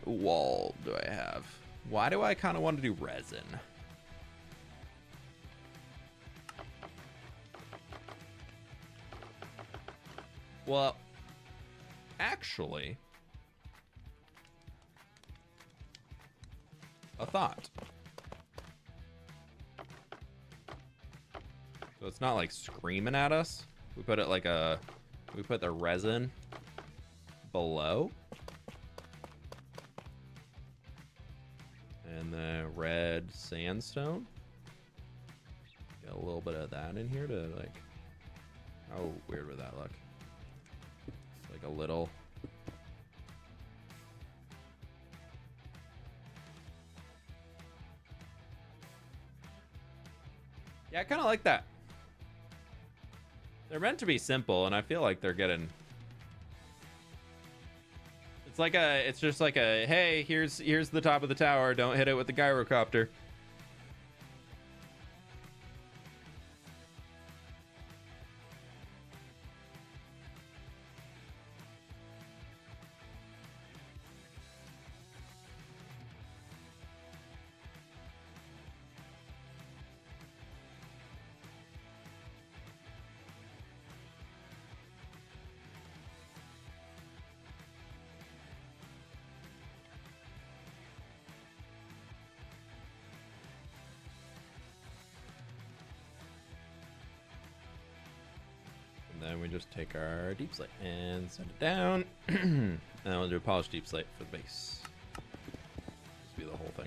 wall do I have? Why do I kind of want to do resin? Well, actually, a thought. So it's not like screaming at us. We put it like we put the resin below. And the red sandstone. Get a little bit of that in here to like, how weird would that look? It's like a little. Yeah, I kind of like that. They're meant to be simple, and I feel like they're getting. It's just like a, hey, here's the top of the tower. Don't hit it with the gyrocopter. Then we just take our deep slate and send it down. And then we'll do a polished deep slate for the base. This will be the whole thing.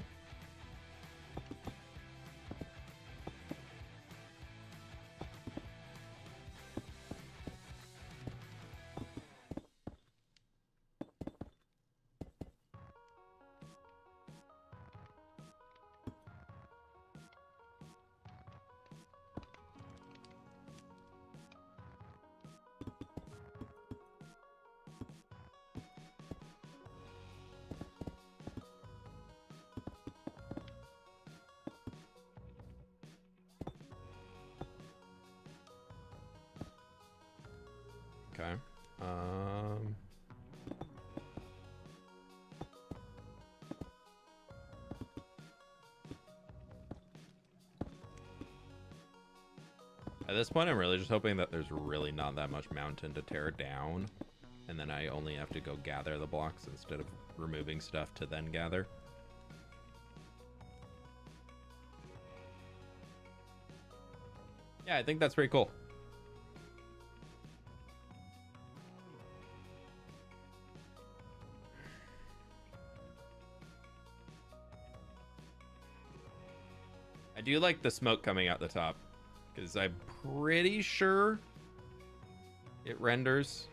Okay. At this point, I'm really just hoping that there's really not that much mountain to tear down, and then I only have to go gather the blocks instead of removing stuff to then gather. Yeah, I think that's pretty cool. I do like the smoke coming out the top, because I'm pretty sure it renders.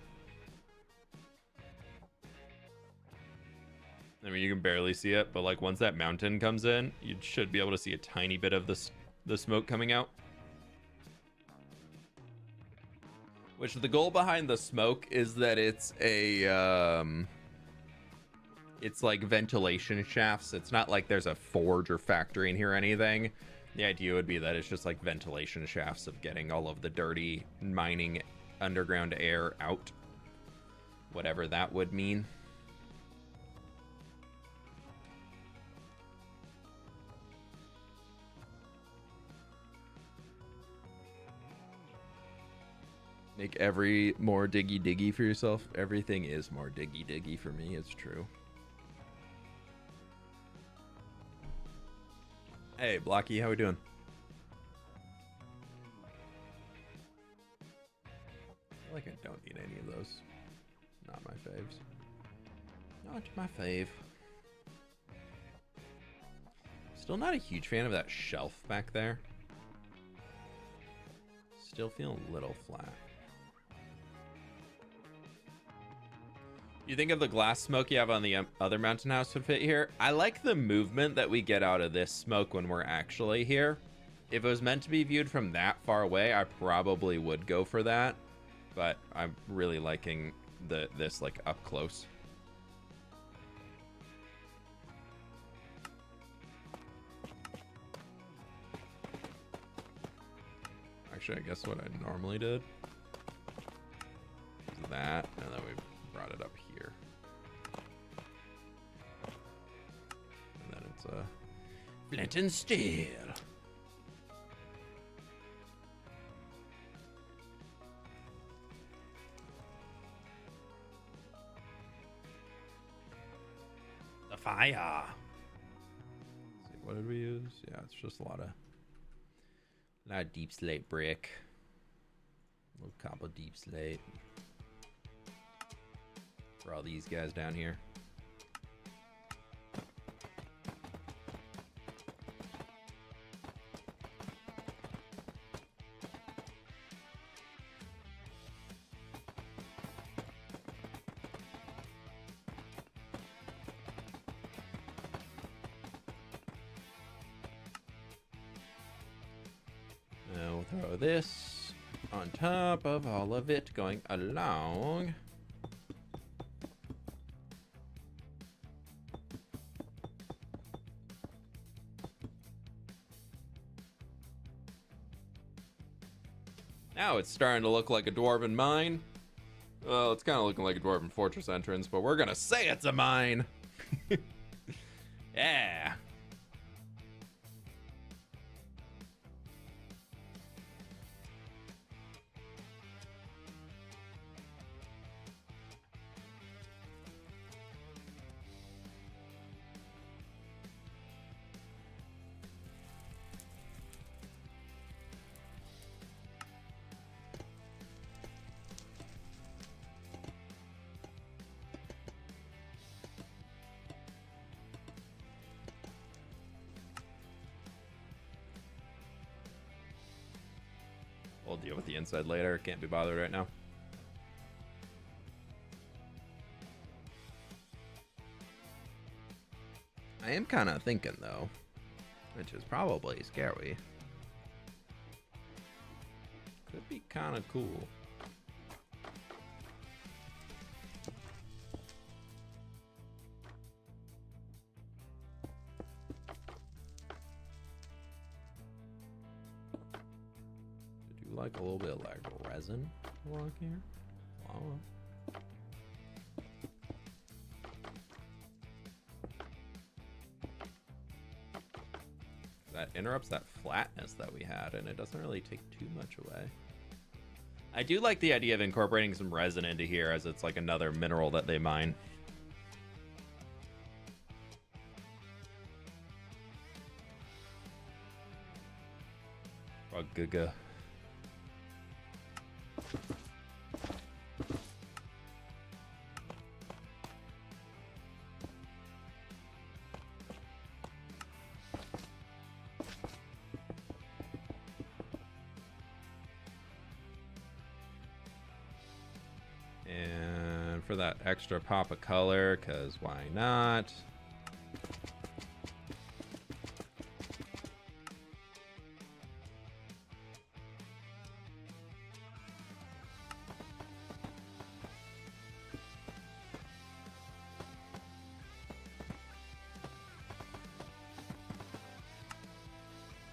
I mean, you can barely see it, but like once that mountain comes in, you should be able to see a tiny bit of the smoke coming out. Which the goal behind the smoke is that it's a it's like ventilation shafts. It's not like there's a forge or factory in here or anything. The idea would be that it's just like ventilation shafts of getting all of the dirty mining underground air out. Whatever that would mean. Make every more diggy for yourself. Everything is more diggy for me. It's true. Hey, Blocky, how we doing? I feel like I don't need any of those. Not my faves. Not my fave. Still not a huge fan of that shelf back there. Still feeling a little flat. You think of the glass smoke you have on the other mountain house would fit here? I like the movement that we get out of this smoke when we're actually here. If it was meant to be viewed from that far away, I probably would go for that. But I'm really liking this like up close. actually, I guess what I normally did is that, and then we brought it up here. And then it's a flint and steel. The fire. Let's see, what did we use? Yeah, it's just a lot of deep slate brick. A little cobble deep slate. For all these guys down here. Now we'll throw this on top of all of it going along. Now it's starting to look like a dwarven mine. Well, it's kind of looking like a dwarven fortress entrance, but we're gonna say it's a mine. Yeah. We'll deal with the inside later. Can't be bothered right now. I am kind of thinking, though, which is probably scary. Could be kind of cool. Like a little bit of like resin along here. Wow. That interrupts that flatness that we had, and it doesn't really take too much away. I do like the idea of incorporating some resin into here, as it's like another mineral that they mine. Giga. And for that extra pop of color, because why not?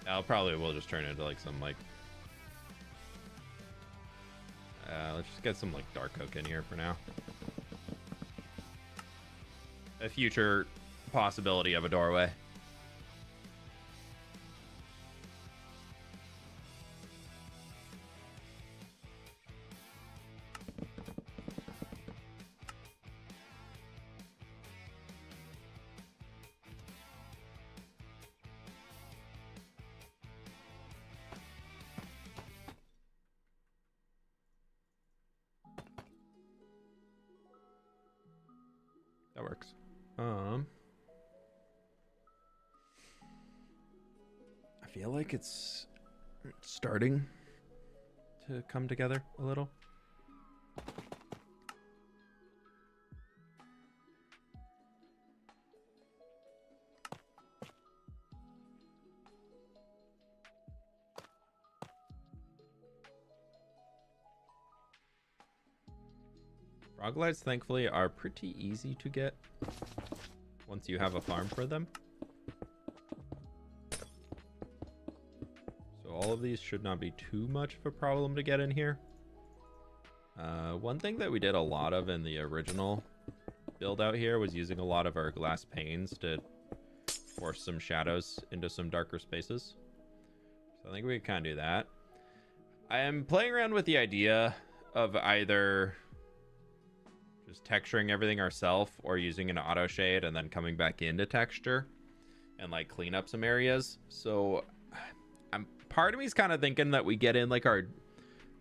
I'll probably will just turn it into like some like let's just get some like dark oak in here for now. A future possibility of a doorway. That works. I feel like it's starting to come together a little. Froglights, thankfully, are pretty easy to get once you have a farm for them. So all of these should not be too much of a problem to get in here. One thing that we did a lot of in the original build out here was using a lot of our glass panes to force some shadows into some darker spaces. So I think we can kind of do that. I am playing around with the idea of either just texturing everything ourselves or using an auto shade and then coming back into texture and like clean up some areas. So part of me is kind of thinking that we get in like our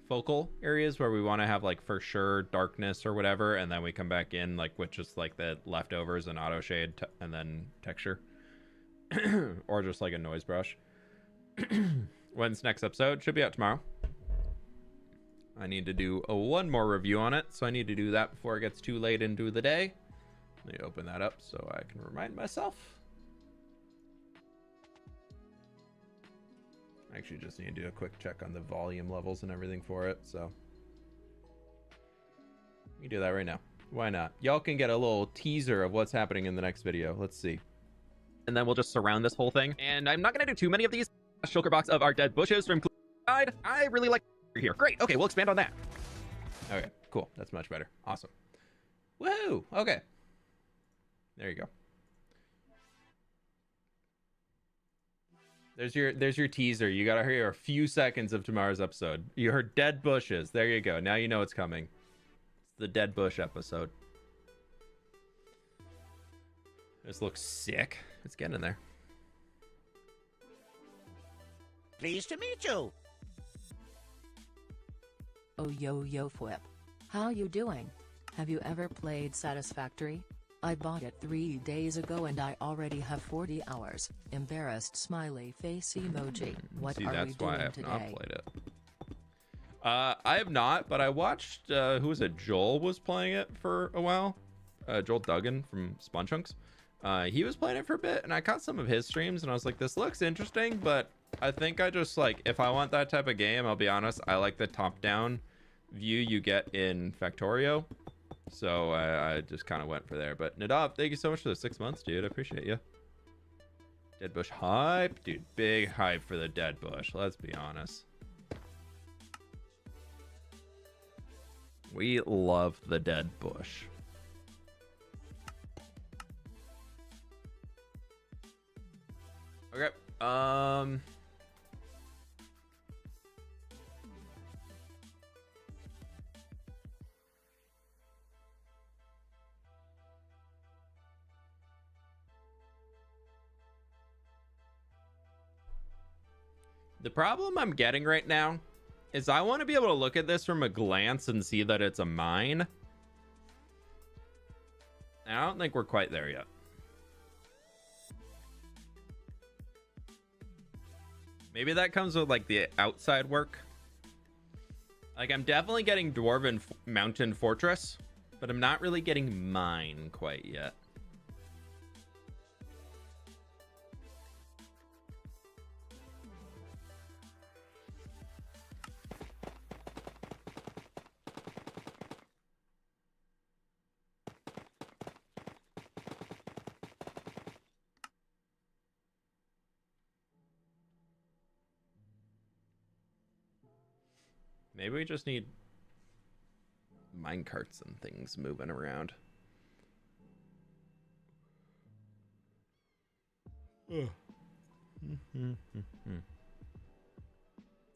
focal areas where we want to have like for sure darkness or whatever, and then we come back in like with just like the leftovers and auto shade and then texture or just like a noise brush. When's next episode? Should be out tomorrow. I need to do one more review on it, so I need to do that before it gets too late into the day. Let me open that up so I can remind myself. I actually just need to do a quick check on the volume levels and everything for it, so let me do that right now. Why not? Y'all can get a little teaser of what's happening in the next video. Let's see. And then we'll just surround this whole thing. And I'm not going to do too many of these. Shulker box of our dead bushes from Clyde. I really like here. Great. Okay, we'll expand on that. Okay, cool. That's much better. Awesome. Woohoo. Okay. There you go. There's your teaser. You gotta hear a few seconds of tomorrow's episode. You heard dead bushes. There you go. Now you know it's coming. It's the dead bush episode. This looks sick. It's getting in there. Pleased to meet you. Oh yo Flip. How you doing? Have you ever played Satisfactory? I bought it 3 days ago and I already have 40 hours. Embarrassed smiley face emoji. What See, are that's we why doing I have today? not played it. I have not, but I watched, who was it? Joel was playing it for a while. Joel Duggan from Spawn Chunks. He was playing it for a bit, and I caught some of his streams, and I was like, this looks interesting, but I think I just, like, if I want that type of game, I'll be honest, I like the top-down view you get in Factorio. So I just kind of went for there. But Nadav, thank you so much for the 6 months, dude. I appreciate you. Dead Bush hype. Dude, big hype for the Dead Bush. Let's be honest. We love the Dead Bush. Okay. The problem I'm getting right now is I want to be able to look at this from a glance and see that it's a mine. And I don't think we're quite there yet. Maybe that comes with like the outside work. Like I'm definitely getting Dwarven Mountain Fortress, but I'm not really getting mine quite yet. Maybe we just need mine carts and things moving around. I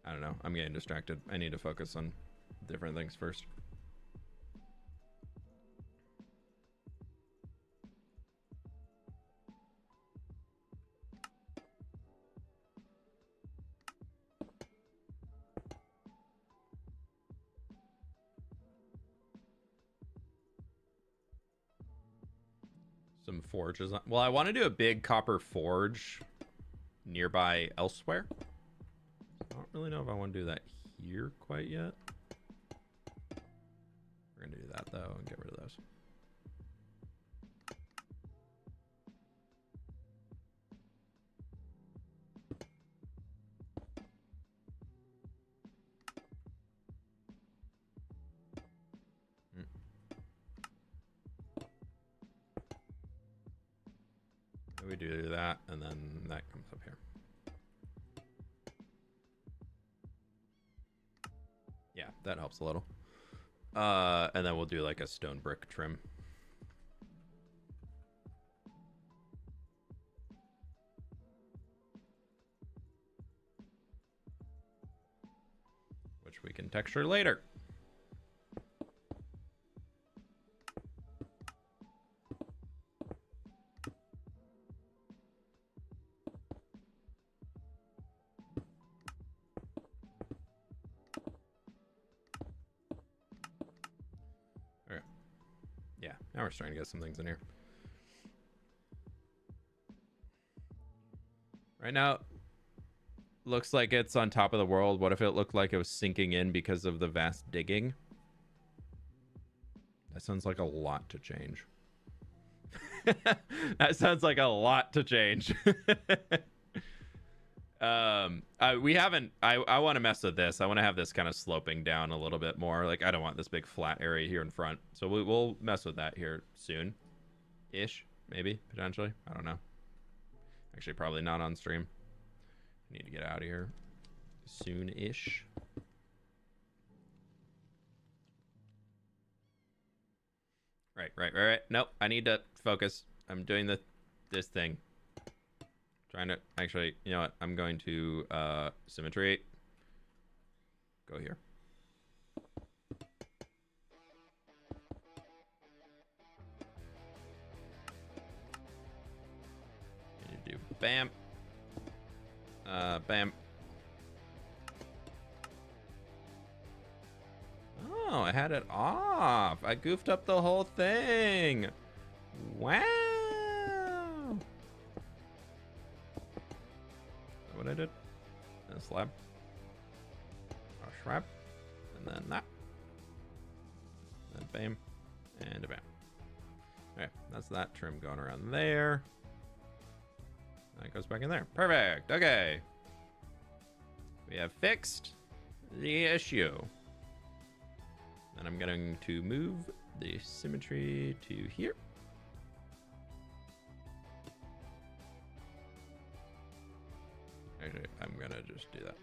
don't know. I'm getting distracted. I need to focus on different things first. Some forges. Well, I want to do a big copper forge nearby elsewhere. I don't really know if I want to do that here quite yet. We're going to do that, though, and get rid of those. We do that, and then that comes up here. that helps a little. And then we'll do like a stone brick trim. Which we can texture later. Now we're starting to get some things in here. Right now, looks like it's on top of the world. What if it looked like it was sinking in because of the vast digging? That sounds like a lot to change. That sounds like a lot to change. We haven't. I want to mess with this. I want to have this kind of sloping down a little bit more. Like, I don't want this big flat area here in front. So we'll mess with that here soon, ish, maybe potentially. I don't know. Actually, probably not on stream. Need to get out of here soon-ish. Right. Nope. I need to focus. I'm doing this thing. Trying to actually, you know what? I'm going to symmetry. Go here. Need to do bam. Bam. Oh, I had it off. I goofed up the whole thing. Wow. What I did? And a slab. A shrap. And then that. And bam. And a bam. Okay, that's that trim going around there. That goes back in there. Perfect. Okay. We have fixed the issue. Then I'm going to move the symmetry to here. Actually, I'm gonna just do that.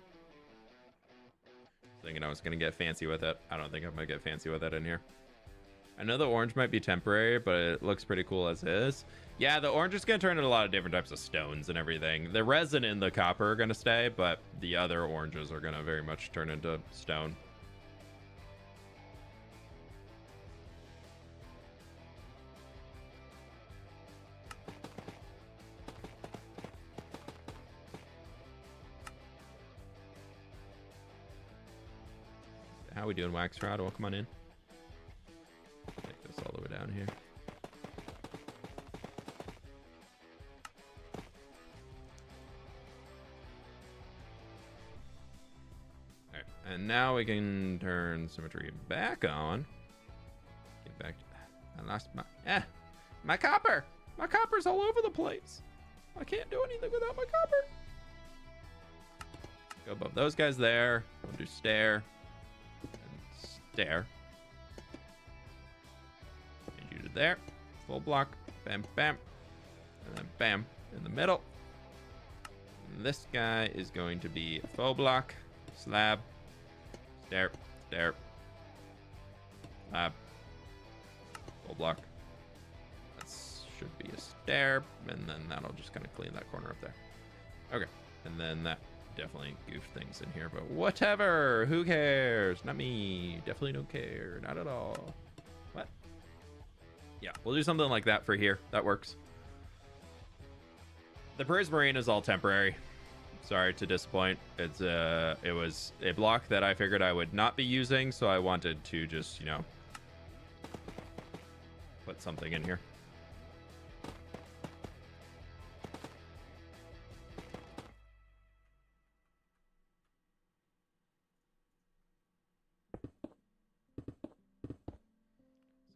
Thinking I was gonna get fancy with it. I don't think I'm gonna get fancy with it in here. I know the orange might be temporary, but it looks pretty cool as is. Yeah, the orange is gonna turn into a lot of different types of stones and everything. The resin and the copper are gonna stay, but the other oranges are gonna very much turn into stone. How we doing, Wax Rod? Well, come on in. Take this all the way down here. Alright, and now we can turn symmetry back on. Get back to... I lost my copper! My copper's all over the place! I can't do anything without my copper! Go above those guys there. We'll do stair. There. And you do there. Full block. Bam, bam. And then bam in the middle. And this guy is going to be a faux block. Slab. Stair. Stair. Slab. Full block. That should be a stair. And then that'll just kind of clean that corner up there. Okay. And then that definitely goofed things in here, but whatever. Who cares? Not me. Definitely don't care. Not at all. What? Yeah, we'll do something like that for here. That works. The Prismarine is all temporary. Sorry to disappoint. It was a block that I figured I would not be using, so I wanted to just, you know, put something in here.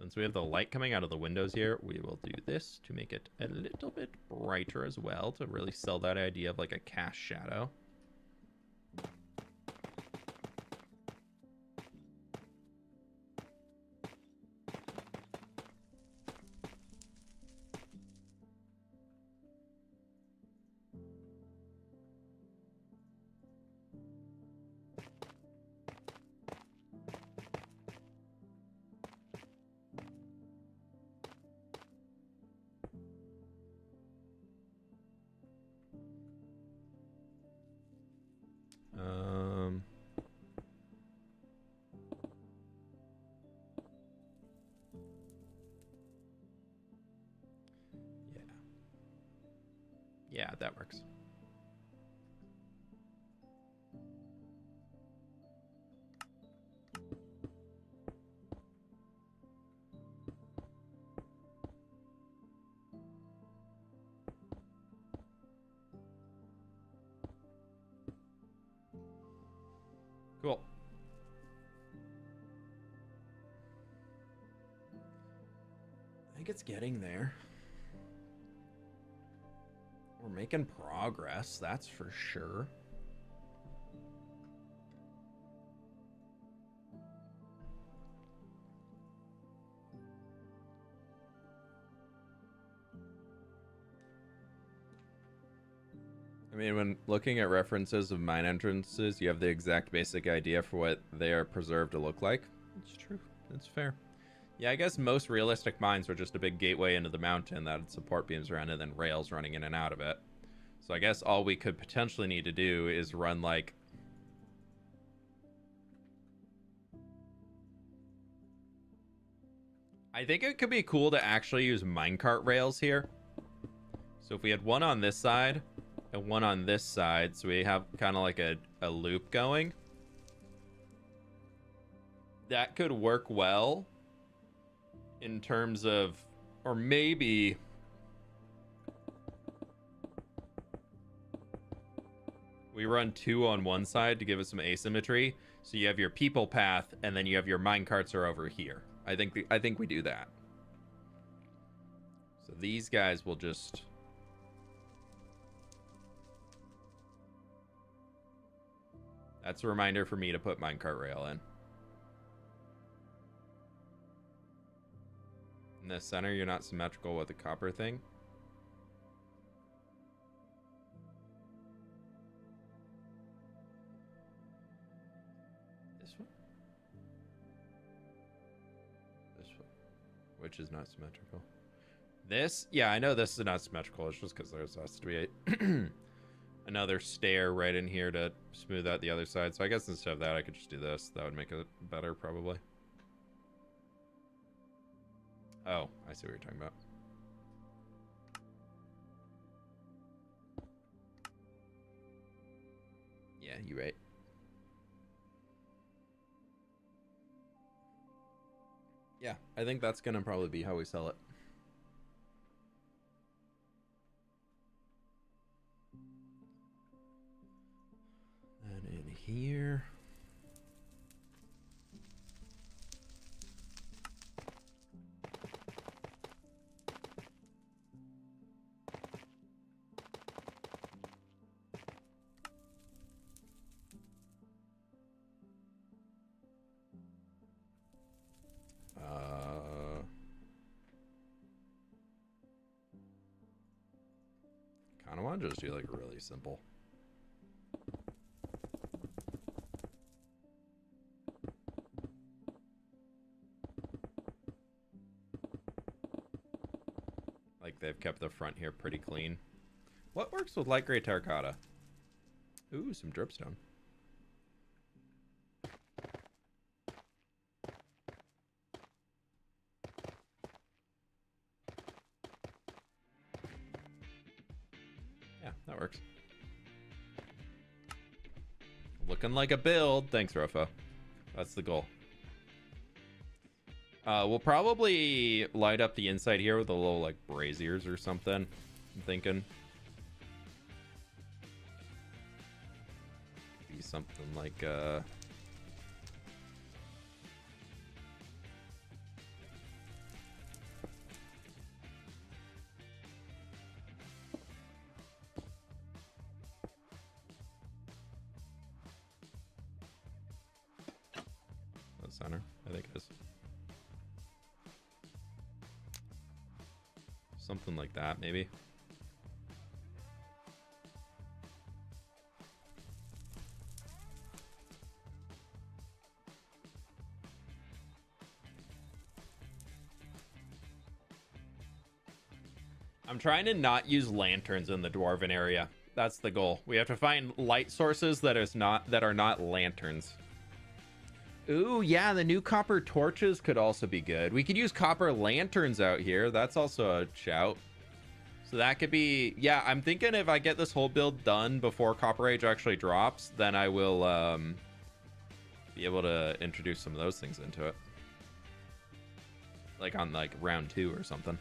Since we have the light coming out of the windows here, we will do this to make it a little bit brighter as well, to really sell that idea of like a cast shadow. but that works. Cool. I think it's getting there. We're making progress, that's for sure. I mean, when looking at references of mine entrances, you have the exact basic idea for what they are preserved to look like. It's true. It's fair. Yeah, I guess most realistic mines are just a big gateway into the mountain that had support beams around it, and then rails running in and out of it. So I guess all we could potentially need to do is run, like... I think it could be cool to actually use minecart rails here. So if we had one on this side and one on this side, so we have kind of like a loop going. That could work well in terms of, or maybe we run two on one side to give us some asymmetry. So you have your people path, and then you have your minecarts are over here. I think we do that. So these guys will just... That's a reminder for me to put minecart rail in. In the center, you're not symmetrical with the copper thing. This one? This one. Which is not symmetrical. This? Yeah, I know this is not symmetrical. It's just because there's has to be another stair right in here to smooth out the other side. So I guess instead of that, I could just do this. That would make it better, probably. Oh, I see what you're talking about. Yeah, you're right. Yeah, I think that's gonna probably be how we sell it. And in here. Kind of want to just do like really simple. Like they've kept the front here pretty clean. What works with light gray terracotta? Ooh, some dripstone. Yeah, that works. Looking like a build. Thanks, Rofo. That's the goal. We'll probably light up the inside here with a little, like, braziers or something. I'm thinking. Be something like, the center, I think it is. Something like that, maybe. I'm trying to not use lanterns in the Dwarven area. That's the goal. We have to find light sources that are not lanterns. Ooh, yeah, the new copper torches could also be good. We could use copper lanterns out here. That's also a shout. So that could be, yeah, I'm thinking if I get this whole build done before Copper Age actually drops, then I will be able to introduce some of those things into it. Like on like round 2 or something.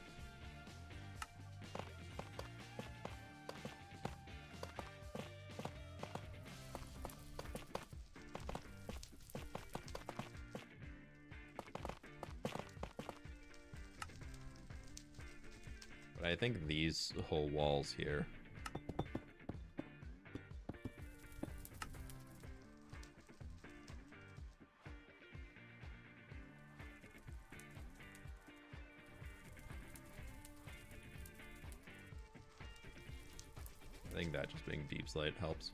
But I think these whole walls here. I think that just being deep slate helps.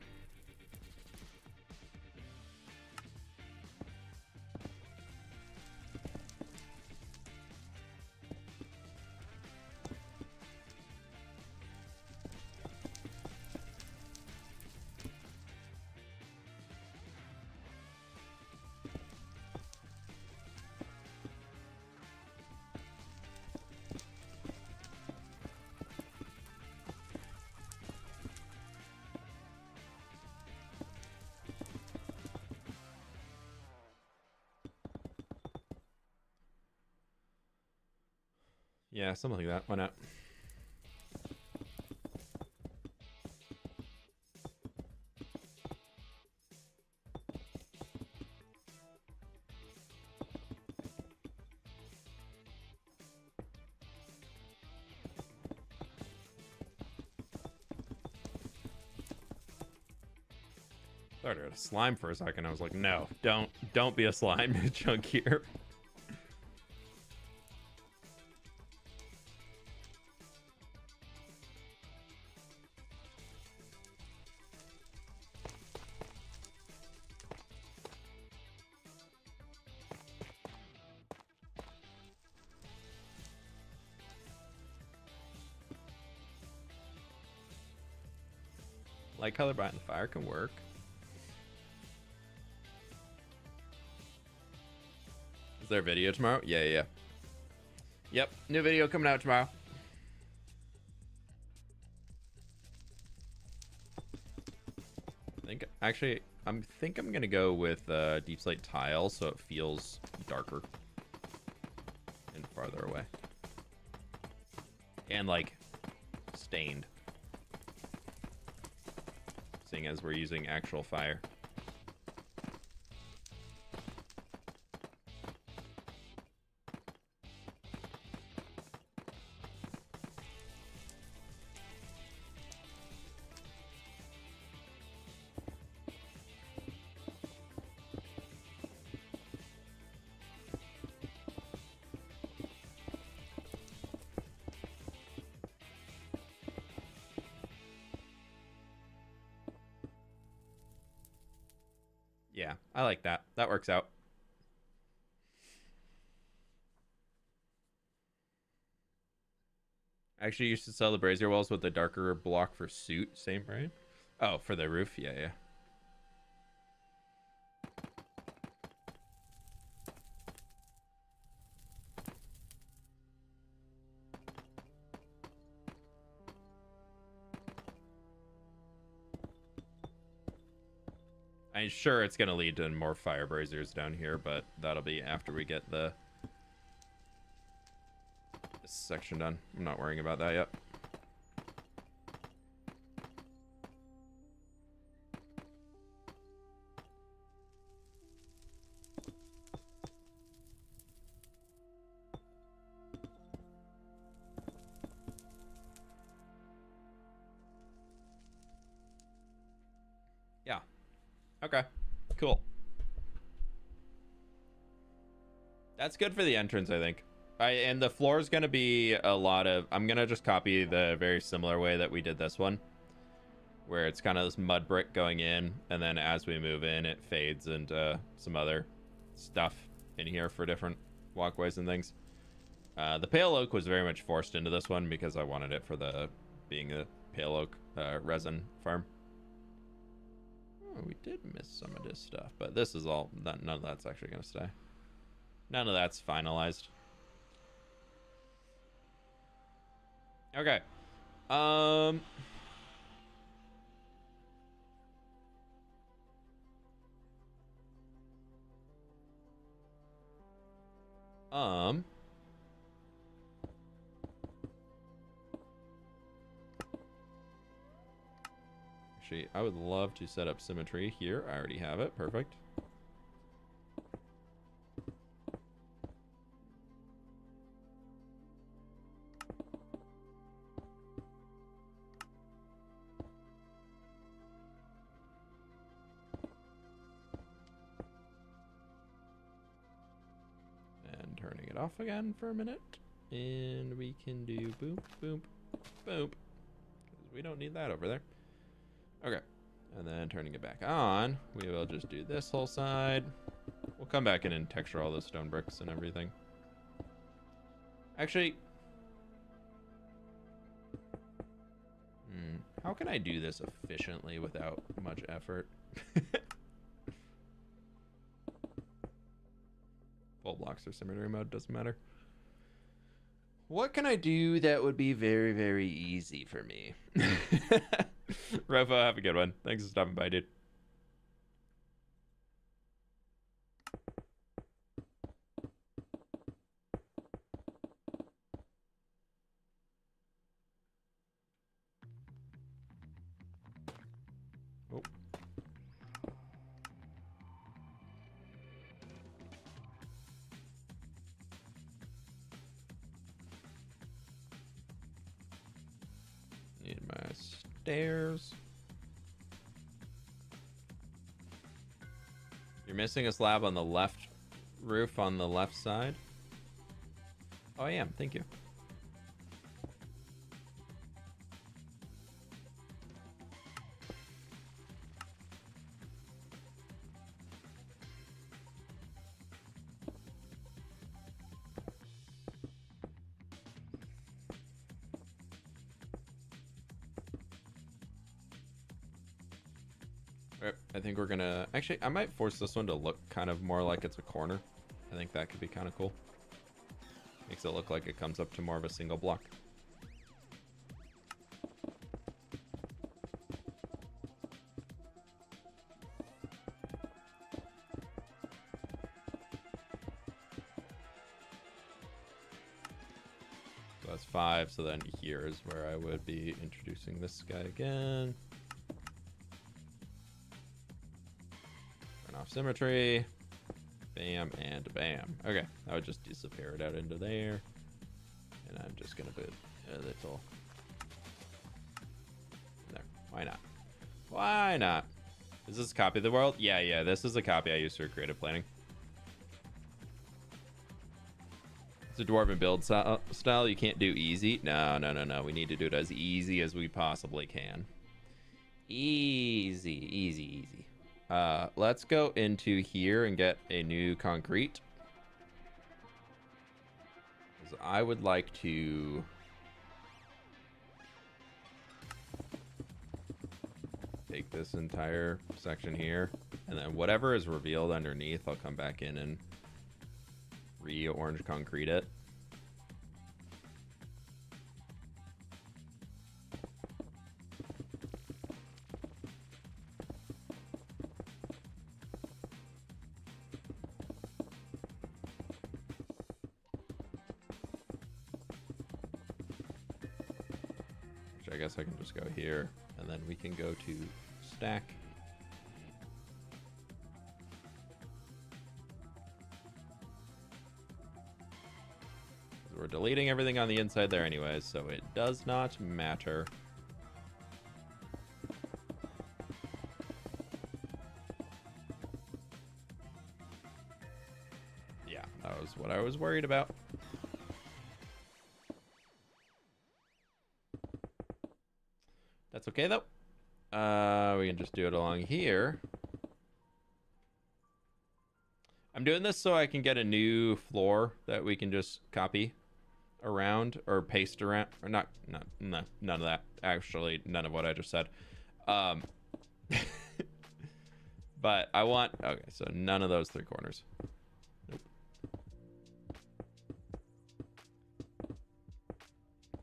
Yeah, something like that. Why not? Started a slime for a second. I was like, no, don't be a slime, chunkier. Light color behind the fire can work. Is there a video tomorrow? Yeah. Yep, new video coming out tomorrow. I think I'm gonna go with deep slate tile so it feels darker and farther away. And like stained. Seeing as we're using actual fire. Yeah, I like that. That works out. I actually used to sell the brazier walls with the darker block for suit. Same, right? Oh, for the roof? Yeah. I'm sure it's going to lead to more fire braziers down here, but that'll be after we get this section done. I'm not worrying about that yet. Yeah. Okay. Cool. That's good for the entrance, I think. And the floor is going to be a lot of... I'm going to just copy the very similar way that we did this one. Where it's kind of this mud brick going in. And then as we move in, it fades into some other stuff in here for different walkways and things. The pale oak was very much forced into this one because I wanted it for being a pale oak resin farm. Oh, we did miss some of this stuff, but this is all... None of that's actually going to stay. None of that's finalized. Okay. Um. Um. Actually, I would love to set up symmetry here. I already have it. Perfect. And turning it off again for a minute. And we can do boop, boop, boop. Because we don't need that over there. Okay. And then turning it back on, we will just do this whole side. We'll come back in and texture all those stone bricks and everything. Actually, how can I do this efficiently without much effort? Full blocks or symmetry mode, doesn't matter. What can I do that would be very, very easy for me? Rafa, have a good one. Thanks for stopping by, dude. Oh. Need my stairs. You're missing a slab on the left roof on the left side. Oh, I am. Thank you. Alright, I think we're gonna... Actually, I might force this one to look kind of more like it's a corner. I think that could be kind of cool. Makes it look like it comes up to more of a single block. So that's 5, so then here is where I would be introducing this guy again. Turn off symmetry. Bam and bam. Okay, I would just disappear it out into there. And I'm just gonna put a little there. Why not? Why not? Is this a copy of the world? Yeah, this is a copy I used for creative planning. It's a Dwarven build style. You can't do easy. No. We need to do it as easy as we possibly can. Easy. Let's go into here and get a new concrete. 'Cause I would like to take this entire section here, and then whatever is revealed underneath, I'll come back in and re-orange concrete it. I guess I can just go here, and then we can go to stack. We're deleting everything on the inside there anyways, so it does not matter. Yeah, that was what I was worried about. That's okay though. We can just do it along here. I'm doing this so I can get a new floor that we can just copy around or paste around, or not, none of that. Actually, none of what I just said. But I want, okay, so none of those 3 corners. Nope.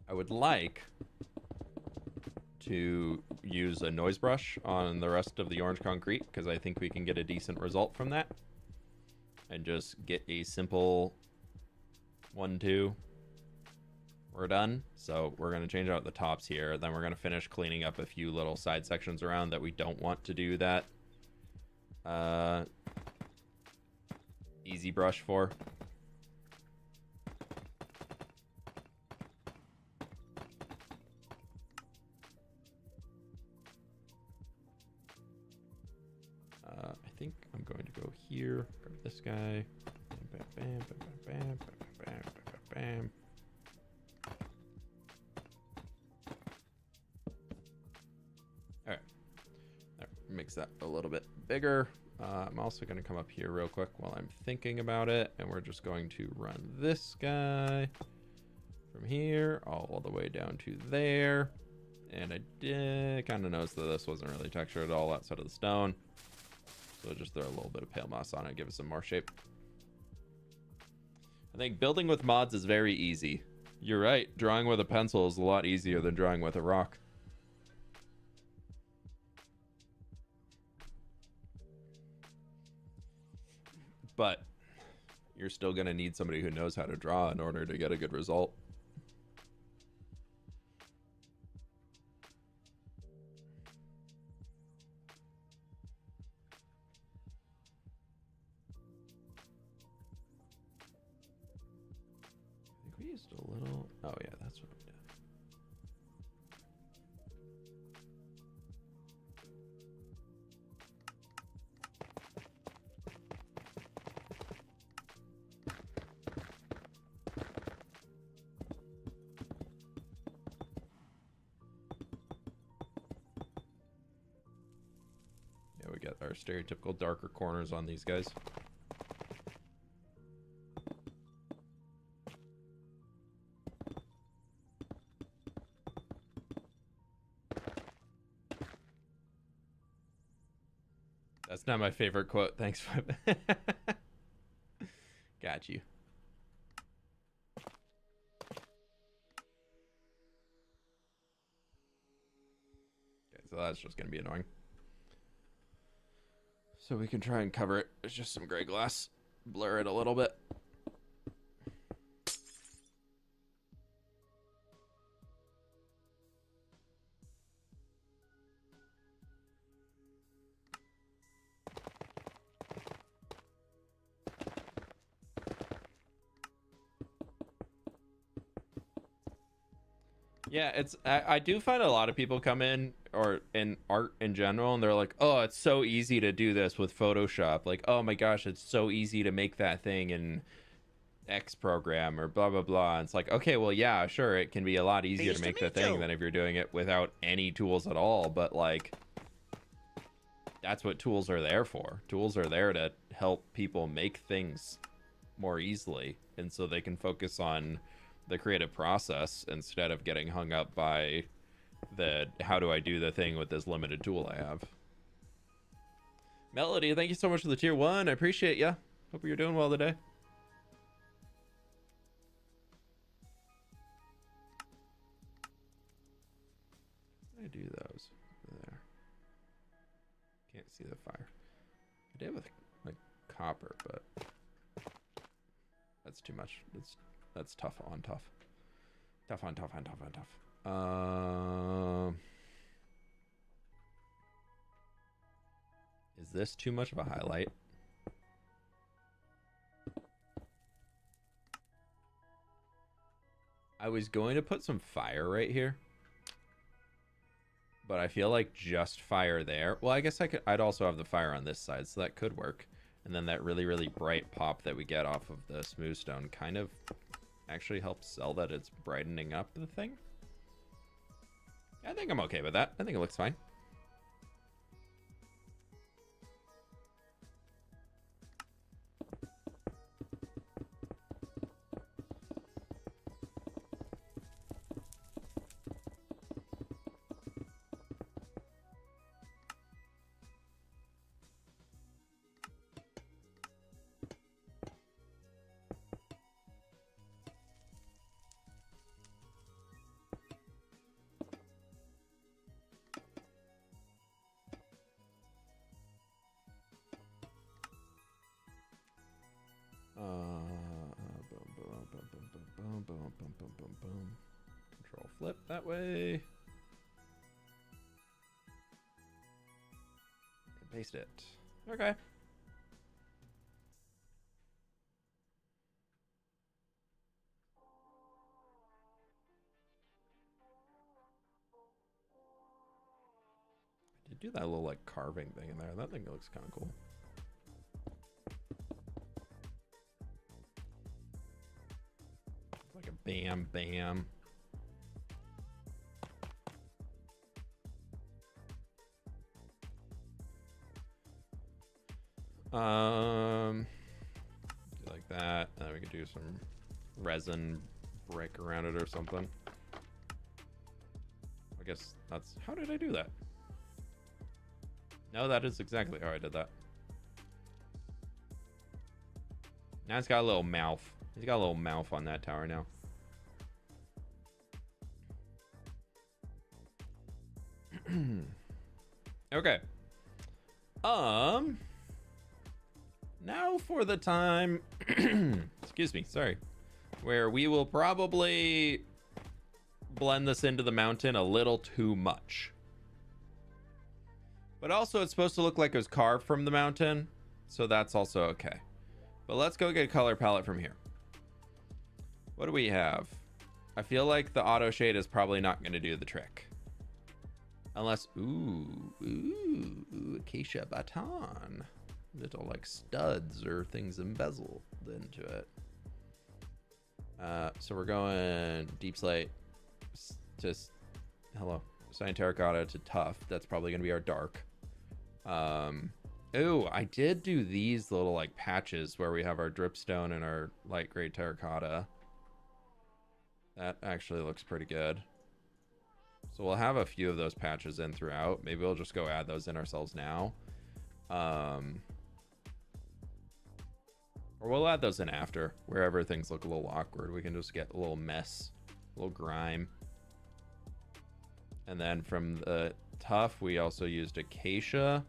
I would like to use a noise brush on the rest of the orange concrete because I think we can get a decent result from that. And just get a simple 1, 2. We're done. So we're going to change out the tops here. Then we're going to finish cleaning up a few little side sections around that we don't want to do that easy brush for. I think I'm going to go here, grab this guy. Bam, bam, bam, bam, bam, bam, bam, bam. All right, that makes that a little bit bigger. I'm also going to come up here real quick while I'm thinking about it, and we're just going to run this guy from here all the way down to there. And I did kind of notice that this wasn't really textured at all outside of the stone. So just throw a little bit of pale moss on it, give it some more shape. I think building with mods is very easy. You're right, drawing with a pencil is a lot easier than drawing with a rock. But you're still going to need somebody who knows how to draw in order to get a good result. I think we used a little... Oh yeah, that's what we did. Yeah, we got our stereotypical darker corners on these guys. That's not my favorite quote. Thanks. Got you. Okay, so that's just going to be annoying. So we can try and cover it. It's just some gray glass. Blur it a little bit. Yeah, it's I do find a lot of people come in or in art in general and they're like, oh, it's so easy to do this with Photoshop. Like, oh my gosh, it's so easy to make that thing in X program or blah blah blah. And it's like, okay, well yeah, sure, it can be a lot easier to make the thing than if you're doing it without any tools at all, but like that's what tools are there for. Tools are there to help people make things more easily, and so they can focus on the creative process instead of getting hung up by the how do I do the thing with this limited tool I have. Melody, thank you so much for the tier 1. I appreciate ya. Hope you're doing well today. I do those there. Can't see the fire. I did with like copper, but that's too much. That's tough on tough. Tough on tough on tough on tough. Is this too much of a highlight? I was going to put some fire right here, but I feel like just fire there. Well, I guess I'd also have the fire on this side, so that could work. And then that really, really bright pop that we get off of the smooth stone kind of actually helps sell that it's brightening up the thing. I think I'm okay with that. I think it looks fine. Boom, boom, boom, boom. Control flip that way. And paste it. Okay. I did do that little like carving thing in there. That thing looks kind of cool. It's like a bam bam. Do like that, and then we could do some resin brick around it or something. I guess that's, how did I do that? No, that is exactly how I did that. Now it's got a little mouth. He's got a little mouth on that tower now. Okay. Now for the time, excuse me, sorry, where we will probably blend this into the mountain a little too much. But also it's supposed to look like it was carved from the mountain, so that's also okay. But let's go get a color palette from here. What do we have? I feel like the auto shade is probably not going to do the trick. Unless, ooh, acacia baton. Little like studs or things embezzled into it. So we're going deep slate to, hello, cyan terracotta to tough. That's probably going to be our dark. Oh, I did do these little like patches where we have our dripstone and our light gray terracotta. That actually looks pretty good. So we'll have a few of those patches in throughout. Maybe we'll just go add those in ourselves now. Or we'll add those in after, wherever things look a little awkward. We can just get a little mess, a little grime. And then from the tough, we also used acacia.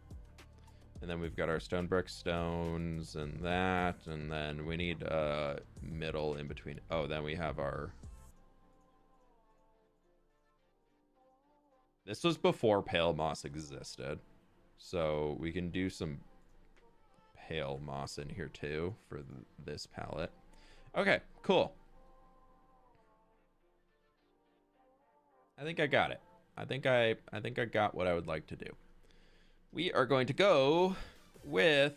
And then we've got our stone brick stones and that. And then we need a middle in between. Oh, then we have our... This was before pale moss existed. So we can do some pale moss in here too for this palette. Okay, cool. I think I got it. I think I got what I would like to do. We are going to go with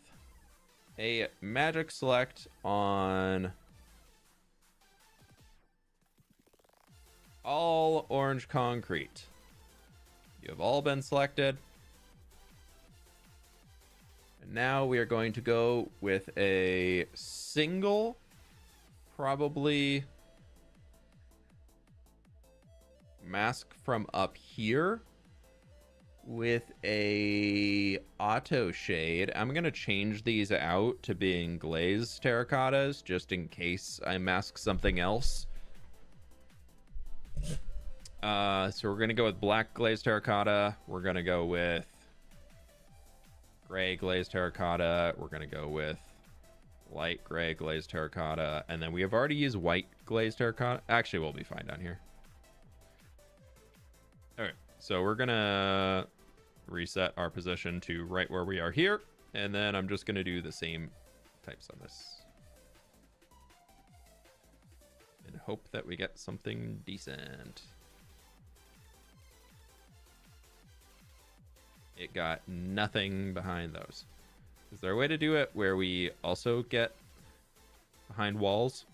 a magic select on all orange concrete. You have all been selected. And now we are going to go with a single, probably mask from up here with a auto shade. I'm going to change these out to being glazed terracottas just in case I mask something else. So we're going to go with black glazed terracotta. We're going to go with gray glazed terracotta. We're going to go with light gray glazed terracotta. And then we have already used white glazed terracotta. Actually, we'll be fine down here. All right. So we're going to reset our position to right where we are here. And then I'm just going to do the same types on this. And hope that we get something decent. It got nothing behind those. Is there a way to do it where we also get behind walls?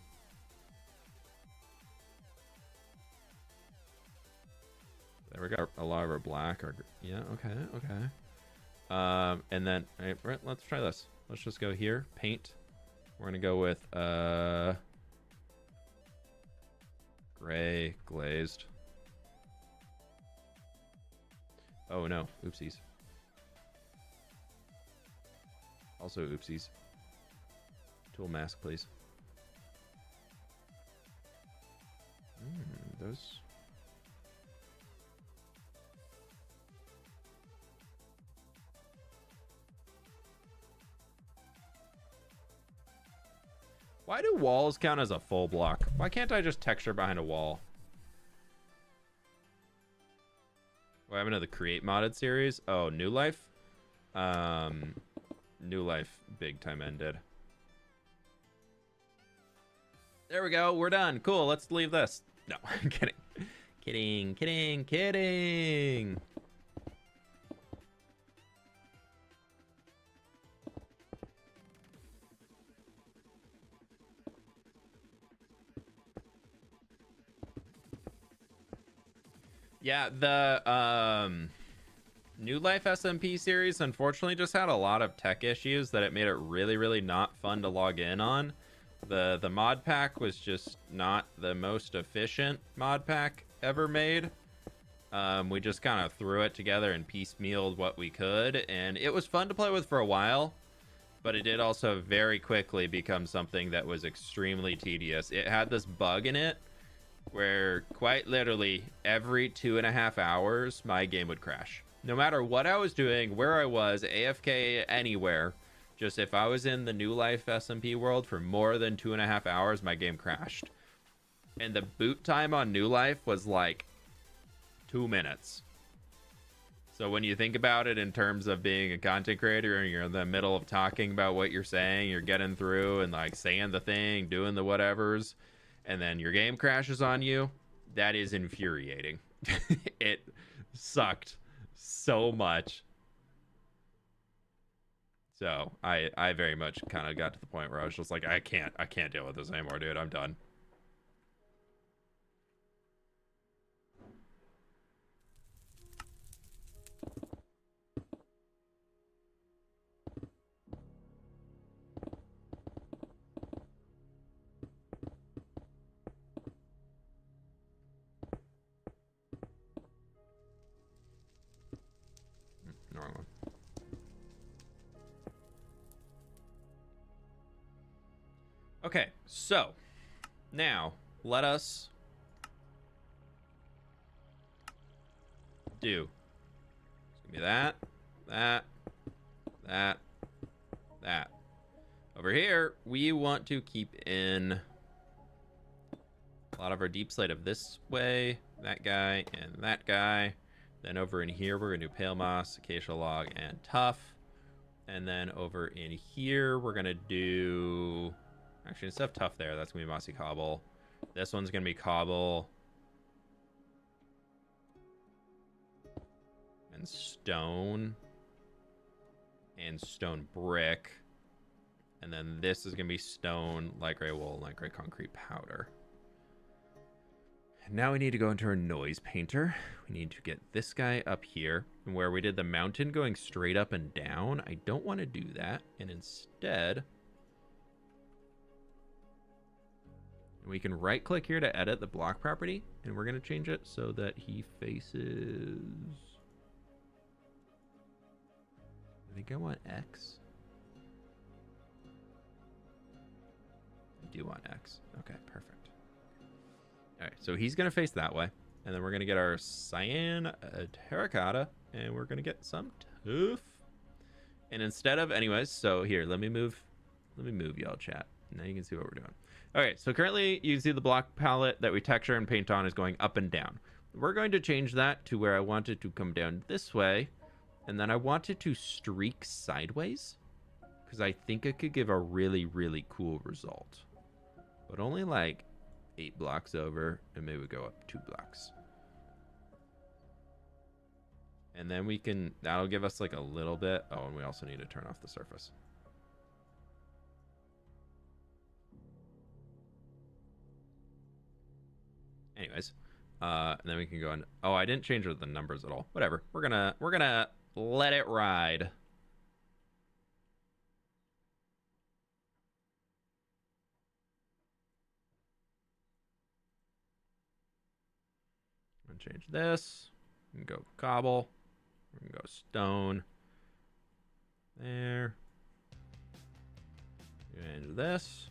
There we go. A lot of our black are, yeah, okay, okay. And then, all right, let's try this. Let's just go here, paint. We're gonna go with gray glazed. Oh no, oopsies. Also oopsies. Tool mask, please. Those. Why do walls count as a full block? Why can't I just texture behind a wall? What happened to the create modded series? Oh, New Life? New Life big time ended. There we go. We're done. Cool. Let's leave this. No, I'm kidding. Kidding. Yeah, the New Life SMP series unfortunately just had a lot of tech issues that it made it really, really not fun to log in on. The mod pack was just not the most efficient mod pack ever made. We just kind of threw it together and piecemealed what we could, and it was fun to play with for a while, but it did also very quickly become something that was extremely tedious. It had this bug in it where quite literally every 2.5 hours my game would crash. No matter what I was doing, where I was, AFK, anywhere, just if I was in the New Life SMP world for more than 2.5 hours, my game crashed. And the boot time on New Life was like 2 minutes. So when you think about it in terms of being a content creator and you're in the middle of talking about what you're saying, you're getting through and like saying the thing, doing the whatevers, and then your game crashes on you, that is infuriating. It sucked so much. So I very much kind of got to the point where I was just like, I can't deal with this anymore, dude. I'm done. Wrong one. Okay, so now let us do. It's gonna be that. Over here, we want to keep in a lot of our deep slate of this way, that guy, and that guy. Then over in here, we're gonna do pale moss, acacia log, and tough. And then over in here, we're gonna do, actually instead of tough there, that's gonna be mossy cobble. This one's gonna be cobble and stone brick. And then this is gonna be stone, light gray wool, light gray concrete powder. Now we need to go into our noise painter. We need to get this guy up here. And where we did the mountain going straight up and down, I don't want to do that. And instead, we can right click here to edit the block property. And we're going to change it so that he faces, I think I want X. I do want X. Okay, perfect. All right, so he's going to face that way. And then we're going to get our cyan terracotta. And we're going to get some tough. And instead of, anyways, so here, let me move y'all, chat. Now you can see what we're doing. Okay, so currently you can see the block palette that we texture and paint on is going up and down. We're going to change that to where I want it to come down this way. And then I want it to streak sideways, because I think it could give a really, really cool result. But only like 8 blocks over, and maybe we go up 2 blocks. And then we can, that'll give us like a little bit. Oh, and we also need to turn off the surface. Anyways, and then we can go in. Oh, I didn't change the numbers at all. Whatever. We're gonna let it ride. I'm gonna change this. We can go cobble. We can go stone. There. Change this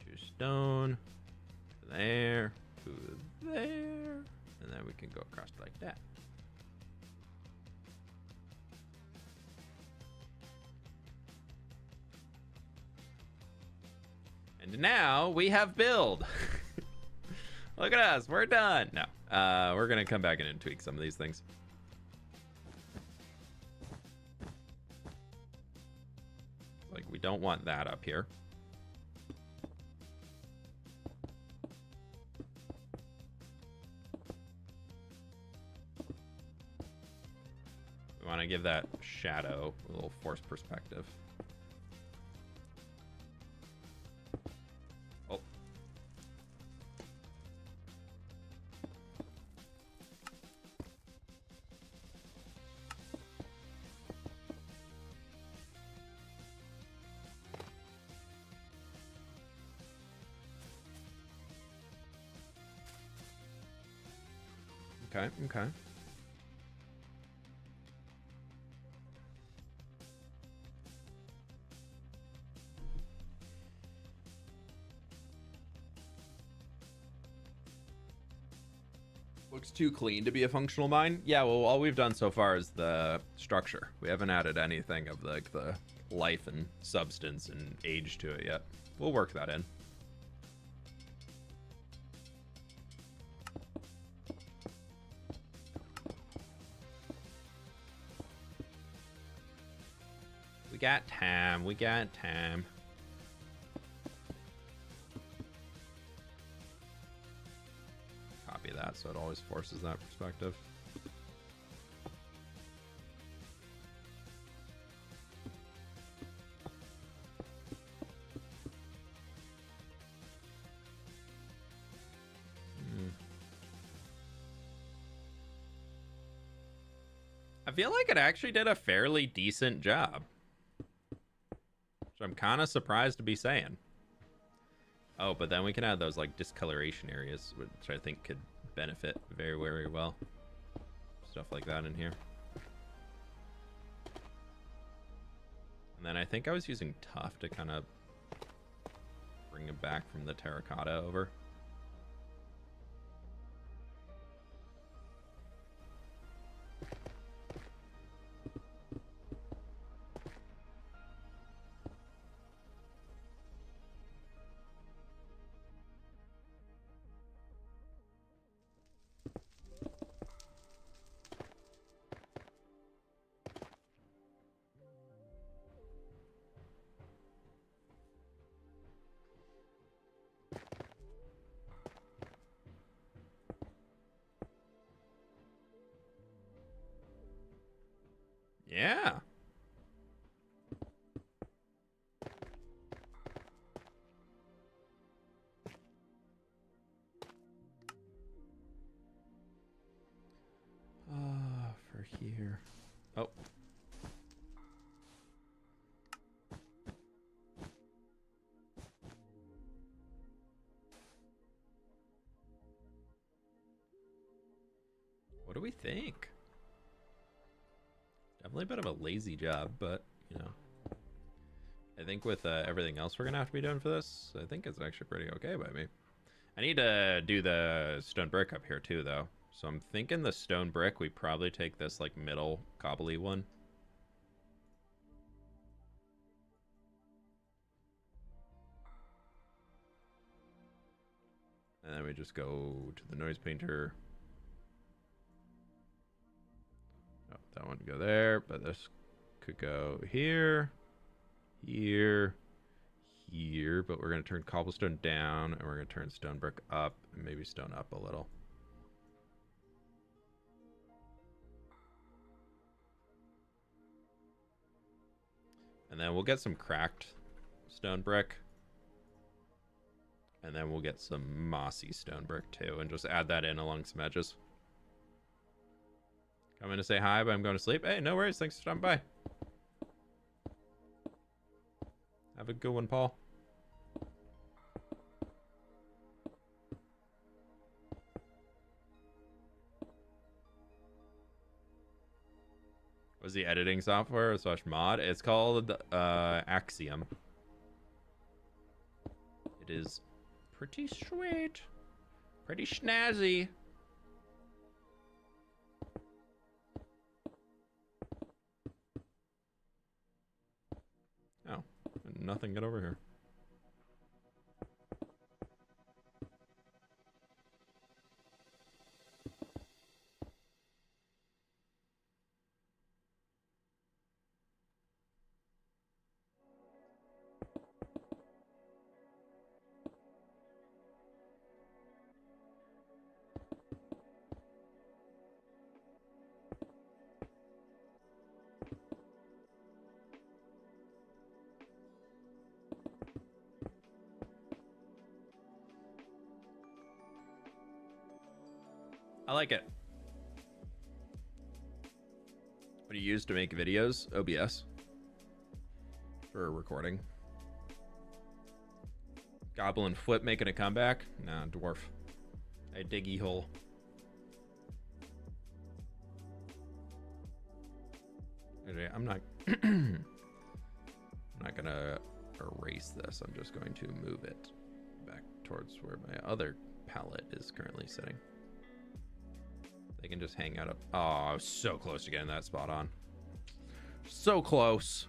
to stone. There. To there. And then we can go across like that. And now we have build. Look at us, we're done. No, we're gonna come back in and tweak some of these things. Like, we don't want that up here. We want to give that shadow a little forced perspective. Oh. Okay, okay. Looks too clean to be a functional mine. Yeah, well, all we've done so far is the structure. We haven't added anything of like the life and substance and age to it yet. We'll work that in. We got time. We got time. Copy that so it always forces that perspective. I feel like it actually did a fairly decent job. Which I'm kind of surprised to be saying. Oh, but then we can add those like discoloration areas, which I think could benefit very, very well. Stuff like that in here. And then I think I was using tuff to kind of bring it back from the terracotta over. Yeah. For here. Oh. What do we think? Definitely a bit of a lazy job, but, you know. I think with everything else we're going to have to be doing for this, I think it's actually pretty okay by me. I need to do the stone brick up here too, though. So I'm thinking the stone brick, we probably take this, like, middle cobbly one. And then we just go to the noise painter. Oh, that one would go there, but this could go here, here, here. But we're going to turn cobblestone down, and we're going to turn stone brick up, and maybe stone up a little. And then we'll get some cracked stone brick. And then we'll get some mossy stone brick too, and just add that in along some edges. Coming to say hi, but I'm going to sleep. Hey, no worries. Thanks for stopping by. Have a good one, Paul. What's the editing software / mod? It's called Axiom. It is pretty sweet. Pretty snazzy. Oh, nothing get over here. I like it. What do you use to make videos? OBS. For recording. Goblin Flip making a comeback? Nah, dwarf. A diggy hole. Okay, I'm not I'm not gonna erase this. I'm just going to move it back towards where my other palette is currently sitting. They can just hang out up. Oh, I was so close to getting that spot on. So close.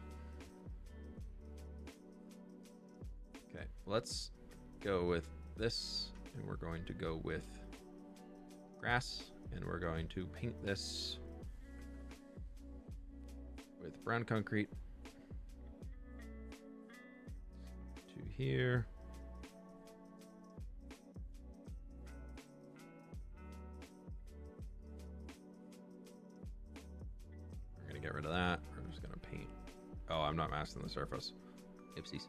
Okay, let's go with this, and we're going to go with grass, and we're going to paint this with brown concrete to here. We're gonna get rid of that. We're just gonna paint. Oh, I'm not masking the surface. Oopsies.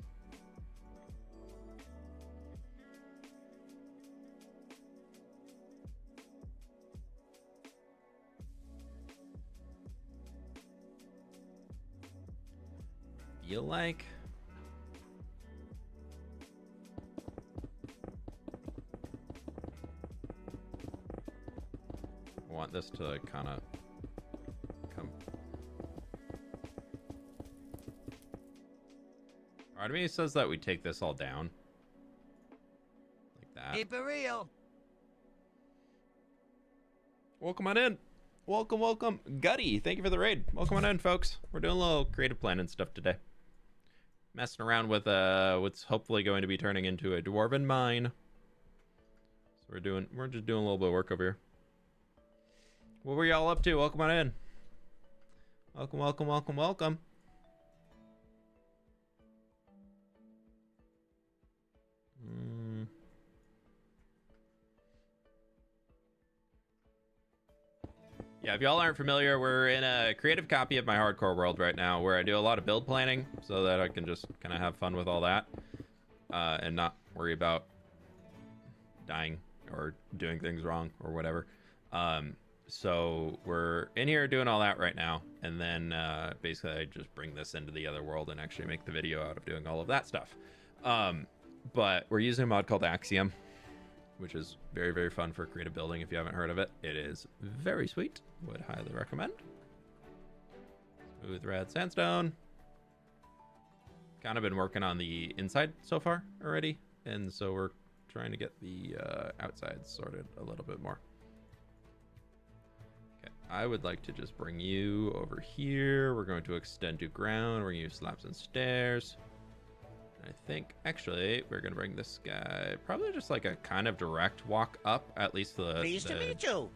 Feel like I want this to kind of come. Part of me says that we take this all down like that. Keep it real. Welcome on in. Welcome, welcome. Gutty, thank you for the raid. Welcome on in, folks. We're doing a little creative planning stuff today. Messing around with what's hopefully going to be turning into a Dwarven mine. So we're just doing a little bit of work over here. What were y'all up to? Welcome on in. Welcome, welcome, welcome, welcome. Yeah, if y'all aren't familiar, we're in a creative copy of my hardcore world right now where I do a lot of build planning so that I can just kind of have fun with all that and not worry about dying or doing things wrong or whatever. So we're in here doing all that right now, and then basically I just bring this into the other world and actually make the video out of doing all of that stuff. But we're using a mod called Axiom, which is very, very fun for creative building. If you haven't heard of it, it is very sweet. Would highly recommend. Smooth red sandstone. Kind of been working on the inside so far already, and so we're trying to get the outside sorted a little bit more. Okay, I would like to just bring you over here. We're going to extend to ground. We're going to use slabs and stairs. I think actually we're gonna bring this guy probably just like a kind of direct walk up, at least Pleased to meet you.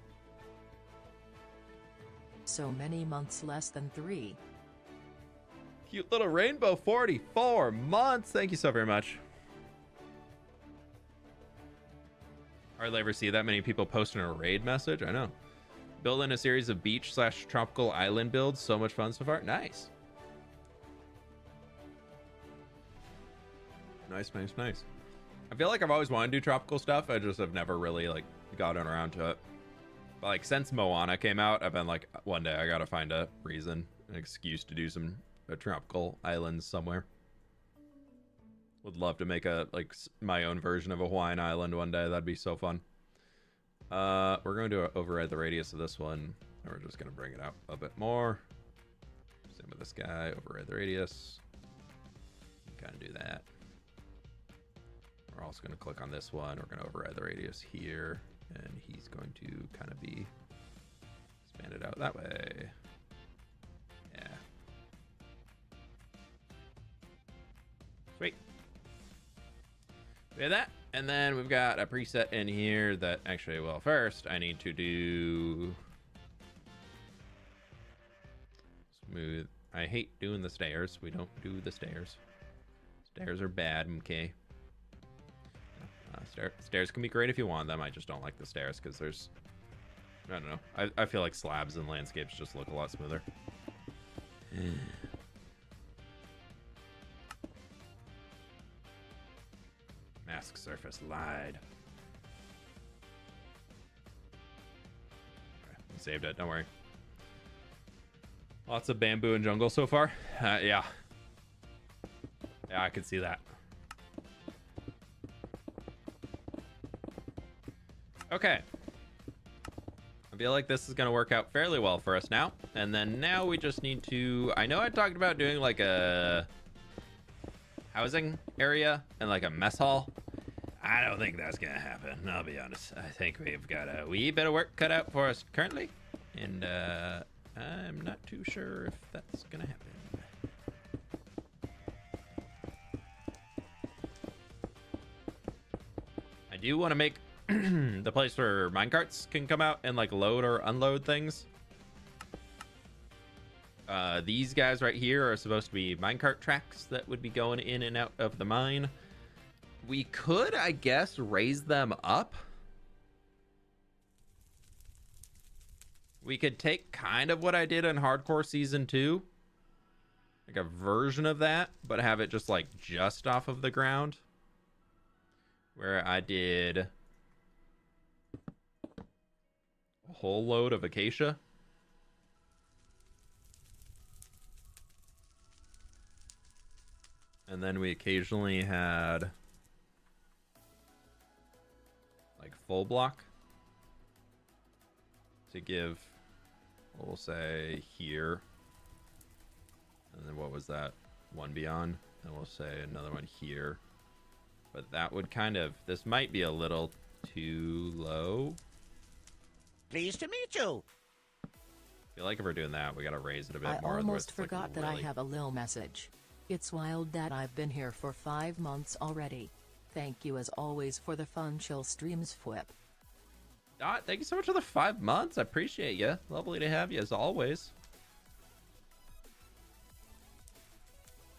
So many months, less than 3. Cute little rainbow. 44 months. Thank you so very much. Hardly ever see that many people posting a raid message. I know. Building a series of beach/tropical island builds. So much fun so far. Nice. Nice, nice, nice. I feel like I've always wanted to do tropical stuff. I just have never really like gotten around to it. But like since Moana came out, I've been like, one day I gotta find a reason, an excuse to do some tropical islands somewhere. Would love to make a like my own version of a Hawaiian island one day. That'd be so fun. We're going to override the radius of this one, and we're just gonna bring it out a bit more. Same with this guy. Override the radius. Kind of do that. We're also going to click on this one. We're going to override the radius here, and he's going to kind of be expanded out that way. Yeah. Sweet. We have that, and then we've got a preset in here that actually, well, first I need to do smooth. I hate doing the stairs. We don't do the stairs. Stairs are bad, okay? Stairs can be great if you want them. I just don't like the stairs because there's, I don't know. I feel like slabs and landscapes just look a lot smoother. Mask surface lied. saved it. Don't worry. Lots of bamboo and jungle so far. Yeah. Yeah, I could see that. Okay. I feel like this is going to work out fairly well for us now. And then now we just need to... I know I talked about doing like a housing area and like a mess hall. I don't think that's going to happen. I'll be honest. I think we've got a wee bit of work cut out for us currently. And I'm not too sure if that's going to happen. I do want to make the place where minecarts can come out and like load or unload things. These guys right here are supposed to be minecart tracks that would be going in and out of the mine. We could, I guess, raise them up. We could take kind of what I did in Hardcore Season 2. Like a version of that, but have it just like just off of the ground. Where I did a whole load of acacia. And then we occasionally had like full block to give, we'll say here. And then what was that? One beyond. And we'll say another one here. But that would kind of, this might be a little too low. Pleased to meet you. I feel like if we're doing that, we gotta raise it a bit I more. almost forgot that I have a lil message. It's wild that I've been here for 5 months already. Thank you as always for the fun chill streams, Fwip. Dot, thank you so much for the 5 months. I appreciate you. Lovely to have you as always.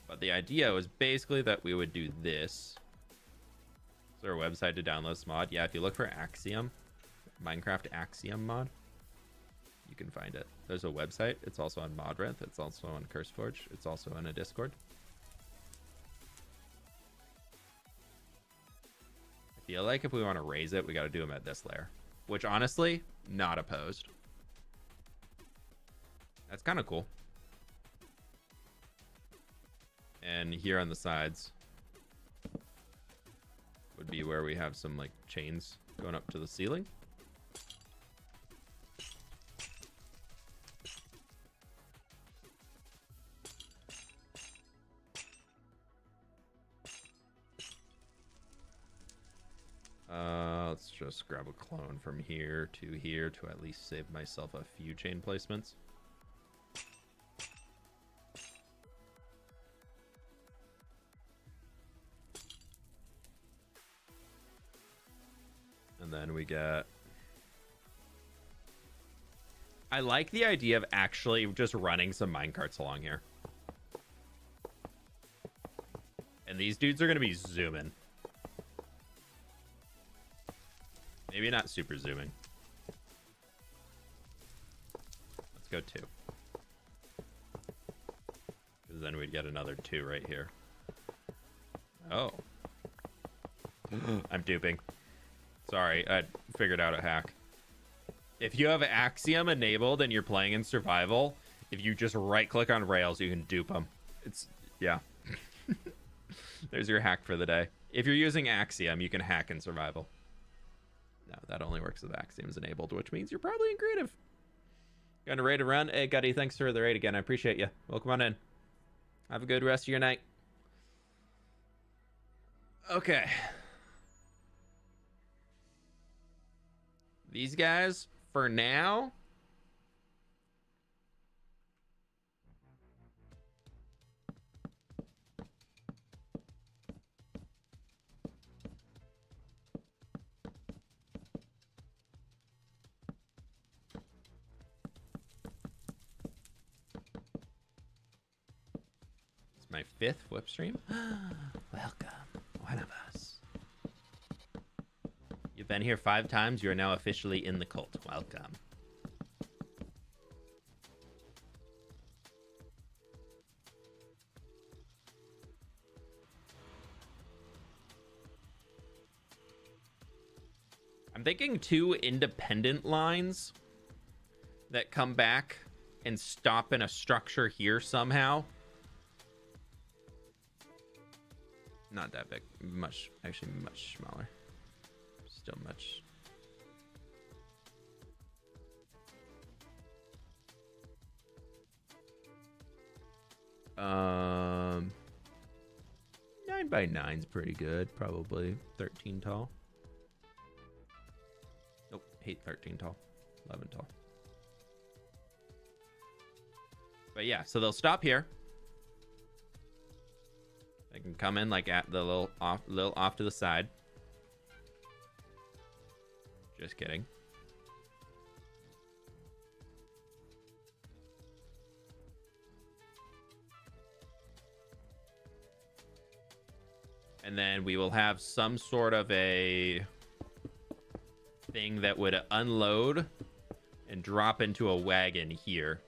But the idea was basically that we would do this. Is there a website to download this mod? Yeah, if you look for Axiom, Minecraft Axiom mod, you can find it. There's a website. It's also on Modrinth. It's also on CurseForge. It's also in a Discord. I feel like if we want to raise it, we got to do them at this layer. Which, honestly, not opposed. That's kind of cool. And here on the sides would be where we have some, like, chains going up to the ceiling. Let's just grab a clone from here to at least save myself a few chain placements. And then we get... I like the idea of actually just running some minecarts along here. And these dudes are going to be zooming. Maybe not super zooming. Let's go 2. Because then we'd get another 2 right here. Oh. I'm duping. Sorry, I figured out a hack. If you have Axiom enabled and you're playing in survival, if you just right click on rails, you can dupe them. It's, yeah. There's your hack for the day. If you're using Axiom, you can hack in survival. No, that only works if Axiom's enabled, which means you're probably in creative. Going to raid a run? Hey, Gutty, thanks for the raid again. I appreciate you. Welcome on in. Have a good rest of your night. Okay. These guys, for now... my 5th whip stream. Welcome, one of us. You've been here 5 times. You are now officially in the cult. Welcome. I'm thinking 2 independent lines that come back and stop in a structure here somehow. Not that big. Actually much smaller. Still much. Um, 9 by 9's pretty good. Probably 13 tall. Nope, hate 13 tall. 11 tall. But yeah, so they'll stop here. They can come in like at the little off to the side. Just kidding. And then we will have some sort of a thing that would unload and drop into a wagon here.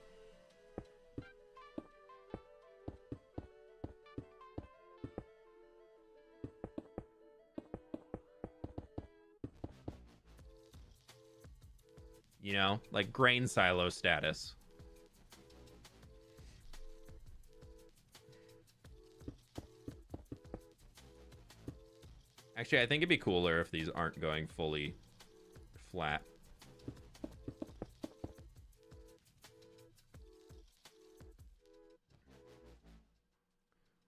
You know, like grain silo status. Actually, I think it'd be cooler if these aren't going fully flat.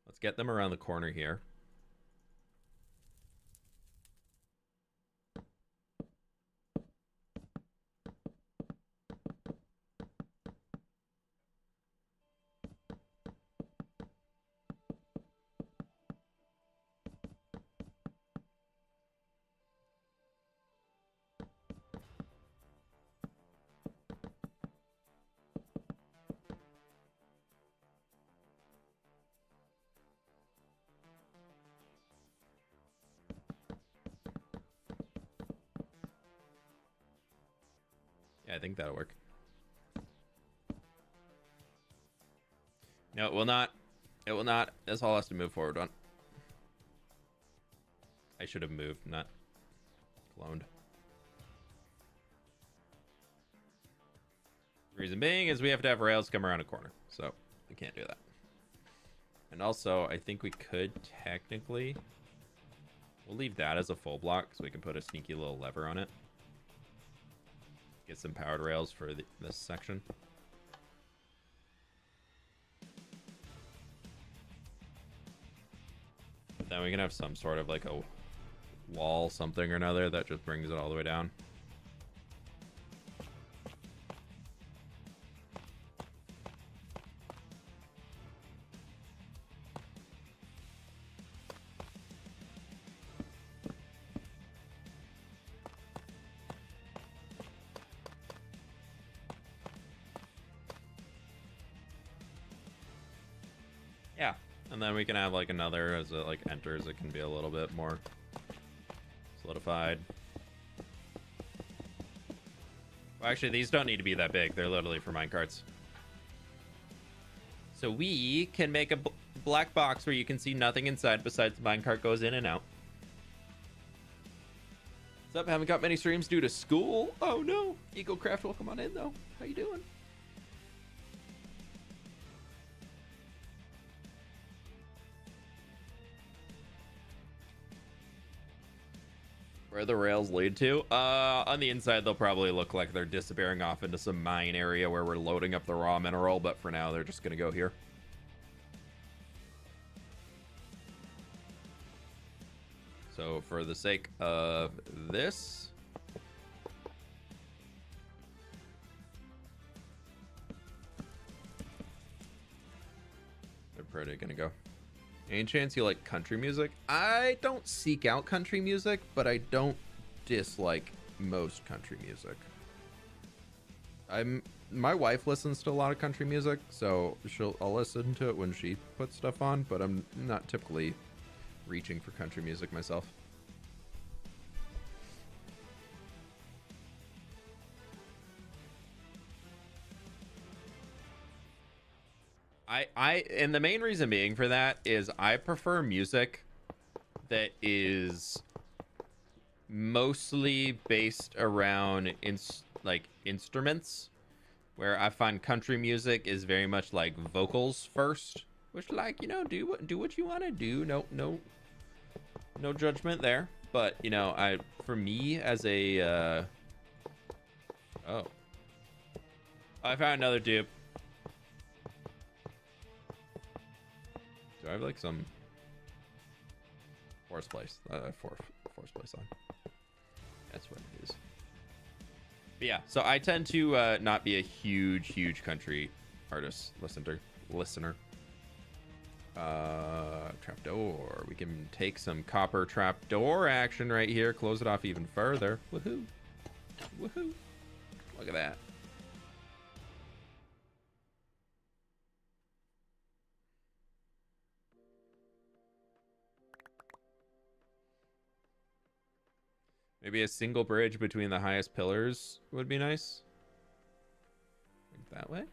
Let's get them around the corner here. Yeah, I think that'll work. No, it will not. It will not. This all has to move forward on. I should have moved, not cloned. Reason being is we have to have rails come around a corner, so we can't do that. And also, I think we could technically... We'll leave that as a full block so we can put a sneaky little lever on it. Get some powered rails for this section. But then we can have some sort of like a wall something or another that just brings it all the way down. Yeah, and then we can have like another as it like enters. It can be a little bit more solidified. Well, actually, these don't need to be that big. They're literally for minecarts. So we can make a black box where you can see nothing inside besides the minecart goes in and out. What's up? Haven't got many streams due to school. Oh no, EcoCraft, welcome on in though. How you doing? Where the rails lead to? On the inside, they'll probably look like they're disappearing off into some mine area where we're loading up the raw mineral, but for now, they're just gonna go here. So for the sake of this, they're pretty gonna go. Any chance you like country music? I don't seek out country music, but I don't dislike most country music. My wife listens to a lot of country music, so I'll listen to it when she puts stuff on, but I'm not typically reaching for country music myself. And the main reason being for that is I prefer music that is mostly based around like instruments where I find country music is very much like vocals first, which, like, you know, do what you want to do. No judgment there. But, you know, for me as a oh, I found another dupe. Do I have like some force place? Force place on. That's what it is. But yeah, so I tend to not be a huge country artist listener. Trapdoor. We can take some copper trapdoor action right here. Close it off even further. Woohoo! Woohoo! Look at that. Maybe a single bridge between the highest pillars would be nice. Like that way.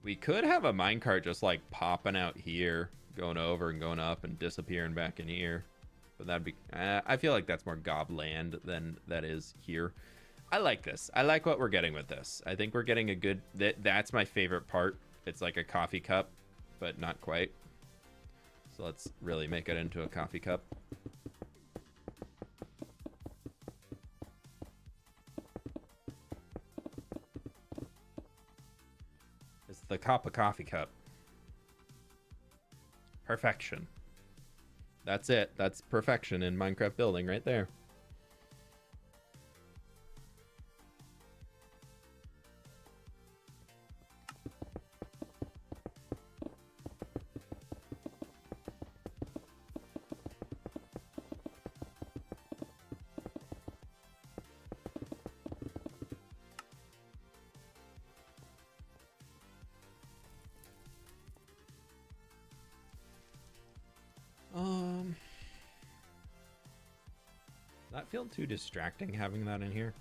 We could have a minecart just like popping out here, going over and going up and disappearing back in here. But that'd be, I feel like that's more gobland than that is here. I like this. I like what we're getting with this. I think we're getting a good, that's my favorite part. It's like a coffee cup, but not quite. So let's really make it into a coffee cup. It's the cup of coffee cup. Perfection. That's it. That's perfection in Minecraft building right there. Not feel too distracting having that in here.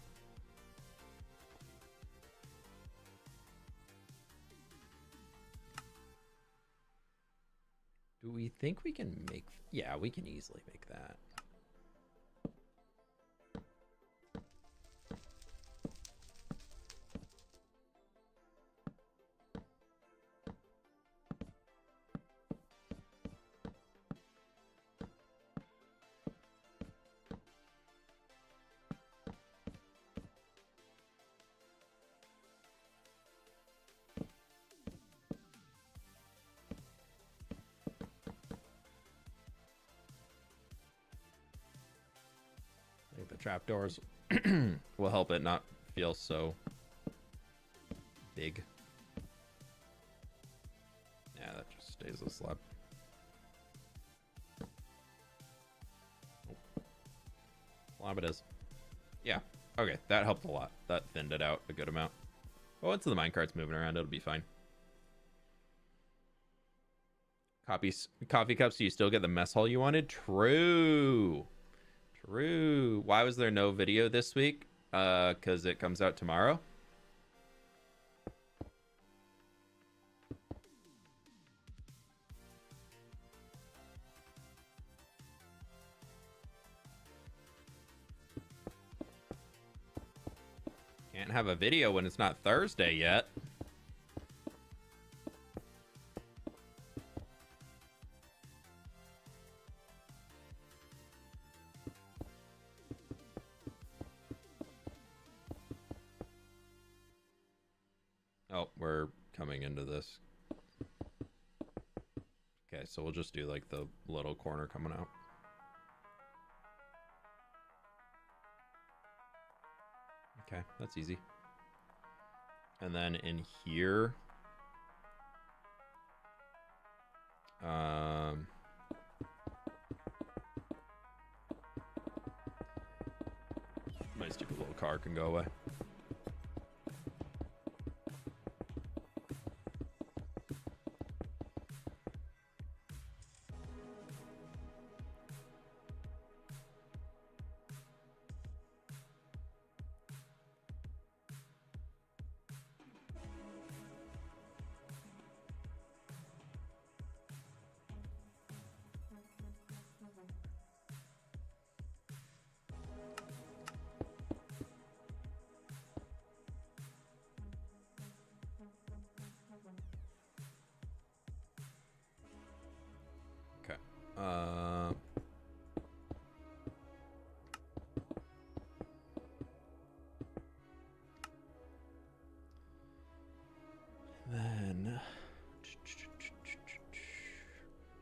Do we think we can make... Yeah, we can easily make that. The trapdoors will help it not feel so big. Yeah, that just stays a slab. Oh. Slab it is. Yeah, okay, that helped a lot. That thinned it out a good amount. Well, once the minecart's moving around, it'll be fine. Coffee cups, do you still get the mess hall you wanted? True. True. Why was there no video this week? Because it comes out tomorrow. Can't have a video when it's not Thursday yet. Oh, we're coming into this. Okay, so we'll just do like the little corner coming out. Okay, that's easy. And then in here, my stupid little car can go away.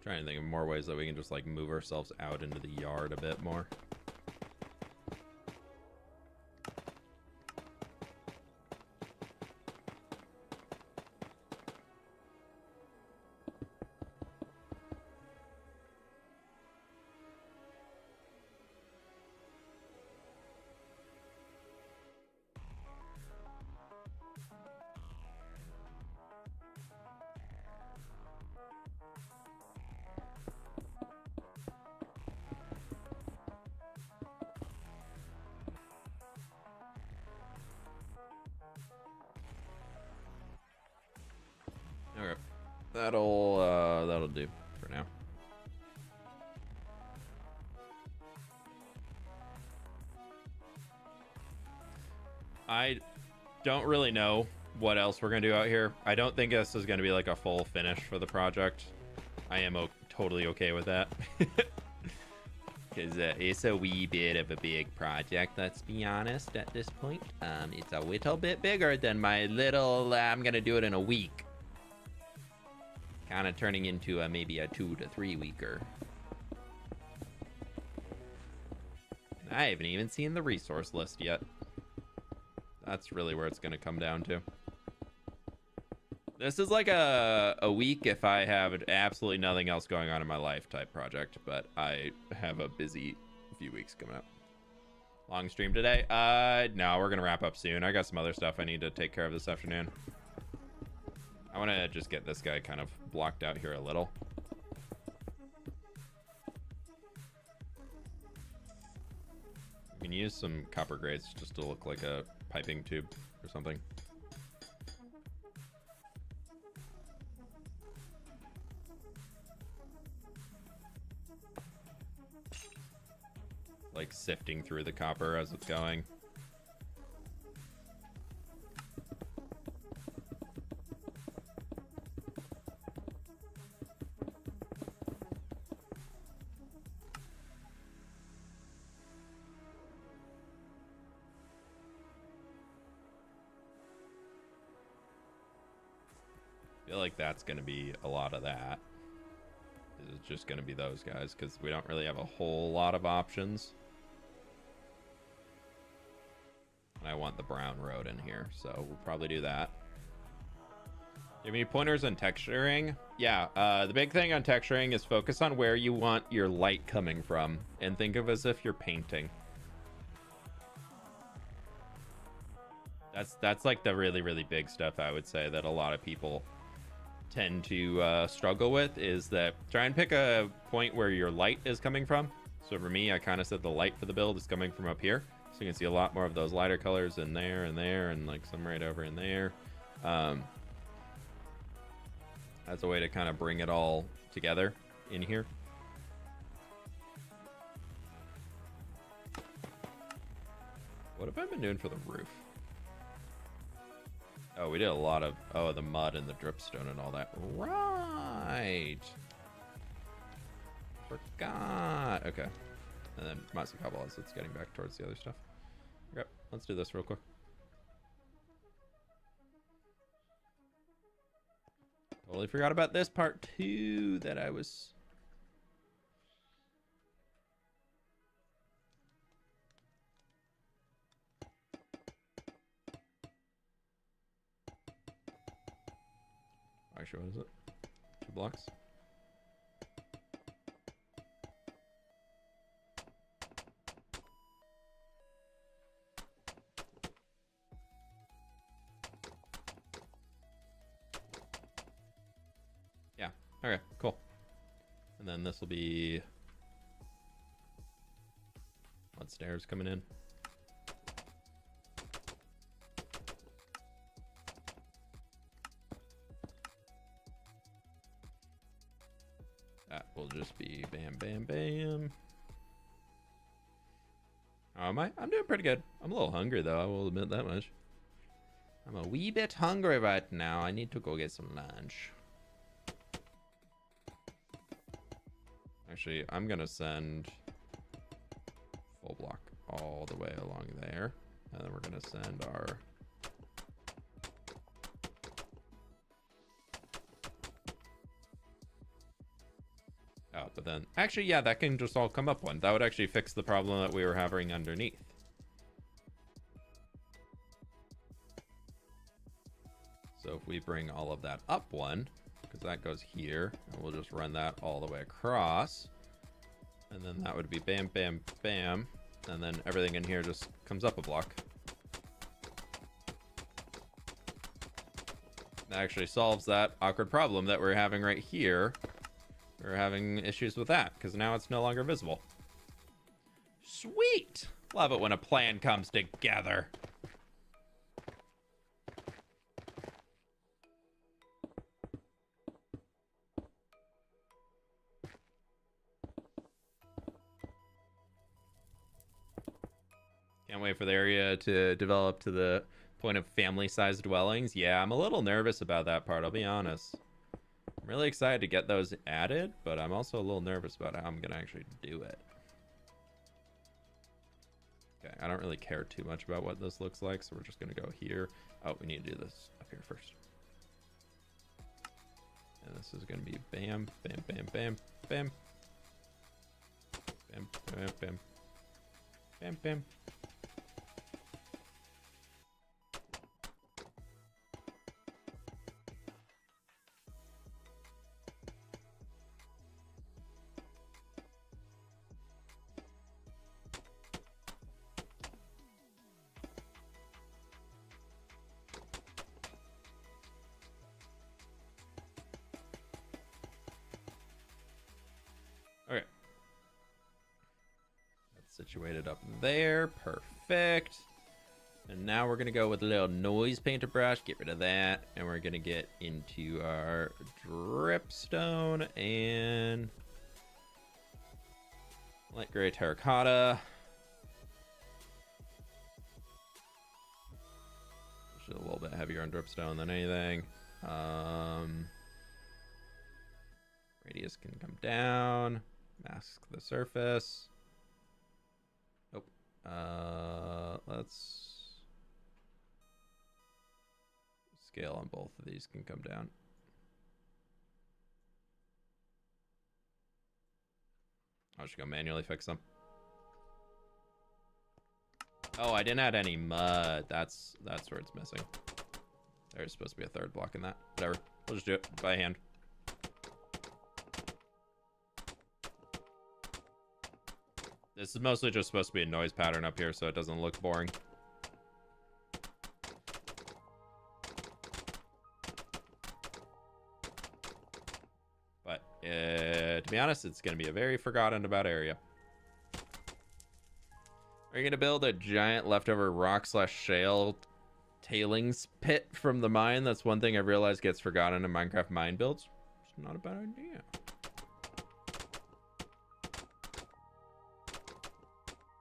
Trying to think of more ways that we can just like move ourselves out into the yard a bit more. Okay, that'll do for now. I don't really know what else we're gonna do out here. I don't think this is gonna be like a full finish for the project. I am totally okay with that. Because it's a wee bit of a big project, let's be honest, at this point. It's a little bit bigger than my little, I'm gonna do it in a week. Kind of turning into maybe a 2 to 3 weeker. And I haven't even seen the resource list yet. That's really where it's gonna come down to. This is like a week if I have absolutely nothing else going on in my life type project, but I have a busy few weeks coming up. Long stream today? No, we're gonna wrap up soon. I got some other stuff I need to take care of this afternoon. I want to just get this guy kind of blocked out here a little. We can use some copper grates just to look like a piping tube or something. Like sifting through the copper as it's going. I feel like that's going to be a lot of that. It's just going to be those guys because we don't really have a whole lot of options. And I want the brown road in here, so we'll probably do that. Do you have any pointers on texturing? Yeah, the big thing on texturing is focus on where you want your light coming from and think of it as if you're painting. That's like the really, really big stuff I would say that a lot of people tend to struggle with, is that try and pick a point where your light is coming from. So for me, I kind of said the light for the build is coming from up here. So you can see a lot more of those lighter colors in there and like some right over in there. That's a way to kind of bring it all together in here. What have I been doing for the roof? Oh, we did a lot of, the mud and the dripstone and all that. Right. Forgot. Okay. And then Matsu Cobble as it's getting back towards the other stuff. Okay, let's do this real quick. Totally forgot about this part too that I was... Actually, what is it? 2 blocks? Yeah. Okay, cool. And then this will be... what, stairs coming in? That will just be bam, bam, bam. Oh, am I? I'm doing pretty good. I'm a little hungry, though. I will admit that much. I'm a wee bit hungry right now. I need to go get some lunch. Actually, I'm going to send full block all the way along there. And then we're going to send our... Oh, but then actually, yeah, that can just all come up one. That would actually fix the problem that we were having underneath. So if we bring all of that up one, because that goes here, and we'll just run that all the way across. And then that would be bam, bam, bam. And then everything in here just comes up a block. That actually solves that awkward problem that we're having right here. We're having issues with that, because now it's no longer visible. Sweet! Love it when a plan comes together. Can't wait for the area to develop to the point of family-sized dwellings. Yeah, I'm a little nervous about that part, I'll be honest. I'm really excited to get those added, but I'm also a little nervous about how I'm going to actually do it. Okay, I don't really care too much about what this looks like, so we're just going to go here. Oh, we need to do this up here first. And this is going to be bam, bam, bam, bam, bam. Bam, bam, bam. Bam, bam. Okay. That's situated up there. Perfect. And now we're going to go with a little noise painter brush. Get rid of that. And we're going to get into our dripstone and light gray terracotta. Just a little bit heavier on dripstone than anything. Radius can come down. Mask the surface. Oh, let's scale on both of these can come down. I should go manually fix them. Oh, I didn't add any mud. That's where it's missing. There's supposed to be a third block in that. Whatever. We'll just do it by hand. This is mostly just supposed to be a noise pattern up here so it doesn't look boring. But to be honest, it's going to be a very forgotten about area. Are you going to build a giant leftover rock/shale tailings pit from the mine? That's one thing I've realized gets forgotten in Minecraft mine builds. It's not a bad idea.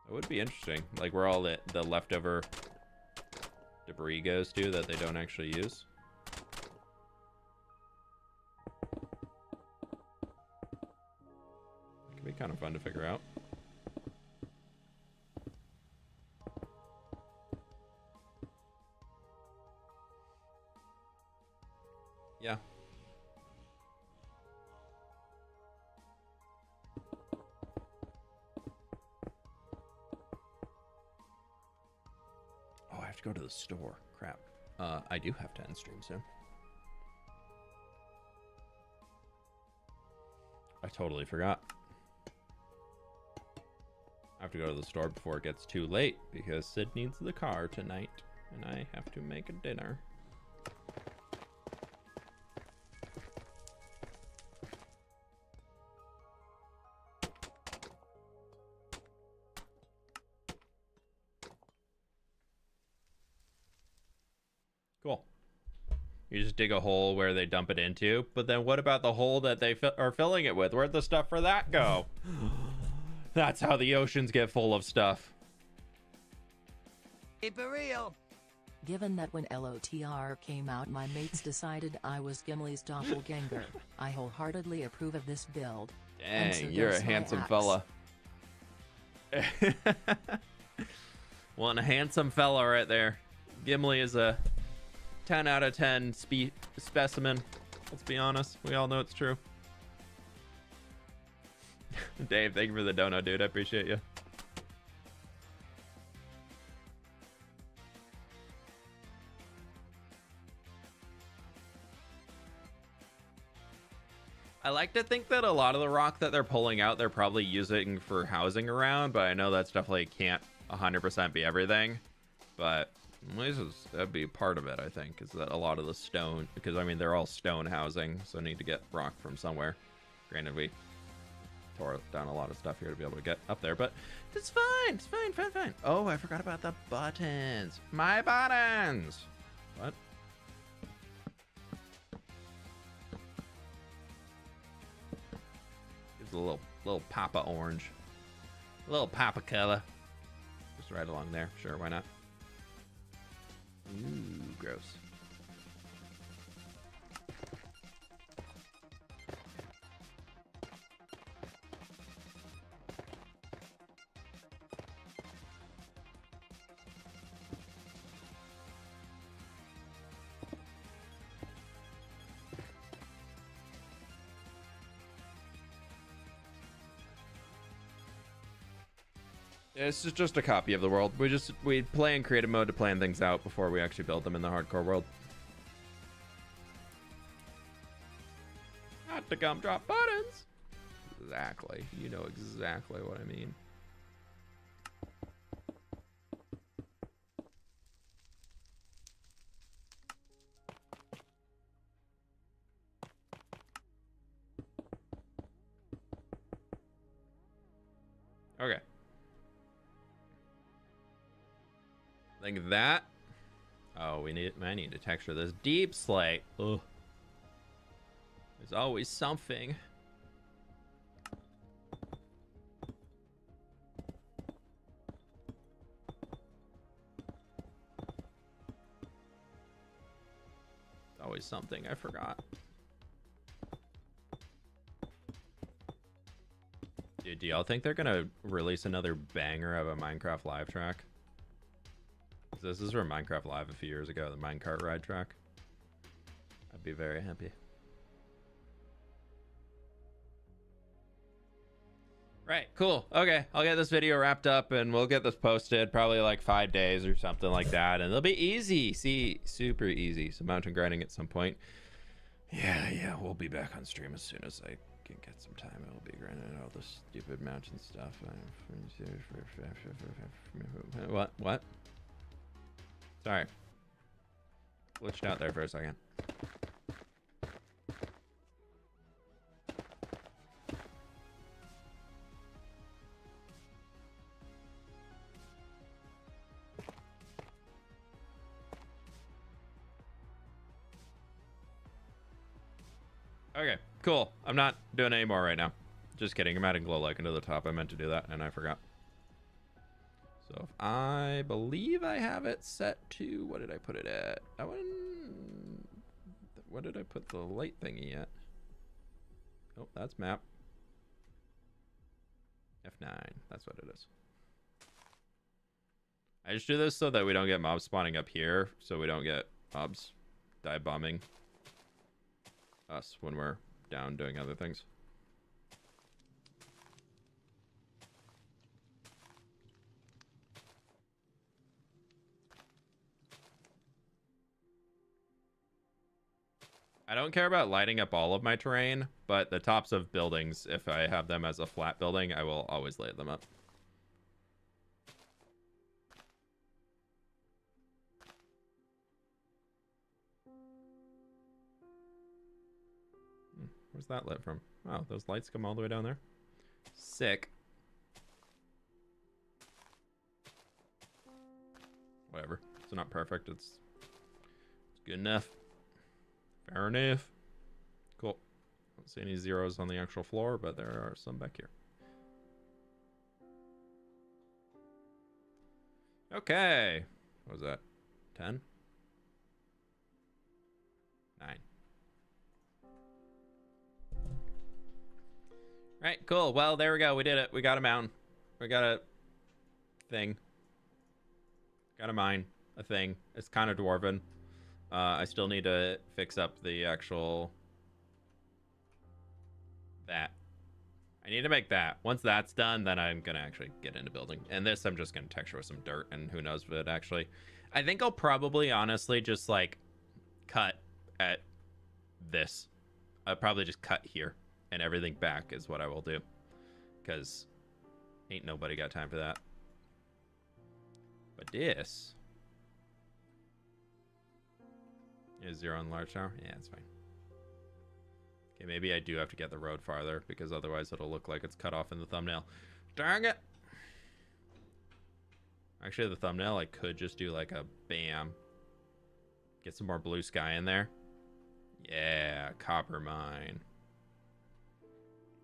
It would be interesting, like where all the leftover debris goes to that they don't actually use. It could be kind of fun to figure out. Yeah. Oh, I have to go to the store. Crap. I do have to end stream soon. I totally forgot. I have to go to the store before it gets too late because Sid needs the car tonight and I have to make a dinner. Cool. You just dig a hole where they dump it into, but then what about the hole that they are filling it with? Where'd the stuff for that go? That's how the oceans get full of stuff. Keep it real. Given that when LOTR came out my mates decided I was Gimli's doppelganger, I wholeheartedly approve of this build. And so Dang, you're a does my handsome axe. fella. One handsome fella right there. Gimli is a 10 out of 10 specimen. Let's be honest. We all know it's true. Dave, thank you for the dono, dude. I appreciate you. I like to think that a lot of the rock that they're pulling out, they're probably using for housing around, but I know that's definitely can't 100% be everything. But that'd be part of it, I think, is that a lot of the stone, because I mean, they're all stone housing, so need to get rock from somewhere. Granted, we tore down a lot of stuff here to be able to get up there, but it's fine. It's fine. Oh, I forgot about the buttons. My buttons. What? Gives a little papa orange. A little papa color. Just right along there. Sure, why not? Ooh, gross. This is just a copy of the world. We play in creative mode to plan things out before we actually build them in the hardcore world. Not to gumdrop buttons. Exactly. You know exactly what I mean. Okay. I think that. Oh, I need to texture this deep slate. Ugh. There's always something. Always something I forgot. Dude, do y'all think they're gonna release another banger of a Minecraft live track? This is from Minecraft Live a few years ago, the minecart ride track. I'd be very happy. Right, cool. Okay, I'll get this video wrapped up and we'll get this posted probably like 5 days or something like that. And it'll be easy. See, super easy. So mountain grinding at some point. Yeah, we'll be back on stream as soon as I can get some time. I'll be grinding all this stupid mountain stuff. What? Sorry. Glitched out there for a second. Okay, cool. I'm not doing any more right now. Just kidding. I'm adding glow lichen to the top. I meant to do that and I forgot. So if I believe I have it set to, what did I put it at? That one, what did I put the light thingy at? Oh, that's map. F9, that's what it is. I just do this so that we don't get mobs spawning up here, so we don't get mobs dive bombing us when we're down doing other things. I don't care about lighting up all of my terrain, but the tops of buildings, if I have them as a flat building, I will always light them up. Where's that lit from? Oh, those lights come all the way down there. Sick. Whatever. It's not perfect. It's good enough. Fair enough. Cool. Don't see any zeros on the actual floor, but there are some back here. Okay. What was that? 10? 9. Right, cool. Well, there we go. We did it. We got a mountain. We got a thing. Got a mine. A thing. It's kind of dwarven. I still need to fix up the actual... that. I need to make that. Once that's done, then I'm gonna actually get into building. And this, I'm just gonna texture with some dirt, and who knows if it actually. I think I'll probably honestly just like cut at this. I'll probably just cut here, and everything back is what I will do, because ain't nobody got time for that. But this is 0 on large tower. Yeah, it's fine. Okay, maybe I do have to get the road farther, because otherwise it'll look like it's cut off in the thumbnail. Dang it! Actually, the thumbnail, I could just do like a bam. Get some more blue sky in there. Yeah, copper mine.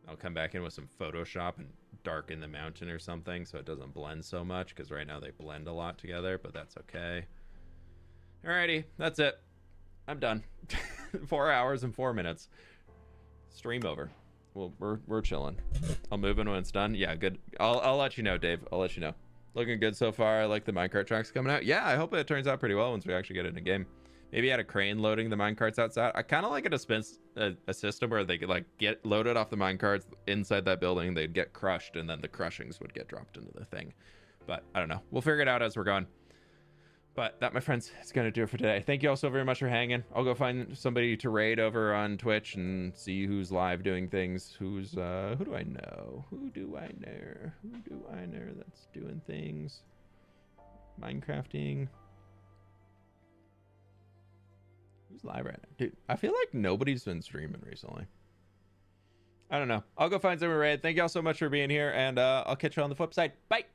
I'll come back in with some Photoshop and darken the mountain or something so it doesn't blend so much, because right now they blend a lot together, but that's okay. Alrighty, that's it. I'm done. 4 hours and 4 minutes. Stream over. Well, we're chilling. I'll move in when it's done. Yeah, good. I'll let you know, Dave. I'll let you know. Looking good so far. I like the minecart tracks coming out. Yeah, I hope it turns out pretty well once we actually get it in a game. Maybe add a crane loading the minecarts outside. I kind of like a system where they could like get loaded off the minecarts inside that building. They'd get crushed, and then the crushings would get dropped into the thing. But I don't know. We'll figure it out as we're going. But that, my friends, is going to do it for today. Thank you all so very much for hanging. I'll go find somebody to raid over on Twitch and see who's live doing things. Who do I know? Who do I know that's doing things? Minecrafting. Who's live right now? Dude, I feel like nobody's been streaming recently. I don't know. I'll go find someone to raid. Thank you all so much for being here, and I'll catch you on the flip side. Bye!